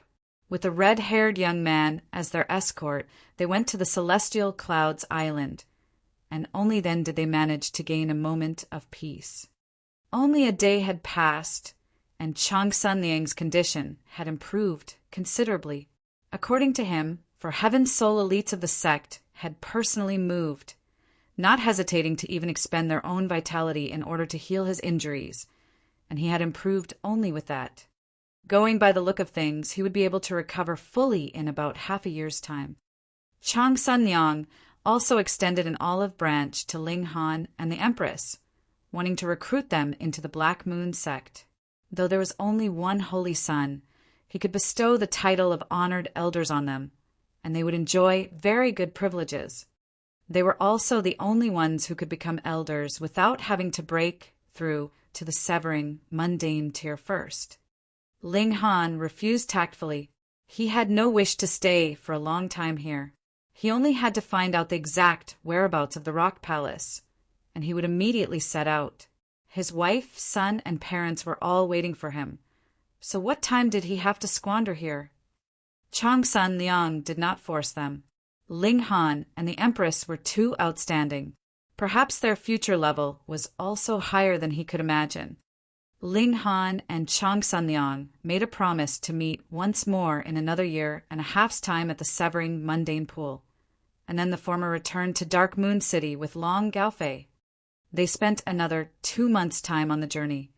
With a red-haired young man as their escort, they went to the Celestial Clouds Island, and only then did they manage to gain a moment of peace. Only a day had passed, and Chang Sun Liang's condition had improved considerably. According to him, for Heaven's soul elites of the sect had personally moved, not hesitating to even expend their own vitality in order to heal his injuries, and he had improved only with that. Going by the look of things, he would be able to recover fully in about half a year's time. Chang Sun Liang also extended an olive branch to Ling Han and the Empress, wanting to recruit them into the Black Moon sect. Though there was only one holy son, he could bestow the title of honored elders on them, and they would enjoy very good privileges. They were also the only ones who could become elders without having to break through to the severing mundane tier first. Ling Han refused tactfully. He had no wish to stay for a long time here. He only had to find out the exact whereabouts of the Rock Palace, and he would immediately set out. His wife, son, and parents were all waiting for him, so what time did he have to squander here? Chang Sun Liang did not force them. Ling Han and the Empress were too outstanding. Perhaps their future level was also higher than he could imagine. Ling Han and Chang Sun Liang made a promise to meet once more in another year and a half's time at the severing mundane pool, and then the former returned to Dark Moon City with Long Gaofei. They spent another 2 months' time on the journey,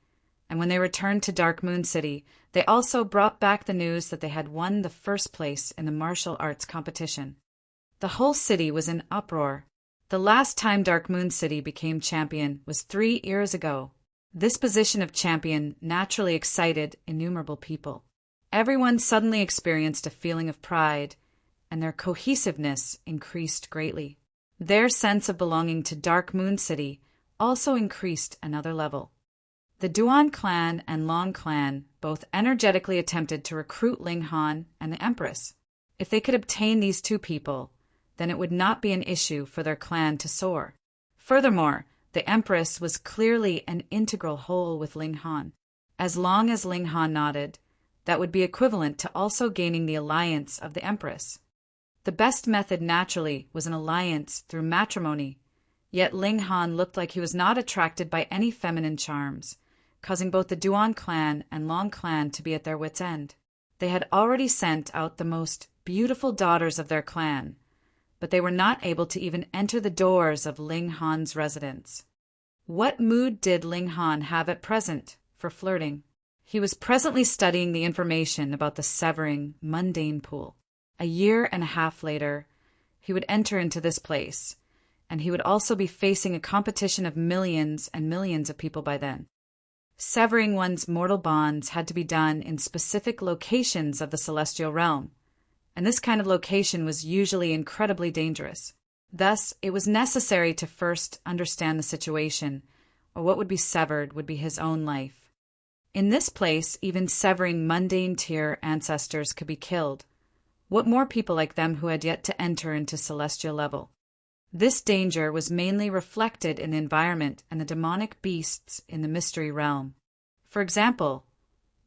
and when they returned to Dark Moon City, they also brought back the news that they had won the first place in the martial arts competition. The whole city was in uproar. The last time Dark Moon City became champion was 3 years ago. This position of champion naturally excited innumerable people. Everyone suddenly experienced a feeling of pride, and their cohesiveness increased greatly. Their sense of belonging to Dark Moon City also increased another level. The Duan clan and Long clan both energetically attempted to recruit Ling Han and the Empress. If they could obtain these two people, then it would not be an issue for their clan to soar. Furthermore, the Empress was clearly an integral whole with Ling Han. As long as Ling Han nodded, that would be equivalent to also gaining the alliance of the Empress. The best method naturally was an alliance through matrimony, yet Ling Han looked like he was not attracted by any feminine charms, causing both the Duan clan and Long clan to be at their wits' end. They had already sent out the most beautiful daughters of their clan, but they were not able to even enter the doors of Ling Han's residence. What mood did Ling Han have at present for flirting? He was presently studying the information about the severing, mundane pool. A year and a half later, he would enter into this place, and he would also be facing a competition of millions and millions of people by then. Severing one's mortal bonds had to be done in specific locations of the celestial realm, and this kind of location was usually incredibly dangerous. Thus, it was necessary to first understand the situation, or what would be severed would be his own life. In this place, even severing mundane tier ancestors could be killed. What more people like them who had yet to enter into celestial level? This danger was mainly reflected in the environment and the demonic beasts in the mystery realm. For example,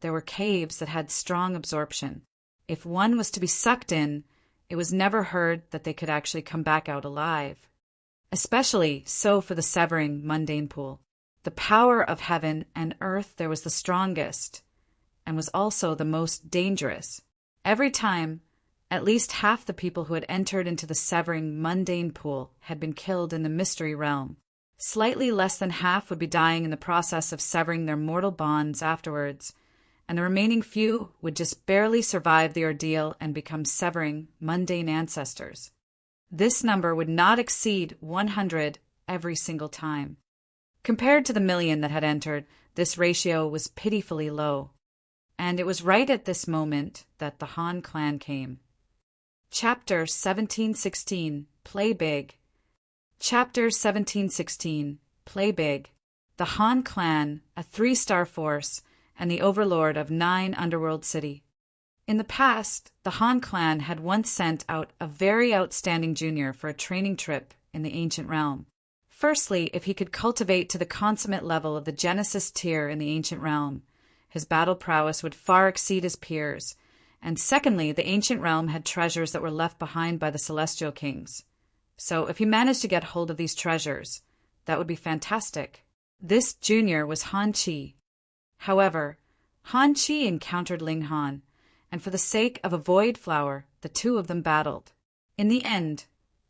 there were caves that had strong absorption. If one was to be sucked in, it was never heard that they could actually come back out alive. Especially so for the severing mundane pool. The power of heaven and earth there was the strongest, and was also the most dangerous. Every time, at least half the people who had entered into the severing mundane pool had been killed in the mystery realm. Slightly less than half would be dying in the process of severing their mortal bonds afterwards, and the remaining few would just barely survive the ordeal and become severing mundane ancestors. This number would not exceed 100 every single time. Compared to the million that had entered, this ratio was pitifully low. And it was right at this moment that the Han clan came. Chapter 1716, Play Big. Chapter 1716, Play Big. The Han clan, a 3-star force, and the overlord of 9 underworld city. In the past, the Han clan had once sent out a very outstanding junior for a training trip in the ancient realm. Firstly, if he could cultivate to the consummate level of the Genesis tier in the ancient realm, his battle prowess would far exceed his peers. And secondly, the ancient realm had treasures that were left behind by the celestial kings. So if he managed to get hold of these treasures, that would be fantastic. This junior was Han Chi. However, Han Chi encountered Ling Han, and for the sake of a void flower, the two of them battled. In the end,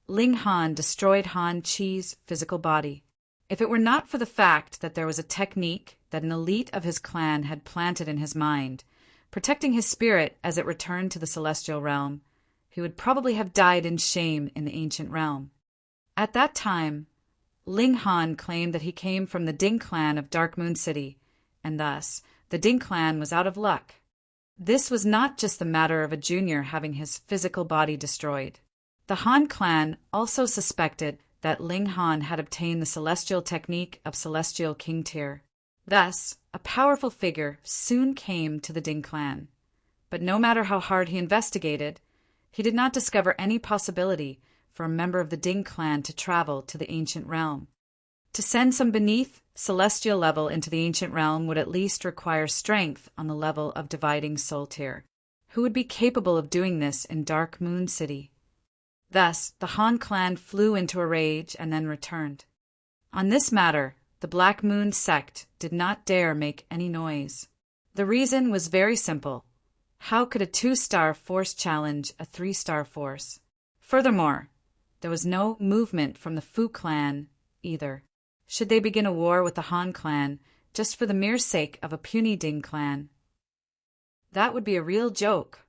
Ling Han destroyed Han Chi's physical body. If it were not for the fact that there was a technique that an elite of his clan had planted in his mind, protecting his spirit as it returned to the celestial realm, he would probably have died in shame in the ancient realm. At that time, Ling Han claimed that he came from the Ding clan of Dark Moon City, and thus the Ding clan was out of luck. This was not just the matter of a junior having his physical body destroyed. The Han clan also suspected that Ling Han had obtained the celestial technique of celestial king tier. Thus, a powerful figure soon came to the Ding clan. But no matter how hard he investigated, he did not discover any possibility for a member of the Ding clan to travel to the ancient realm. To send some beneath celestial level into the ancient realm would at least require strength on the level of dividing soul tier. Who would be capable of doing this in Dark Moon City? Thus, the Han clan flew into a rage and then returned. On this matter, the Black Moon sect did not dare make any noise. The reason was very simple. How could a 2-star force challenge a 3-star force? Furthermore, there was no movement from the Fu clan either. Should they begin a war with the Han clan just for the mere sake of a puny Ding clan? That would be a real joke.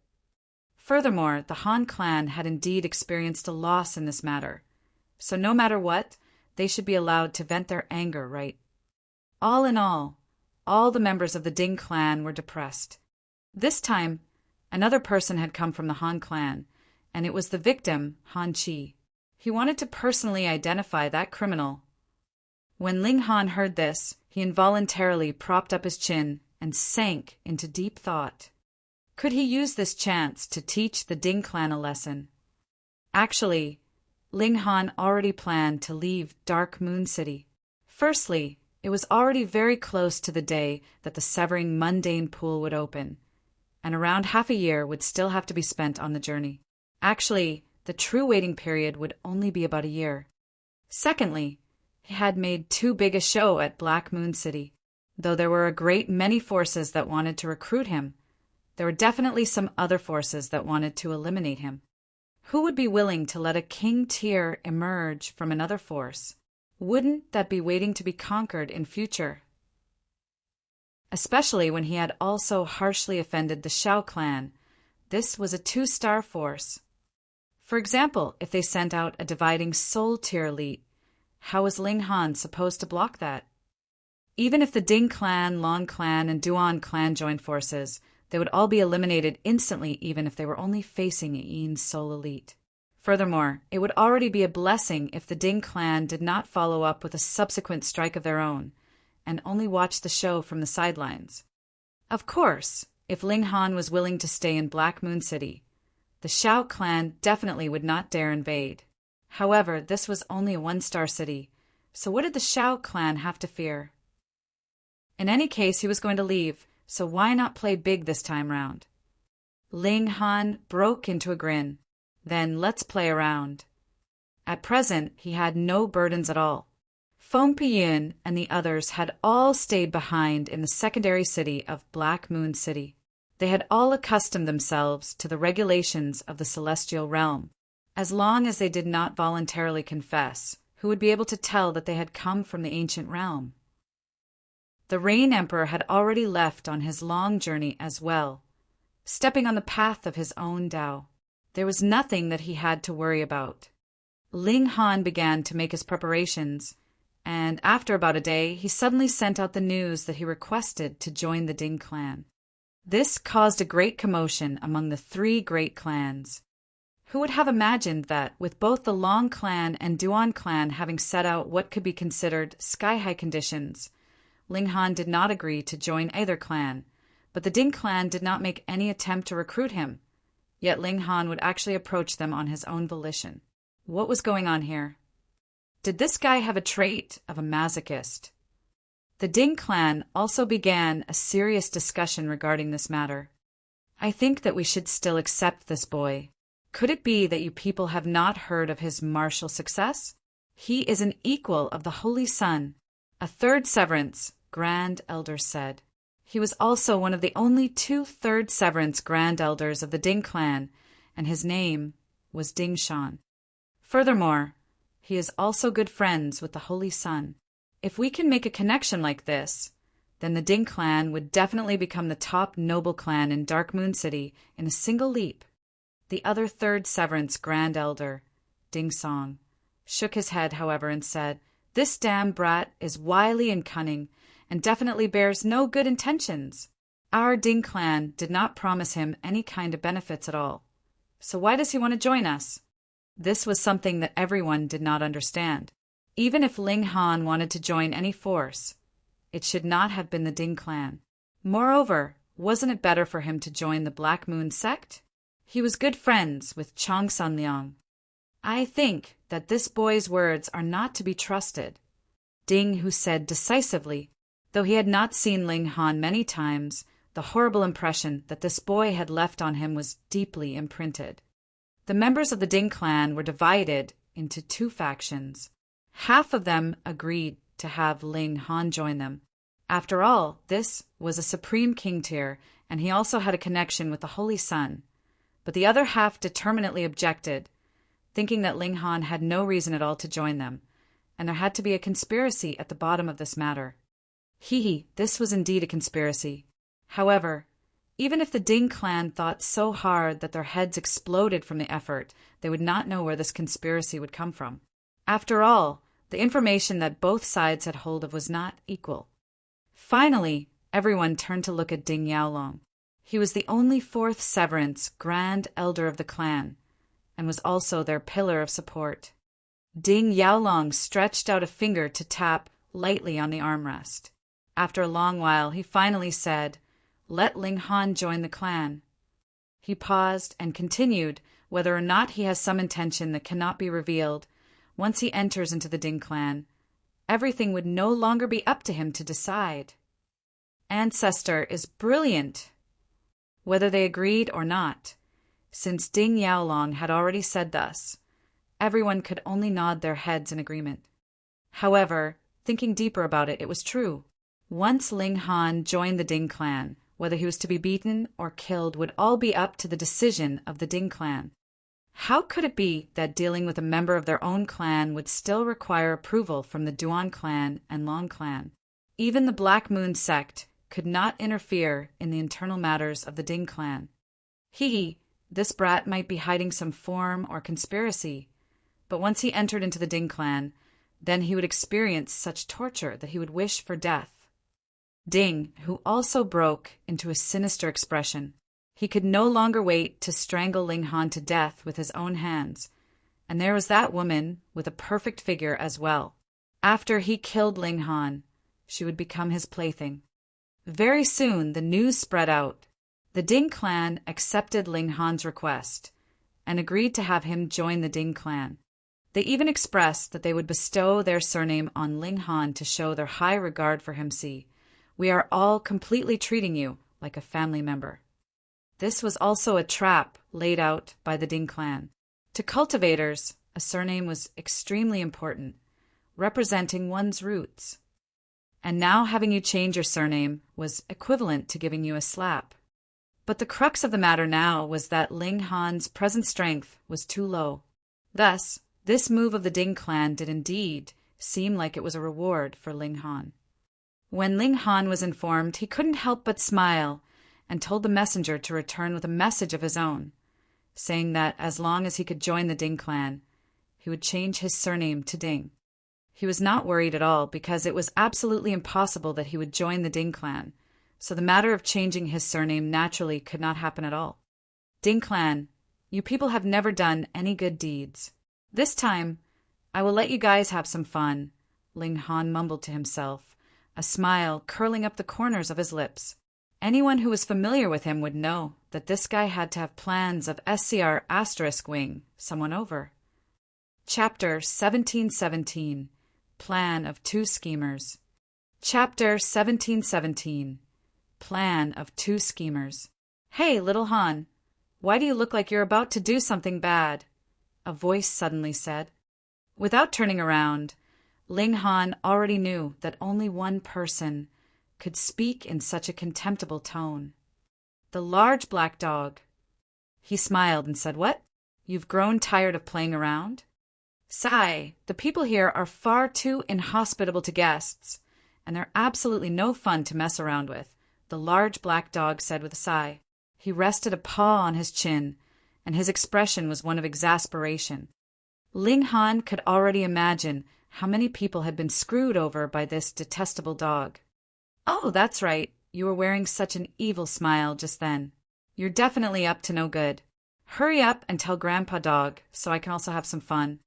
Furthermore, the Han clan had indeed experienced a loss in this matter, so no matter what, they should be allowed to vent their anger, right? All in all the members of the Ding clan were depressed. This time, another person had come from the Han clan, and it was the victim, Han Chi. He wanted to personally identify that criminal. When Ling Han heard this, he involuntarily propped up his chin and sank into deep thought. Could he use this chance to teach the Ding clan a lesson? Actually, Ling Han already planned to leave Dark Moon City. Firstly, it was already very close to the day that the severing mundane pool would open, and around half a year would still have to be spent on the journey. Actually, the true waiting period would only be about a year. Secondly, he had made too big a show at Black Moon City. Though there were a great many forces that wanted to recruit him, there were definitely some other forces that wanted to eliminate him. Who would be willing to let a king Tyr emerge from another force? Wouldn't that be waiting to be conquered in future? Especially when he had also harshly offended the Shao clan. This was a 2-star force. For example, if they sent out a dividing Soul Tyr elite, how was Ling Han supposed to block that? Even if the Ding clan, Long clan, and Duan clan joined forces, they would all be eliminated instantly even if they were only facing Yin's Soul elite. Furthermore, it would already be a blessing if the Ding clan did not follow up with a subsequent strike of their own, and only watch the show from the sidelines. Of course, if Ling Han was willing to stay in Black Moon City, the Shao clan definitely would not dare invade. However, this was only a 1-star city, so what did the Shao clan have to fear? In any case, he was going to leave, so why not play big this time round? Ling Han broke into a grin. Then let's play around. At present, he had no burdens at all. Feng Piyun and the others had all stayed behind in the secondary city of Black Moon City. They had all accustomed themselves to the regulations of the celestial realm. As long as they did not voluntarily confess, who would be able to tell that they had come from the ancient realm? The Rain Emperor had already left on his long journey as well, stepping on the path of his own Tao. There was nothing that he had to worry about. Ling Han began to make his preparations, and after about a day, he suddenly sent out the news that he requested to join the Ding clan. This caused a great commotion among the 3 great clans. Who would have imagined that, with both the Long clan and Duan clan having set out what could be considered sky-high conditions, Ling Han did not agree to join either clan, but the Ding clan did not make any attempt to recruit him. Yet Ling Han would actually approach them on his own volition. What was going on here? Did this guy have a trait of a masochist? The Ding clan also began a serious discussion regarding this matter. I think that we should still accept this boy. Could it be that you people have not heard of his martial success? He is an equal of the Holy Sun. A 3rd Severance, Grand Elder said. He was also one of the only 2 3rd Severance Grand Elders of the Ding clan, and his name was Ding Shan. Furthermore, he is also good friends with the Holy Sun. If we can make a connection like this, then the Ding clan would definitely become the top noble clan in Dark Moon City in a single leap. The other 3rd Severance Grand Elder, Ding Song, shook his head, however, and said, "This damn brat is wily and cunning, and definitely bears no good intentions. Our Ding clan did not promise him any kind of benefits at all. So why does he want to join us?" This was something that everyone did not understand. Even if Ling Han wanted to join any force, it should not have been the Ding clan. Moreover, wasn't it better for him to join the Black Moon sect? He was good friends with Chong Sanliang. I think that this boy's words are not to be trusted. Ding Hu said decisively. Though he had not seen Ling Han many times, the horrible impression that this boy had left on him was deeply imprinted. The members of the Ding clan were divided into 2 factions. Half of them agreed to have Ling Han join them. After all, this was a supreme king Tyr, and he also had a connection with the Holy Sun. But the other half determinately objected, thinking that Ling Han had no reason at all to join them, and there had to be a conspiracy at the bottom of this matter. This was indeed a conspiracy. However, even if the Ding clan thought so hard that their heads exploded from the effort, they would not know where this conspiracy would come from. After all, the information that both sides had hold of was not equal. Finally, everyone turned to look at Ding Yaolong. He was the only 4th Severance Grand Elder of the clan, and was also their pillar of support. Ding Yaolong stretched out a finger to tap lightly on the armrest. After a long while, he finally said, "Let Ling Han join the clan." He paused and continued, whether or not he has some intention that cannot be revealed, once he enters into the Ding clan, everything would no longer be up to him to decide. Ancestor is brilliant. Whether they agreed or not, since Ding Yaolong had already said thus, everyone could only nod their heads in agreement. However, thinking deeper about it, it was true. Once Ling Han joined the Ding clan, whether he was to be beaten or killed would all be up to the decision of the Ding clan. How could it be that dealing with a member of their own clan would still require approval from the Duan clan and Long clan? Even the Black Moon sect could not interfere in the internal matters of the Ding clan. This brat might be hiding some form or conspiracy, but once he entered into the Ding clan, then he would experience such torture that he would wish for death. Ding, who also broke into a sinister expression. He could no longer wait to strangle Ling Han to death with his own hands, and there was that woman with a perfect figure as well. After he killed Ling Han, she would become his plaything. Very soon the news spread out. The Ding clan accepted Ling Han's request and agreed to have him join the Ding clan. They even expressed that they would bestow their surname on Ling Han to show their high regard for him. See, we are all completely treating you like a family member. This was also a trap laid out by the Ding clan. To cultivators, a surname was extremely important, representing one's roots. And now having you change your surname was equivalent to giving you a slap. But the crux of the matter now was that Ling Han's present strength was too low. Thus, this move of the Ding clan did indeed seem like it was a reward for Ling Han. When Ling Han was informed, he couldn't help but smile and told the messenger to return with a message of his own, saying that as long as he could join the Ding clan, he would change his surname to Ding. He was not worried at all because it was absolutely impossible that he would join the Ding clan, so the matter of changing his surname naturally could not happen at all. Ding clan, you people have never done any good deeds. This time, I will let you guys have some fun, Ling Han mumbled to himself, a smile curling up the corners of his lips. Anyone who was familiar with him would know that this guy had to have plans of SCR * wing someone over. Chapter 1717 Plan of Two Schemers. Chapter 1717 Plan of Two Schemers. Hey, little Han, why do you look like you're about to do something bad? A voice suddenly said. Without turning around, Ling Han already knew that only one person could speak in such a contemptible tone. The large black dog. He smiled and said, "What? You've grown tired of playing around? Sigh, the people here are far too inhospitable to guests, and they're absolutely no fun to mess around with," the large black dog said with a sigh. He rested a paw on his chin, and his expression was one of exasperation. Ling Han could already imagine how many people had been screwed over by this detestable dog. "Oh, that's right. You were wearing such an evil smile just then. You're definitely up to no good. Hurry up and tell Grandpa Dog so I can also have some fun."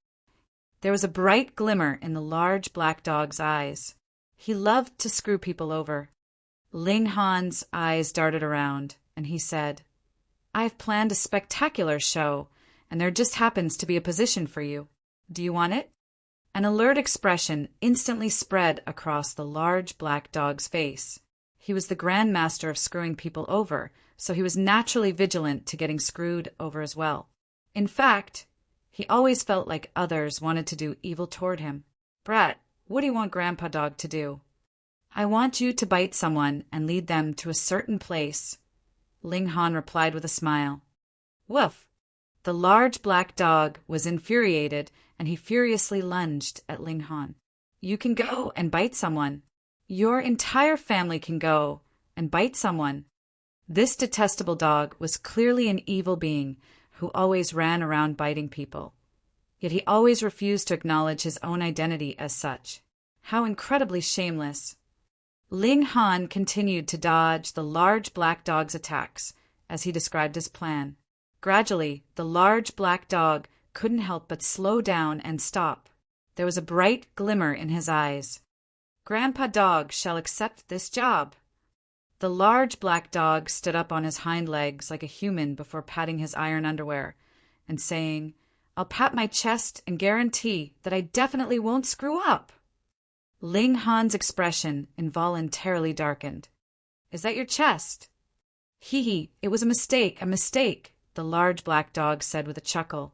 There was a bright glimmer in the large black dog's eyes. He loved to screw people over. Ling Han's eyes darted around, and he said, "I've planned a spectacular show, and there just happens to be a position for you. Do you want it?" An alert expression instantly spread across the large black dog's face. He was the Grand Master of screwing people over, so he was naturally vigilant to getting screwed over as well. In fact, he always felt like others wanted to do evil toward him. "Brat, what do you want Grandpa Dog to do?" "I want you to bite someone and lead them to a certain place," Ling Han replied with a smile. "Woof!" The large black dog was infuriated, and he furiously lunged at Ling Han. "You can go and bite someone. Your entire family can go and bite someone." This detestable dog was clearly an evil being who always ran around biting people. Yet he always refused to acknowledge his own identity as such. How incredibly shameless. Ling Han continued to dodge the large black dog's attacks as he described his plan. Gradually, the large black dog couldn't help but slow down and stop. There was a bright glimmer in his eyes. "Grandpa Dog shall accept this job." The large black dog stood up on his hind legs like a human before patting his iron underwear and saying, "I'll pat my chest and guarantee that I definitely won't screw up." Ling Han's expression involuntarily darkened. "Is that your chest?" It was a mistake, the large black dog said with a chuckle.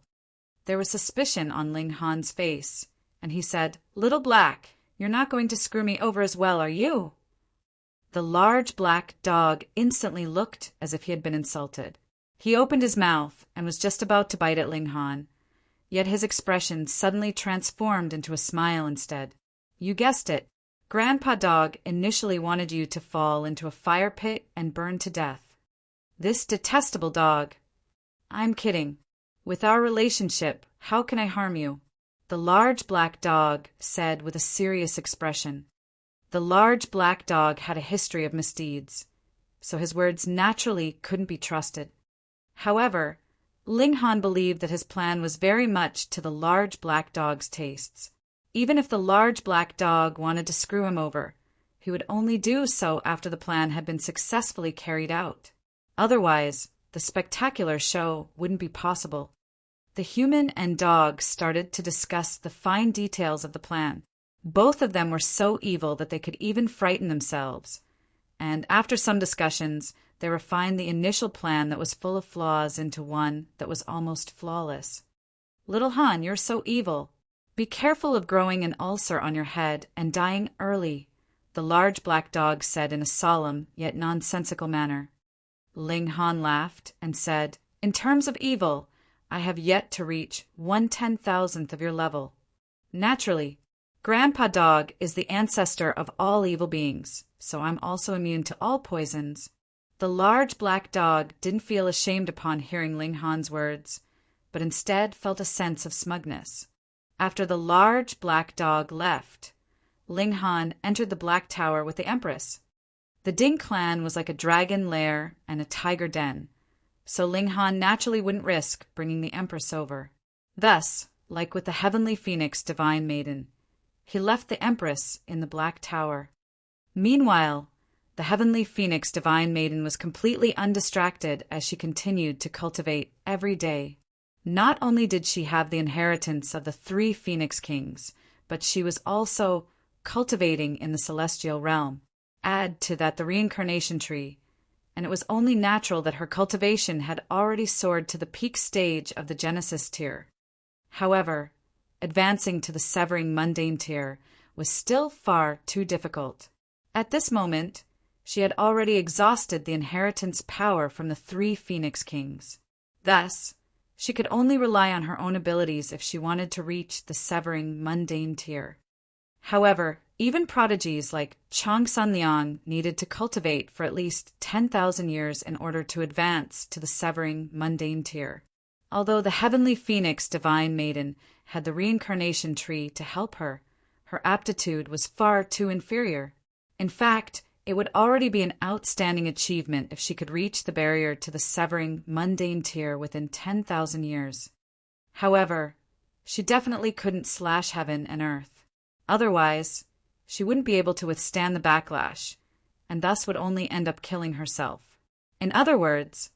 There was suspicion on Ling Han's face, and he said, "Little Black, you're not going to screw me over as well, are you?" The large black dog instantly looked as if he had been insulted. He opened his mouth and was just about to bite at Ling Han, yet his expression suddenly transformed into a smile instead. You guessed it. Grandpa Dog initially wanted you to fall into a fire pit and burn to death. This detestable dog. I'm kidding. With our relationship, how can I harm you? The large black dog said with a serious expression. The large black dog had a history of misdeeds, so his words naturally couldn't be trusted. However, Ling Han believed that his plan was very much to the large black dog's tastes. Even if the large black dog wanted to screw him over, he would only do so after the plan had been successfully carried out. Otherwise, the spectacular show wouldn't be possible. The human and dog started to discuss the fine details of the plan. Both of them were so evil that they could even frighten themselves. And after some discussions, they refined the initial plan that was full of flaws into one that was almost flawless. Little Han, you're so evil. Be careful of growing an ulcer on your head and dying early, the large black dog said in a solemn yet nonsensical manner. Ling Han laughed and said, In terms of evil, I have yet to reach 1/10,000th of your level. Naturally, Grandpa Dog is the ancestor of all evil beings, so I'm also immune to all poisons. The large black dog didn't feel ashamed upon hearing Ling Han's words, but instead felt a sense of smugness. After the large black dog left, Ling Han entered the Black Tower with the Empress. The Ding clan was like a dragon lair and a tiger den, so Ling Han naturally wouldn't risk bringing the Empress over. Thus, like with the Heavenly Phoenix Divine Maiden, he left the Empress in the Black Tower. Meanwhile, the Heavenly Phoenix Divine Maiden was completely undistracted as she continued to cultivate every day. Not only did she have the inheritance of the 3 Phoenix Kings, but she was also cultivating in the celestial realm. Add to that the reincarnation tree, and it was only natural that her cultivation had already soared to the peak stage of the Genesis tier. However, advancing to the severing mundane tier was still far too difficult. At this moment, she had already exhausted the inheritance power from the 3 Phoenix Kings. Thus, she could only rely on her own abilities if she wanted to reach the severing mundane tier. However, even prodigies like Chang Sun Liang needed to cultivate for at least 10,000 years in order to advance to the severing mundane tier. Although the Heavenly Phoenix Divine Maiden had the reincarnation tree to help her, her aptitude was far too inferior. In fact, it would already be an outstanding achievement if she could reach the barrier to the severing mundane tier within 10,000 years. However, she definitely couldn't slash heaven and earth. Otherwise, she wouldn't be able to withstand the backlash, and thus would only end up killing herself. In other words,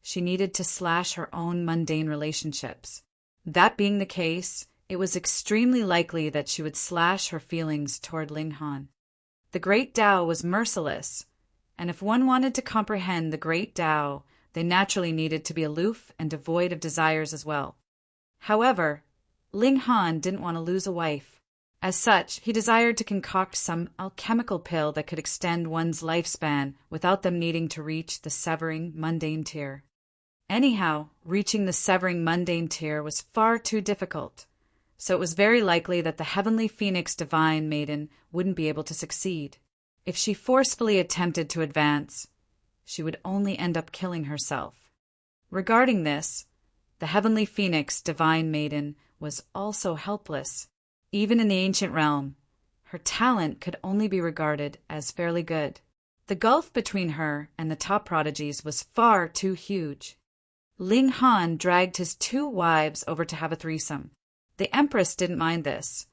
she needed to slash her own mundane relationships. That being the case, it was extremely likely that she would slash her feelings toward Ling Han. The Great Tao was merciless, and if one wanted to comprehend the Great Tao, they naturally needed to be aloof and devoid of desires as well. However, Ling Han didn't want to lose a wife. As such, he desired to concoct some alchemical pill that could extend one's lifespan without them needing to reach the severing mundane tier. Anyhow, reaching the severing mundane tier was far too difficult, so it was very likely that the Heavenly Phoenix Divine Maiden wouldn't be able to succeed. If she forcefully attempted to advance, she would only end up killing herself. Regarding this, the Heavenly Phoenix Divine Maiden was also helpless. Even in the ancient realm, her talent could only be regarded as fairly good. The gulf between her and the top prodigies was far too huge. Ling Han dragged his 2 wives over to have a threesome. The Empress didn't mind this,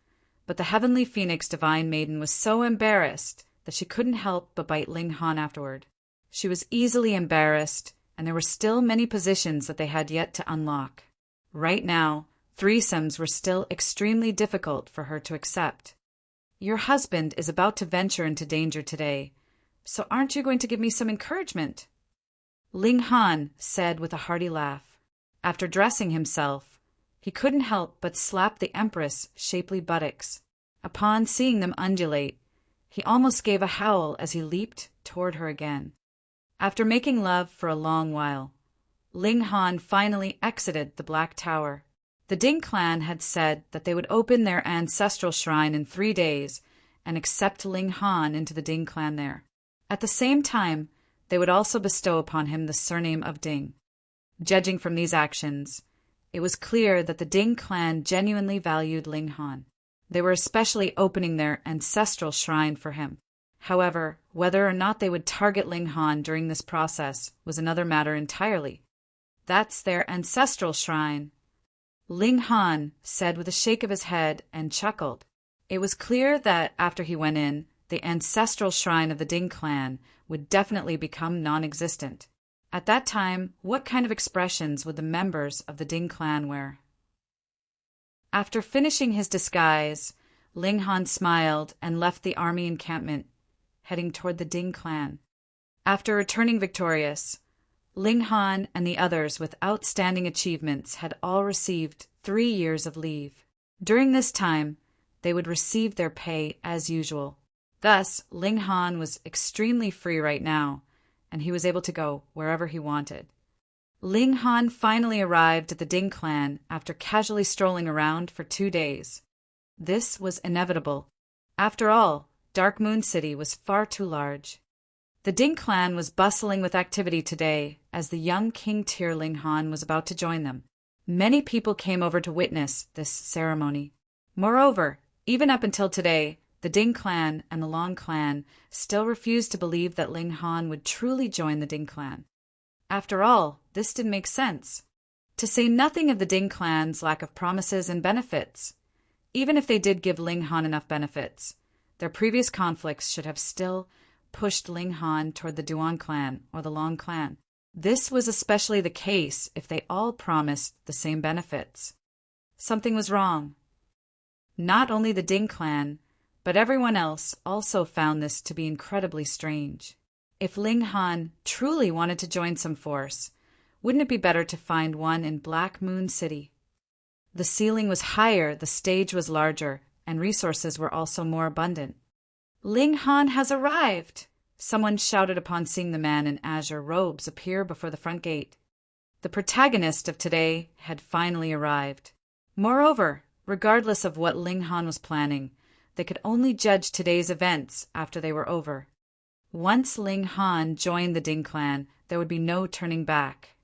but the Heavenly Phoenix Divine Maiden was so embarrassed that she couldn't help but bite Ling Han afterward. She was easily embarrassed, and there were still many positions that they had yet to unlock. Right now, threesomes were still extremely difficult for her to accept. Your husband is about to venture into danger today, so aren't you going to give me some encouragement? Ling Han said with a hearty laugh. After dressing himself, he couldn't help but slap the Empress' shapely buttocks. Upon seeing them undulate, He almost gave a howl as he leaped toward her again. After making love for a long while, Ling Han finally exited the Black Tower. The Ding clan had said that they would open their ancestral shrine in 3 days and accept Ling Han into the Ding clan there. At the same time, they would also bestow upon him the surname of Ding. Judging from these actions, it was clear that the Ding clan genuinely valued Ling Han. They were especially opening their ancestral shrine for him. However, whether or not they would target Ling Han during this process was another matter entirely. That's their ancestral shrine, Ling Han said with a shake of his head and chuckled. It was clear that after he went in, the ancestral shrine of the Ding clan would definitely become non-existent. At that time, what kind of expressions would the members of the Ding clan wear? After finishing his disguise, Ling Han smiled and left the army encampment, heading toward the Ding clan. After returning victorious, Ling Han and the others with outstanding achievements had all received 3 years of leave. During this time, they would receive their pay as usual. Thus, Ling Han was extremely free right now, and he was able to go wherever he wanted. Ling Han finally arrived at the Ding clan after casually strolling around for 2 days. This was inevitable. After all, Dark Moon City was far too large. The Ding clan was bustling with activity today as the young King Tyr Ling Han was about to join them. Many people came over to witness this ceremony. Moreover, even up until today, the Ding clan and the Long clan still refused to believe that Ling Han would truly join the Ding clan. After all, this didn't make sense. To say nothing of the Ding clan's lack of promises and benefits. Even if they did give Ling Han enough benefits, their previous conflicts should have still pushed Ling Han toward the Duan clan or the Long clan. This was especially the case if they all promised the same benefits. Something was wrong. Not only the Ding clan, but everyone else also found this to be incredibly strange. If Ling Han truly wanted to join some force, wouldn't it be better to find one in Black Moon City? The ceiling was higher, the stage was larger, and resources were also more abundant. Ling Han has arrived! Someone shouted upon seeing the man in azure robes appear before the front gate. The protagonist of today had finally arrived. Moreover, regardless of what Ling Han was planning, they could only judge today's events after they were over. Once Ling Han joined the Ding clan, there would be no turning back.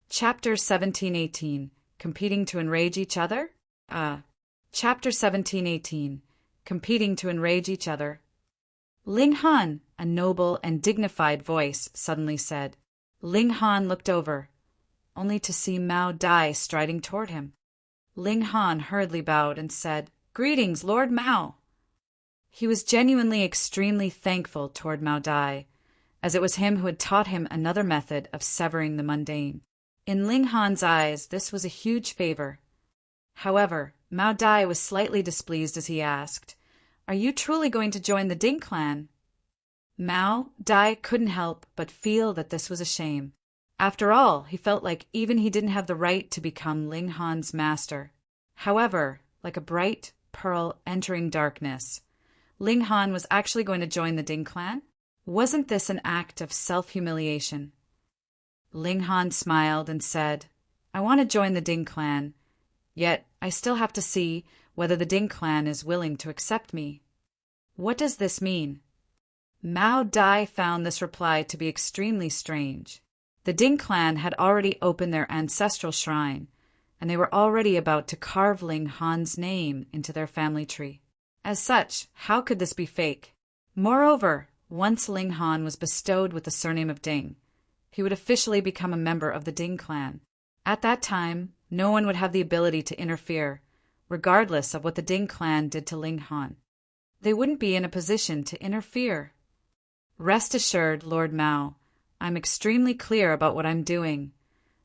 Chapter 1718. Competing to enrage each other? Chapter 1718. Competing to enrage each other. Ling Han, a noble and dignified voice, suddenly said. Ling Han looked over, only to see Mao Dai striding toward him. Ling Han hurriedly bowed and said, "Greetings, Lord Mao." He was genuinely extremely thankful toward Mao Dai, as it was him who had taught him another method of severing the mundane. In Ling Han's eyes, this was a huge favor. However, Mao Dai was slightly displeased as he asked, "Are you truly going to join the Ding clan?" Mao Dai couldn't help but feel that this was a shame. After all, he felt like even he didn't have the right to become Ling Han's master. However, like a bright pearl entering darkness, Ling Han was actually going to join the Ding clan? Wasn't this an act of self-humiliation? Ling Han smiled and said, "I want to join the Ding clan, yet I still have to see whether the Ding clan is willing to accept me." What does this mean? Mao Dai found this reply to be extremely strange. The Ding clan had already opened their ancestral shrine, and they were already about to carve Ling Han's name into their family tree. As such, how could this be fake? Moreover, once Ling Han was bestowed with the surname of Ding, he would officially become a member of the Ding clan. At that time, no one would have the ability to interfere, regardless of what the Ding clan did to Ling Han. They wouldn't be in a position to interfere. "Rest assured, Lord Mao, I'm extremely clear about what I'm doing,"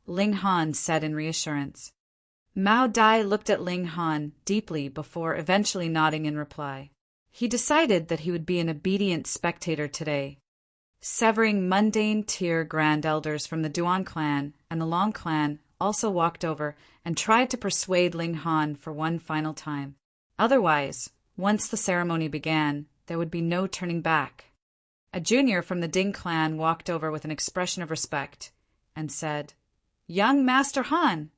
Ling Han said in reassurance. Mao Dai looked at Ling Han deeply before eventually nodding in reply. He decided that he would be an obedient spectator today. Severing mundane tier grand elders from the Duan clan and the Long clan also walked over and tried to persuade Ling Han for one final time. Otherwise, once the ceremony began, there would be no turning back. A junior from the Ding clan walked over with an expression of respect and said, "Young Master Han."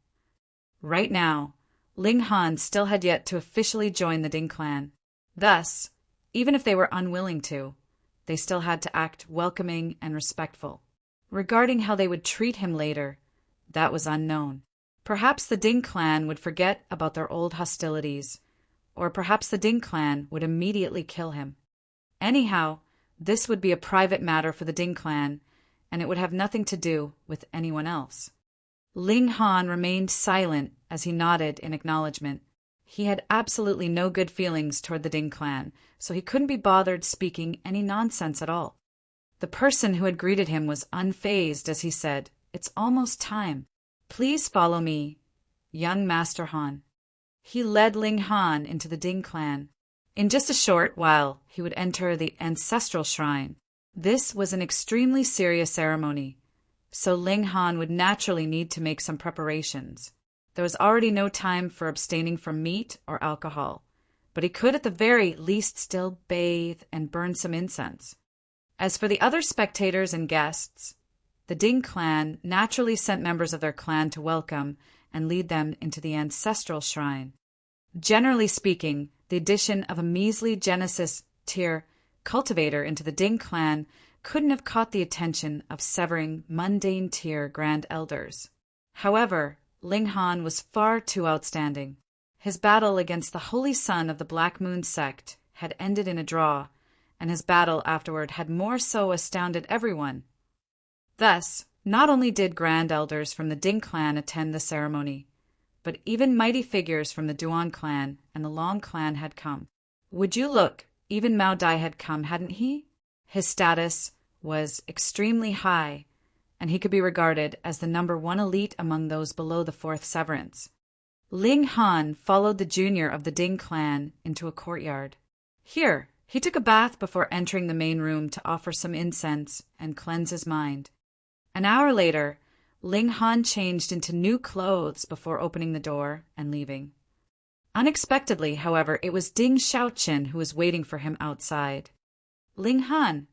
Right now, Ling Han still had yet to officially join the Ding clan. Thus, even if they were unwilling to, they still had to act welcoming and respectful. Regarding how they would treat him later, that was unknown. Perhaps the Ding clan would forget about their old hostilities, or perhaps the Ding clan would immediately kill him. Anyhow, this would be a private matter for the Ding clan, and it would have nothing to do with anyone else. Ling Han remained silent as he nodded in acknowledgement. He had absolutely no good feelings toward the Ding clan, so he couldn't be bothered speaking any nonsense at all. The person who had greeted him was unfazed as he said, "It's almost time. Please follow me, young Master Han." He led Ling Han into the Ding clan. In just a short while, he would enter the ancestral shrine. This was an extremely serious ceremony, so Ling Han would naturally need to make some preparations. There was already no time for abstaining from meat or alcohol, but he could at the very least still bathe and burn some incense. As for the other spectators and guests, the Ding clan naturally sent members of their clan to welcome and lead them into the ancestral shrine. Generally speaking, the addition of a measly Genesis tier cultivator into the Ding clan couldn't have caught the attention of severing mundane tier grand elders. However, Ling Han was far too outstanding. His battle against the holy son of the Black Moon sect had ended in a draw, and his battle afterward had more so astounded everyone. Thus, not only did grand elders from the Ding clan attend the ceremony, but even mighty figures from the Duan clan and the Long clan had come. Would you look, even Mao Dai had come, hadn't he? His status was extremely high, and he could be regarded as the #1 elite among those below the 4th severance. Ling Han followed the junior of the Ding clan into a courtyard. Here, he took a bath before entering the main room to offer some incense and cleanse his mind. An hour later, Ling Han changed into new clothes before opening the door and leaving. Unexpectedly, however, it was Ding Xiaoqin who was waiting for him outside. "Ling Han,"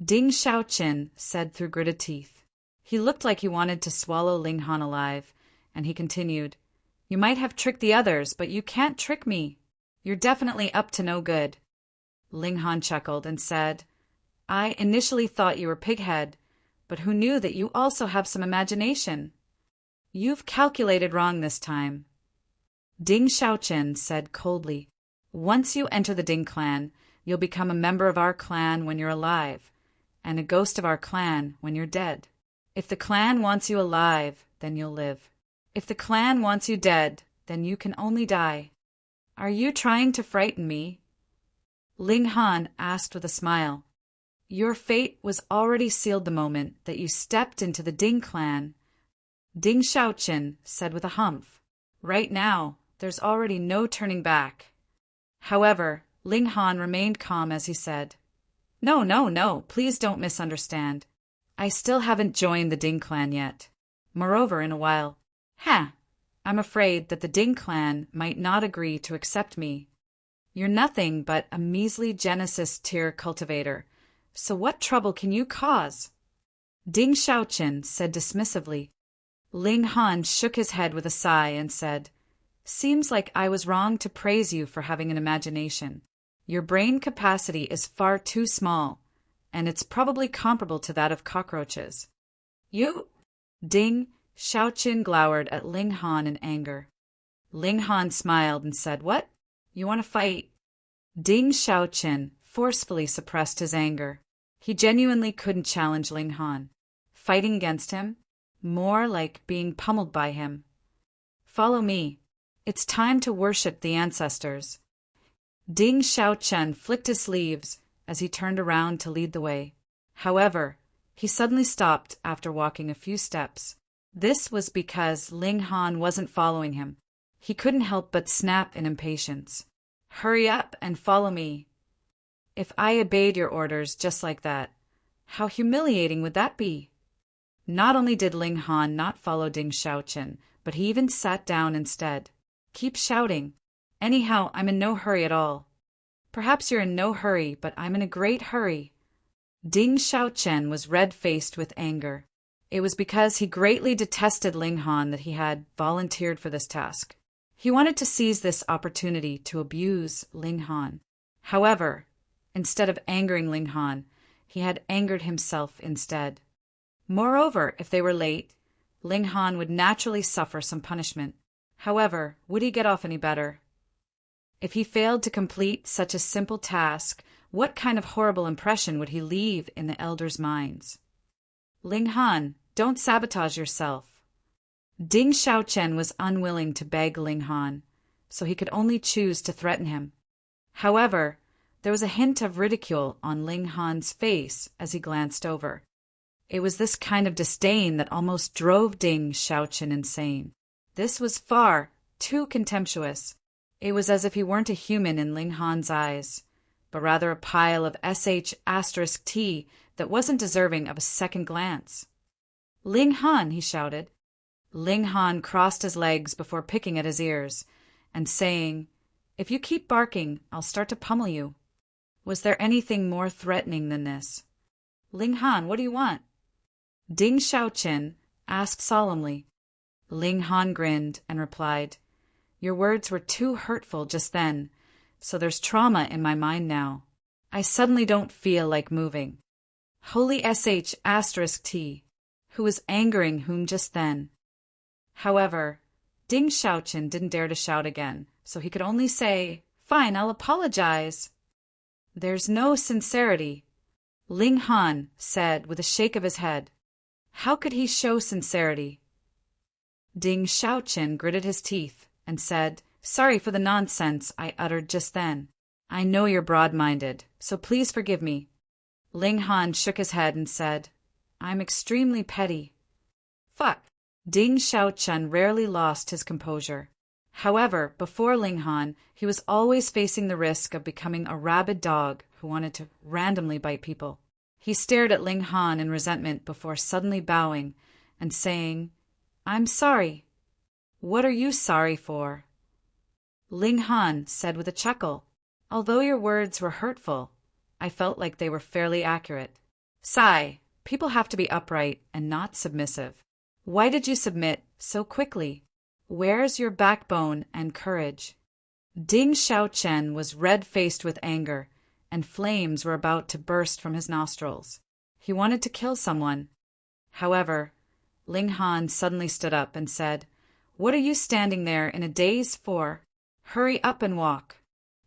Ding Xiaoqin said through gritted teeth. He looked like he wanted to swallow Ling Han alive, and he continued, "You might have tricked the others, but you can't trick me. You're definitely up to no good." Ling Han chuckled and said, "I initially thought you were pighead, but who knew that you also have some imagination? You've calculated wrong this time." Ding Xiaoqin said coldly, "Once you enter the Ding clan, you'll become a member of our clan when you're alive, and a ghost of our clan when you're dead. If the clan wants you alive, then you'll live. If the clan wants you dead, then you can only die. Are you trying to frighten me?" Ling Han asked with a smile. "Your fate was already sealed the moment that you stepped into the Ding clan," Ding Xiaoqin said with a humph. "Right now, there's already no turning back." However, Ling Han remained calm as he said, No, please don't misunderstand. I still haven't joined the Ding clan yet. Moreover, in a while, I'm afraid that the Ding clan might not agree to accept me. You're nothing but a measly Genesis tier cultivator, so what trouble can you cause?" Ding Xiaoqin said dismissively. Ling Han shook his head with a sigh and said, "Seems like I was wrong to praise you for having an imagination. Your brain capacity is far too small, and it's probably comparable to that of cockroaches." "You?" Ding Xiaoqin glowered at Ling Han in anger. Ling Han smiled and said, "What? You want to fight?" Ding Xiaoqin forcefully suppressed his anger. He genuinely couldn't challenge Ling Han. Fighting against him? More like being pummeled by him. "Follow me. It's time to worship the ancestors." Ding Xiaoqin flicked his sleeves as he turned around to lead the way. However, he suddenly stopped after walking a few steps. This was because Ling Han wasn't following him. He couldn't help but snap in impatience. "Hurry up and follow me." "If I obeyed your orders just like that, how humiliating would that be?" Not only did Ling Han not follow Ding Xiaoqin, but he even sat down instead. "Keep shouting. Anyhow, I'm in no hurry at all." Perhaps you're in no hurry, but I'm in a great hurry." Ding Xiaochen was red-faced with anger. It was because he greatly detested Ling Han that he had volunteered for this task. He wanted to seize this opportunity to abuse Ling Han. However, instead of angering Ling Han, he had angered himself instead. Moreover, if they were late, Ling Han would naturally suffer some punishment. However, would he get off any better? If he failed to complete such a simple task, what kind of horrible impression would he leave in the elders' minds? "Ling Han, don't sabotage yourself." Ding Xiaochen was unwilling to beg Ling Han, so he could only choose to threaten him. However, there was a hint of ridicule on Ling Han's face as he glanced over. It was this kind of disdain that almost drove Ding Xiaochen insane. This was far too contemptuous. It was as if he weren't a human in Ling Han's eyes, but rather a pile of sh*t that wasn't deserving of a second glance. "Ling Han!" he shouted. Ling Han crossed his legs before picking at his ears and saying, "If you keep barking, I'll start to pummel you." Was there anything more threatening than this? "Ling Han, what do you want?" Ding Xiaochen asked solemnly. Ling Han grinned and replied, "Your words were too hurtful just then, so there's trauma in my mind now. I suddenly don't feel like moving." Holy sh*t, who was angering whom just then? However, Ding Xiaochen didn't dare to shout again, so he could only say, "Fine, I'll apologize." "There's no sincerity," Ling Han said with a shake of his head. How could he show sincerity? Ding Xiaochen gritted his teeth and said, "Sorry for the nonsense I uttered just then. I know you're broad-minded, so please forgive me." Ling Han shook his head and said, "I'm extremely petty." Fuck! Ding Xiaochen rarely lost his composure. However, before Ling Han, he was always facing the risk of becoming a rabid dog who wanted to randomly bite people. He stared at Ling Han in resentment before suddenly bowing and saying, "I'm sorry." "What are you sorry for?" Ling Han said with a chuckle, "Although your words were hurtful, I felt like they were fairly accurate. Sigh, people have to be upright and not submissive. Why did you submit so quickly? Where's your backbone and courage?" Ding Xiaochen was red-faced with anger, and flames were about to burst from his nostrils. He wanted to kill someone. However, Ling Han suddenly stood up and said, "What are you standing there in a daze for? Hurry up and walk.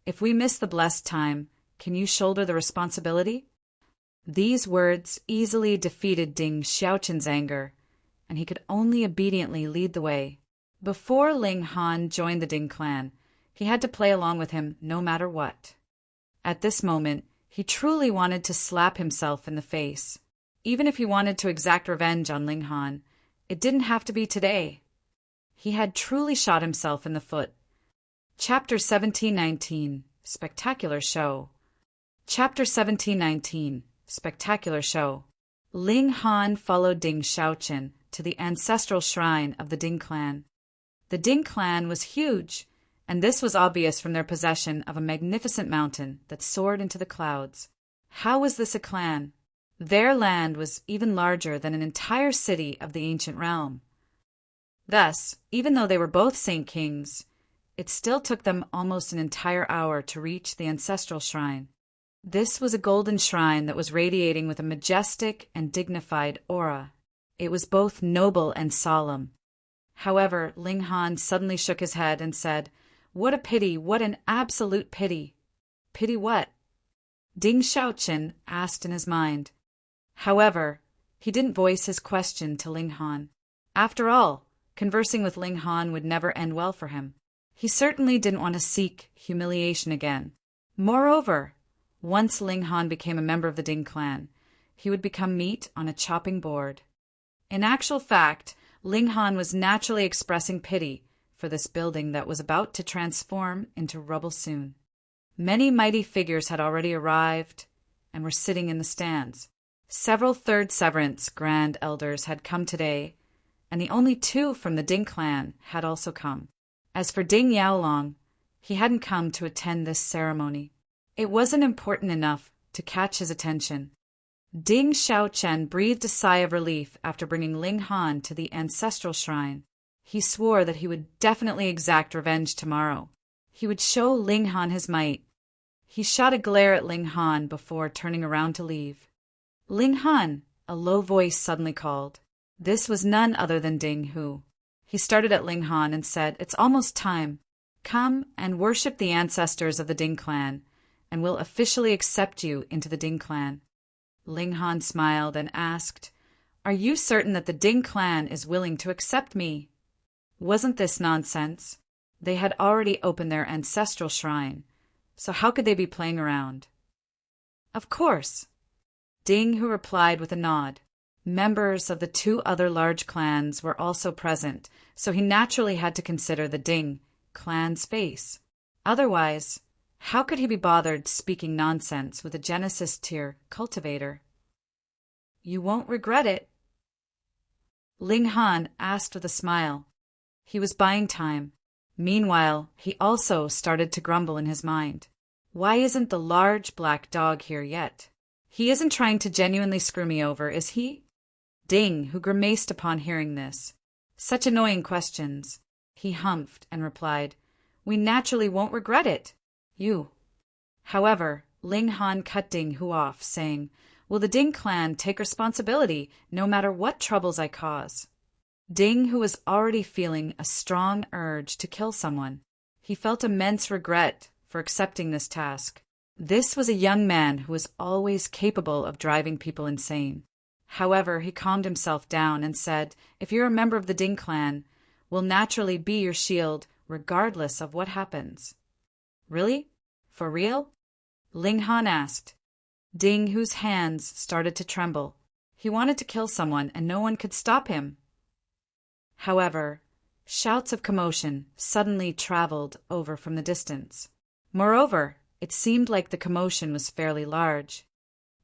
If we miss the blessed time, can you shoulder the responsibility?" These words easily defeated Ding Xiaochen's anger, and he could only obediently lead the way. Before Ling Han joined the Ding clan, he had to play along with him no matter what. At this moment, he truly wanted to slap himself in the face. Even if he wanted to exact revenge on Ling Han, it didn't have to be today. He had truly shot himself in the foot. Chapter 1719, Spectacular Show. Chapter 1719, Spectacular Show. Ling Han followed Ding Xiaochen to the ancestral shrine of the Ding clan. The Ding clan was huge, and this was obvious from their possession of a magnificent mountain that soared into the clouds. How was this a clan? Their land was even larger than an entire city of the ancient realm. Thus, even though they were both Saint Kings, it still took them almost an entire hour to reach the ancestral shrine. This was a golden shrine that was radiating with a majestic and dignified aura. It was both noble and solemn. However, Ling Han suddenly shook his head and said, "What a pity, what an absolute pity." "Pity what?" Ding Xiaochen asked in his mind. However, he didn't voice his question to Ling Han. After all, conversing with Ling Han would never end well for him. He certainly didn't want to seek humiliation again. Moreover, once Ling Han became a member of the Ding clan, he would become meat on a chopping board. In actual fact, Ling Han was naturally expressing pity for this building that was about to transform into rubble soon. Many mighty figures had already arrived and were sitting in the stands. Several third severance grand elders had come today, and the only two from the Ding clan had also come. As for Ding Yaolong, he hadn't come to attend this ceremony. It wasn't important enough to catch his attention. Ding Xiaochen breathed a sigh of relief after bringing Ling Han to the ancestral shrine. He swore that he would definitely exact revenge tomorrow. He would show Ling Han his might. He shot a glare at Ling Han before turning around to leave. Ling Han, a low voice suddenly called. This was none other than Ding Hu. He started at Ling Han and said, "It's almost time. Come and worship the ancestors of the Ding clan, and we'll officially accept you into the Ding clan." Ling Han smiled and asked, "Are you certain that the Ding clan is willing to accept me?" Wasn't this nonsense? They had already opened their ancestral shrine, so how could they be playing around? "Of course." Ding Hu replied with a nod. Members of the two other large clans were also present, so he naturally had to consider the Ding clan's face. Otherwise, how could he be bothered speaking nonsense with a Genesis tier cultivator? "You won't regret it?" Ling Han asked with a smile. He was buying time. Meanwhile, he also started to grumble in his mind. Why isn't the large black dog here yet? He isn't trying to genuinely screw me over, is he? Ding, who grimaced upon hearing this. Such annoying questions. He humphed and replied, "We naturally won't regret it. You." However, Ling Han cut Ding Hu off, saying, "Will the Ding clan take responsibility no matter what troubles I cause?" Ding Hu was already feeling a strong urge to kill someone. He felt immense regret for accepting this task. This was a young man who was always capable of driving people insane. However, he calmed himself down and said, "If you're a member of the Ding clan, we'll naturally be your shield regardless of what happens." "Really? For real?" Ling Han asked. Ding Hu's hands started to tremble. He wanted to kill someone and no one could stop him. However, shouts of commotion suddenly traveled over from the distance. Moreover, it seemed like the commotion was fairly large.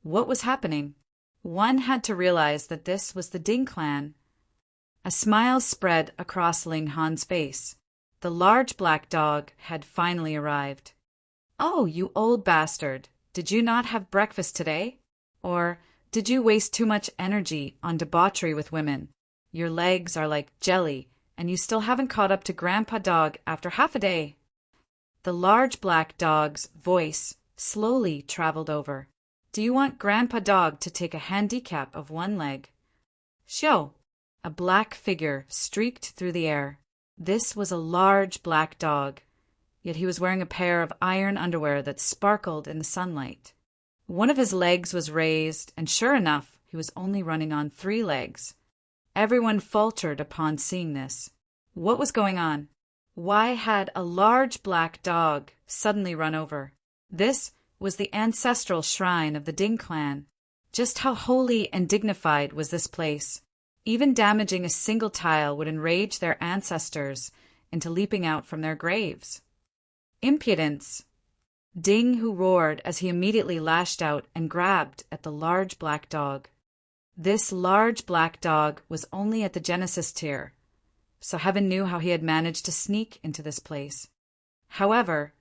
What was happening? One had to realize that this was the Ding clan. A smile spread across Ling Han's face. The large black dog had finally arrived. "Oh, you old bastard! Did you not have breakfast today? Or did you waste too much energy on debauchery with women? Your legs are like jelly, and you still haven't caught up to Grandpa Dog after half a day." The large black dog's voice slowly traveled over. "Do you want Grandpa Dog to take a handicap of one leg?" Shoo! A black figure streaked through the air. This was a large black dog, yet he was wearing a pair of iron underwear that sparkled in the sunlight. One of his legs was raised, and sure enough, he was only running on 3 legs. Everyone faltered upon seeing this. What was going on? Why had a large black dog suddenly run over? This was the ancestral shrine of the Ding clan. Just how holy and dignified was this place? Even damaging a single tile would enrage their ancestors into leaping out from their graves. Impudence! Ding Hu roared as he immediately lashed out and grabbed at the large black dog. This large black dog was only at the Genesis tier, so heaven knew how he had managed to sneak into this place. However,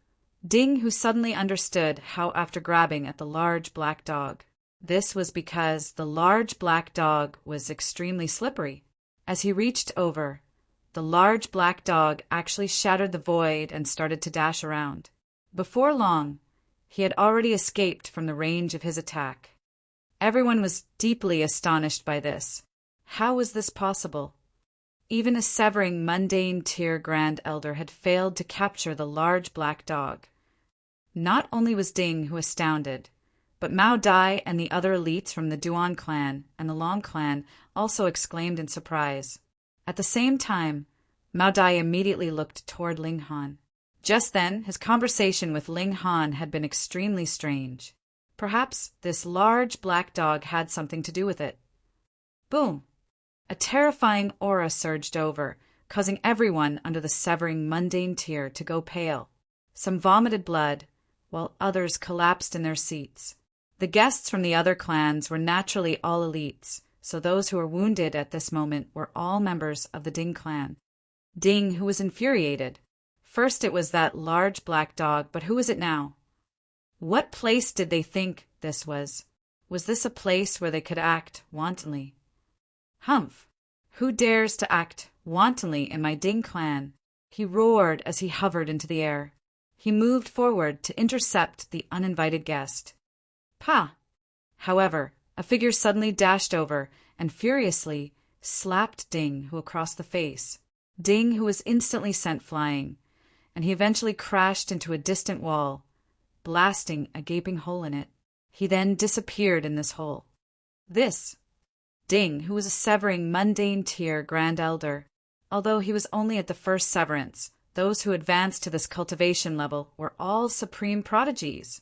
Ding Hu suddenly understood how after grabbing at the large black dog. This was because the large black dog was extremely slippery. As he reached over, the large black dog actually shattered the void and started to dash around. Before long, he had already escaped from the range of his attack. Everyone was deeply astonished by this. How was this possible? Even a severing mundane tier grand elder had failed to capture the large black dog. Not only was Ding Hu astounded, but Mao Dai and the other elites from the Duan clan and the Long clan also exclaimed in surprise. At the same time, Mao Dai immediately looked toward Ling Han. Just then, his conversation with Ling Han had been extremely strange. Perhaps this large black dog had something to do with it. Boom! A terrifying aura surged over, causing everyone under the severing mundane tier to go pale. Some vomited blood, while others collapsed in their seats. The guests from the other clans were naturally all elites, so those who were wounded at this moment were all members of the Ding clan. Ding, who was infuriated. First it was that large black dog, but who was it now? What place did they think this was? Was this a place where they could act wantonly? Humph! Who dares to act wantonly in my Ding clan? He roared as he hovered into the air. He moved forward to intercept the uninvited guest. Pah! However, a figure suddenly dashed over and furiously slapped Ding Hu across the face. Ding Hu was instantly sent flying, and he eventually crashed into a distant wall, blasting a gaping hole in it. He then disappeared in this hole. Ding, who was a severing mundane tier Grand Elder. Although he was only at the first severance, those who advanced to this cultivation level were all supreme prodigies.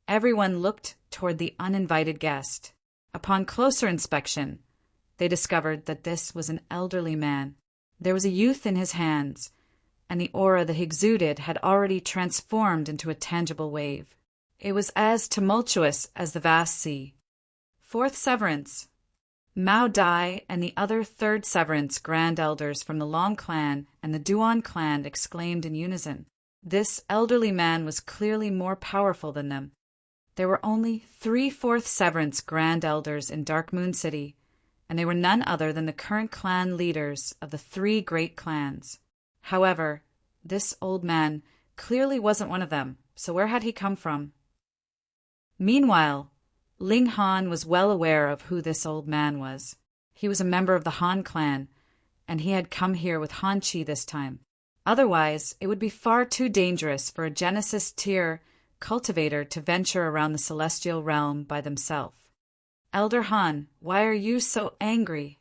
Everyone looked toward the uninvited guest. Upon closer inspection, they discovered that this was an elderly man. There was a youth in his hands, and the aura that he exuded had already transformed into a tangible wave. It was as tumultuous as the vast sea. Fourth severance. Mao Dai and the other third severance Grand Elders from the Long clan and the Duan clan exclaimed in unison. This elderly man was clearly more powerful than them. There were only 3 fourth severance Grand Elders in Dark Moon City, and they were none other than the current clan leaders of the 3 great clans. However, this old man clearly wasn't one of them, so where had he come from? Meanwhile, Ling Han was well aware of who this old man was. He was a member of the Han clan, and he had come here with Han Chi this time. Otherwise, it would be far too dangerous for a Genesis tier cultivator to venture around the celestial realm by themselves. Elder Han, why are you so angry?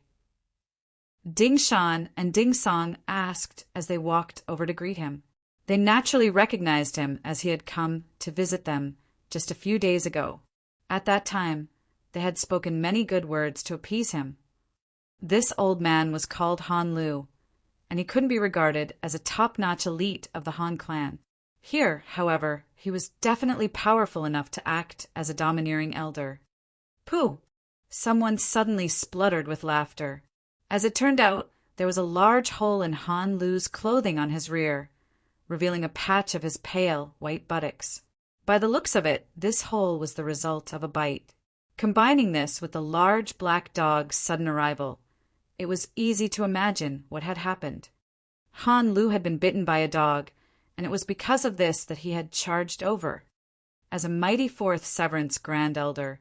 Ding Shan and Ding Song asked as they walked over to greet him. They naturally recognized him as he had come to visit them just a few days ago. At that time, they had spoken many good words to appease him. This old man was called Han Lu, and he couldn't be regarded as a top-notch elite of the Han clan. Here, however, he was definitely powerful enough to act as a domineering elder. Pooh! Someone suddenly spluttered with laughter. As it turned out, there was a large hole in Han Lu's clothing on his rear, revealing a patch of his pale, white buttocks. By the looks of it, this hole was the result of a bite. Combining this with the large black dog's sudden arrival, it was easy to imagine what had happened. Han Lu had been bitten by a dog, and it was because of this that he had charged over. As a mighty fourth severance Grand Elder,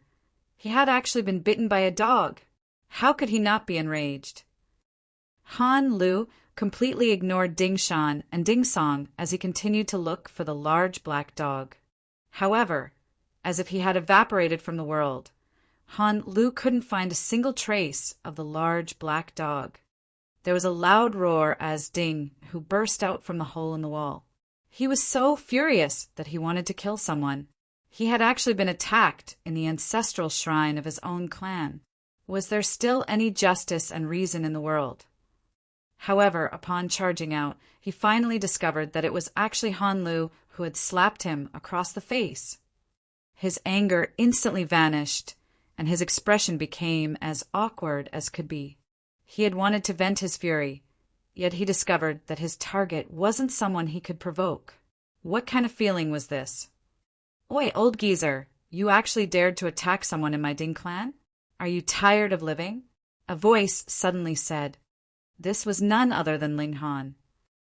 he had actually been bitten by a dog. How could he not be enraged? Han Lu completely ignored Ding Shan and Ding Song as he continued to look for the large black dog. However, as if he had evaporated from the world, Han Lu couldn't find a single trace of the large black dog. There was a loud roar as Ding Hu burst out from the hole in the wall. He was so furious that he wanted to kill someone. He had actually been attacked in the ancestral shrine of his own clan. Was there still any justice and reason in the world? However, upon charging out, he finally discovered that it was actually Han Lu who had slapped him across the face. His anger instantly vanished, and his expression became as awkward as could be. He had wanted to vent his fury, yet he discovered that his target wasn't someone he could provoke. What kind of feeling was this? Oi, old geezer, you actually dared to attack someone in my Ding clan? Are you tired of living? A voice suddenly said. This was none other than Ling Han.